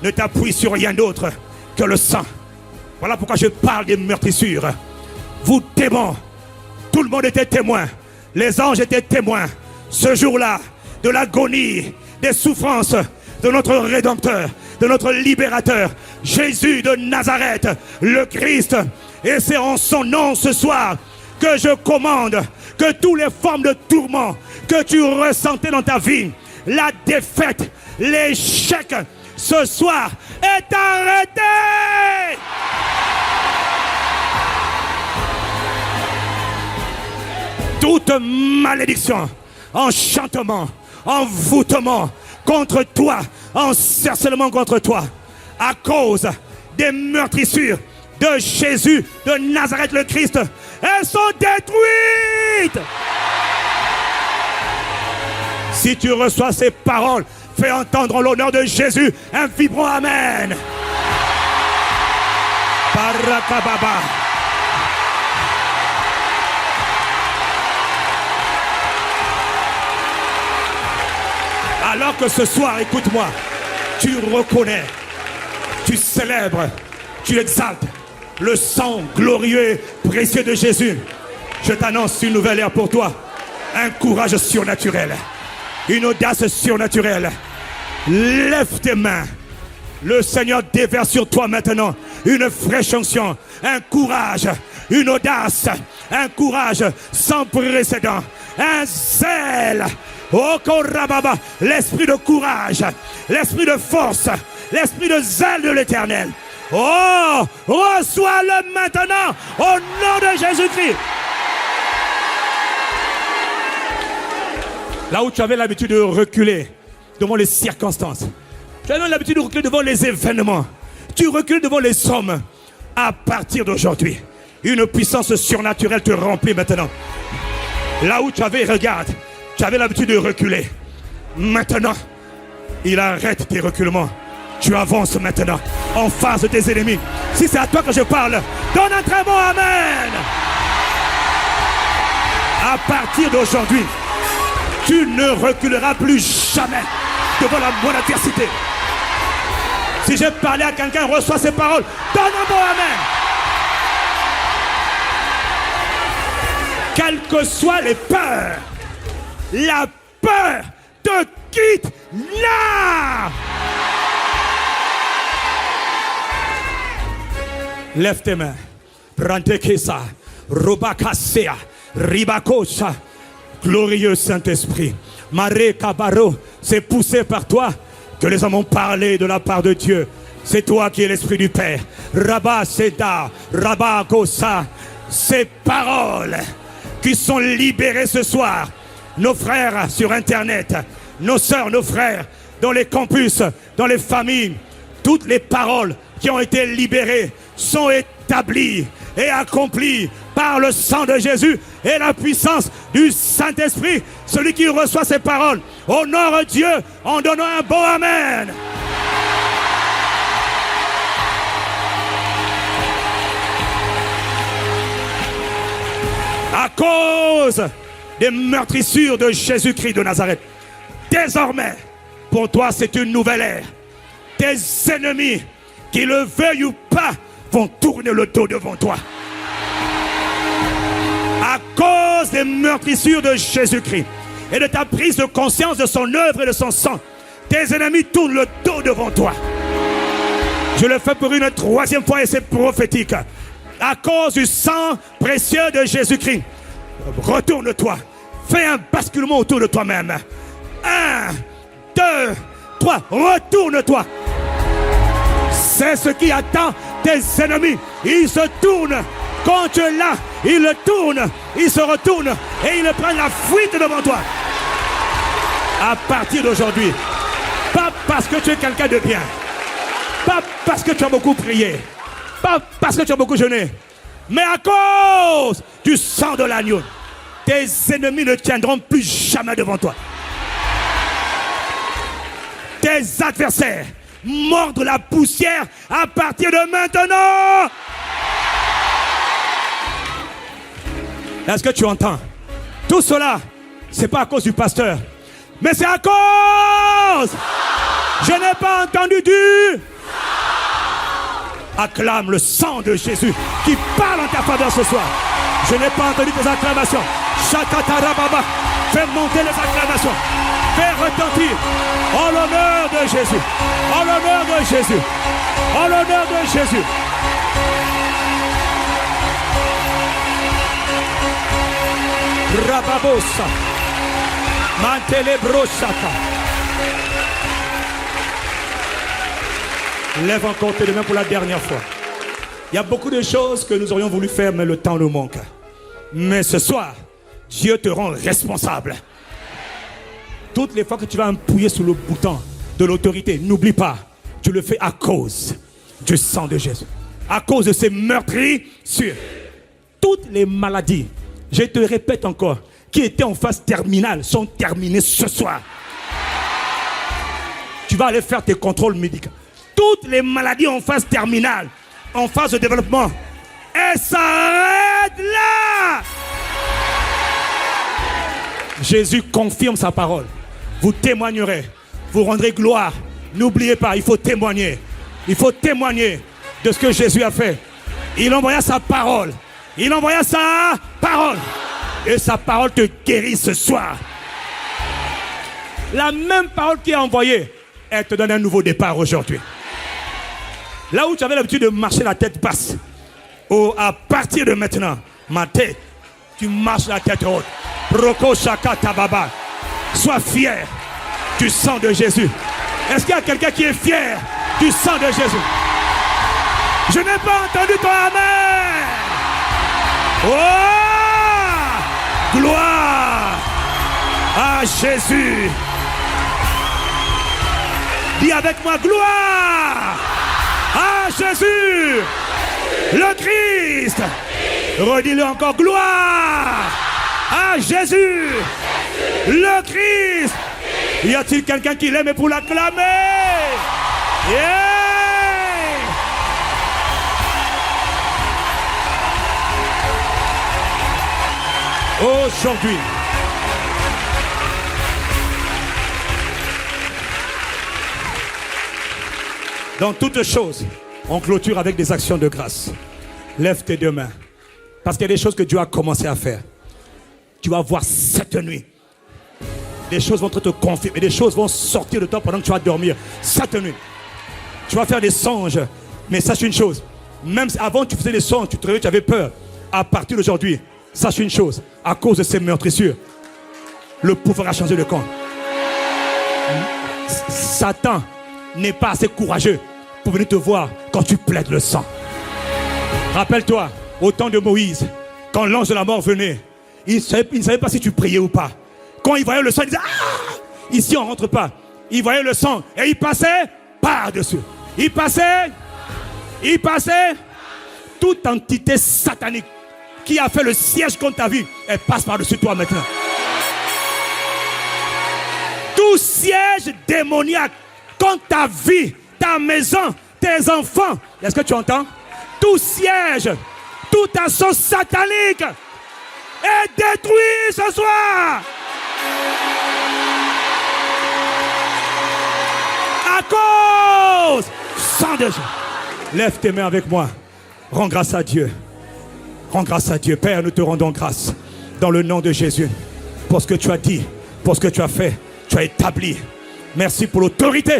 Speaker 1: Ne t'appuie sur rien d'autre que le sang. Voilà pourquoi je parle des meurtrissures. Vous démons, tout le monde était témoin. Les anges étaient témoins. Ce jour-là, de l'agonie, des souffrances de notre Rédempteur, de notre Libérateur, Jésus de Nazareth, le Christ. Et c'est en son nom ce soir que je commande que toutes les formes de tourment que tu ressentais dans ta vie, la défaite, l'échec, ce soir est arrêté. Toute malédiction, enchantement, envoûtement contre toi, encerclement contre toi, à cause des meurtrissures de Jésus de Nazareth le Christ, elles sont détruites. Si tu reçois ces paroles, fais entendre en l'honneur de Jésus un vibrant Amen. Barakababa. Alors que ce soir, écoute-moi, tu reconnais, tu célèbres, tu exaltes le sang glorieux et précieux de Jésus. Je t'annonce une nouvelle ère pour toi. Un courage surnaturel, une audace surnaturelle. Lève tes mains. Le Seigneur déverse sur toi maintenant une fraîche onction, un courage, une audace, un courage sans précédent, un zèle. Oh, Korababa, l'esprit de courage, l'esprit de force, l'esprit de zèle de l'Éternel. Oh, reçois-le maintenant au nom de Jésus-Christ. Là où tu avais l'habitude de reculer devant les circonstances, tu avais l'habitude de reculer devant les événements, tu recules devant les hommes. À partir d'aujourd'hui, une puissance surnaturelle te remplit maintenant. Là où tu avais, regarde, tu avais l'habitude de reculer. Maintenant, il arrête tes reculements. Tu avances maintenant en face de tes ennemis. Si c'est à toi que je parle, donne un très bon Amen. À partir d'aujourd'hui, tu ne reculeras plus jamais devant la moindre adversité. Si j'ai parlé à quelqu'un, reçois ces paroles, donne un bon Amen. Quelles que soient les peurs, la peur te quitte là. Lève tes mains. Brantekesa, Robakasea, Ribakosa. Glorieux Saint-Esprit. Maré Kabaro, c'est poussé par toi que les hommes ont parlé de la part de Dieu. C'est toi qui es l'Esprit du Père. Rabba Seda, Rabba Kosa. Ces paroles qui sont libérées ce soir. Nos frères sur Internet, nos sœurs, nos frères, dans les campus, dans les familles, toutes les paroles qui ont été libérées sont établies et accomplies par le sang de Jésus et la puissance du Saint-Esprit. Celui qui reçoit ces paroles honore Dieu en donnant un bon Amen. À cause des meurtrissures de Jésus-Christ de Nazareth, désormais, pour toi, c'est une nouvelle ère. Tes ennemis, qu'ils le veuillent ou pas, vont tourner le dos devant toi. À cause des meurtrissures de Jésus-Christ et de ta prise de conscience de son œuvre et de son sang, tes ennemis tournent le dos devant toi. Je le fais pour une troisième fois et c'est prophétique. À cause du sang précieux de Jésus-Christ, retourne-toi. Fais un basculement autour de toi-même. 1, 2, 3, retourne-toi. C'est ce qui attend tes ennemis. Ils se tournent. Quand tu es là, ils le tournent. Ils se retournent et ils prennent la fuite devant toi. À partir d'aujourd'hui, pas parce que tu es quelqu'un de bien, pas parce que tu as beaucoup prié, pas parce que tu as beaucoup jeûné, mais à cause du sang de l'agneau, tes ennemis ne tiendront plus jamais devant toi. Tes adversaires mordent la poussière à partir de maintenant. Est-ce que tu entends? Tout cela, c'est pas à cause du pasteur, mais c'est à cause. Je n'ai pas entendu du. Acclame le sang de Jésus qui parle en ta faveur ce soir. Je n'ai pas entendu tes acclamations. Shakatarababa. Fais monter les acclamations. Fais retentir. En l'honneur de Jésus. En l'honneur de Jésus. En l'honneur de Jésus. Rababosa. Mantelebroshaka. Lève encore tes mains pour la dernière fois. Il y a beaucoup de choses que nous aurions voulu faire, mais le temps nous manque. Mais ce soir, Dieu te rend responsable. Toutes les fois que tu vas appuyer sur le bouton de l'autorité, n'oublie pas, tu le fais à cause du sang de Jésus. À cause de ces meurtrissures. Toutes les maladies, je te répète encore, qui étaient en phase terminale, sont terminées ce soir. Tu vas aller faire tes contrôles médicaux. Toutes les maladies en phase terminale, en phase de développement, elles s'arrêtent là. Jésus confirme sa parole. Vous témoignerez, vous rendrez gloire. N'oubliez pas, il faut témoigner. Il faut témoigner de ce que Jésus a fait. Il envoya sa parole. Il envoya sa parole. Et sa parole te guérit ce soir. La même parole qu'il a envoyée, elle te donne un nouveau départ aujourd'hui. Là où tu avais l'habitude de marcher la tête basse, à partir de maintenant, ma tête, tu marches la tête haute. Roko Shaka Tababa. Sois fier du sang de Jésus. Est-ce qu'il y a quelqu'un qui est fier du sang de Jésus? Je n'ai pas entendu ton amen. Oh! Gloire à Jésus. Dis avec moi, gloire à Jésus, le Christ. Redis-le encore, gloire à Jésus, le Christ. Y a-t-il quelqu'un qui l'aime pour l'acclamer? Yeah! Aujourd'hui, dans toutes choses, on clôture avec des actions de grâce. Lève tes deux mains. Parce qu'il y a des choses que Dieu a commencé à faire. Tu vas voir cette nuit. Des choses vont te confirmer. Des choses vont sortir de toi pendant que tu vas dormir. Cette nuit. Tu vas faire des songes. Mais sache une chose. Même avant tu faisais des songes, tu te réveillais, tu avais peur. À partir d'aujourd'hui, sache une chose. À cause de ces meurtrissures, le pouvoir a changé de camp. Satan n'est pas assez courageux pour venir te voir quand tu plaides le sang. Rappelle-toi, au temps de Moïse, quand l'ange de la mort venait, il ne savait pas si tu priais ou pas. Quand il voyait le sang, il disait « Ah !» Ici, on ne rentre pas. Il voyait le sang et il passait par-dessus. Il passait. Toute entité satanique qui a fait le siège contre ta vie, elle passe par-dessus toi maintenant. Tout siège démoniaque contre ta vie, ta maison, tes enfants. Est-ce que tu entends? Tout siège, toute assaut satanique est détruit ce soir. À cause sang de Jésus. Lève tes mains avec moi. Rends grâce à Dieu. Rends grâce à Dieu. Père, nous te rendons grâce dans le nom de Jésus pour ce que tu as dit, pour ce que tu as fait, tu as établi. Merci pour l'autorité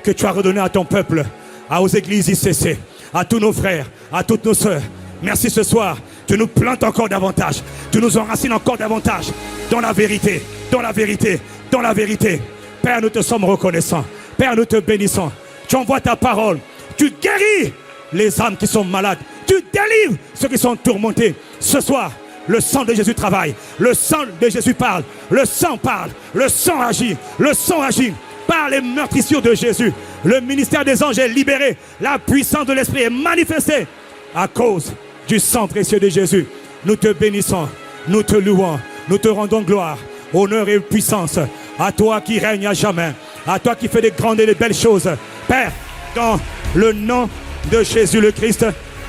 Speaker 1: que tu as redonnée à ton peuple, aux églises ICC, à tous nos frères, à toutes nos sœurs. Merci ce soir. Tu nous plantes encore davantage. Tu nous enracines encore davantage dans la vérité, dans la vérité, dans la vérité. Père, nous te sommes reconnaissants. Père, nous te bénissons. Tu envoies ta parole. Tu guéris les âmes qui sont malades. Tu délivres ceux qui sont tourmentés. Ce soir, le sang de Jésus travaille. Le sang de Jésus parle. Le sang parle. Le sang agit. Le sang agit. Par les meurtrissures de Jésus, le ministère des anges est libéré. La puissance de l'Esprit est manifestée à cause du sang précieux de Jésus. Nous te bénissons, nous te louons, nous te rendons gloire, honneur et puissance à toi qui règnes à jamais, à toi qui fais des grandes et des belles choses. Père, dans le nom de Jésus le Christ,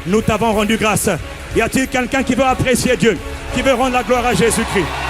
Speaker 1: nous t'avons rendu grâce. Y a-t-il quelqu'un qui veut apprécier Dieu, qui veut rendre la gloire à Jésus-Christ?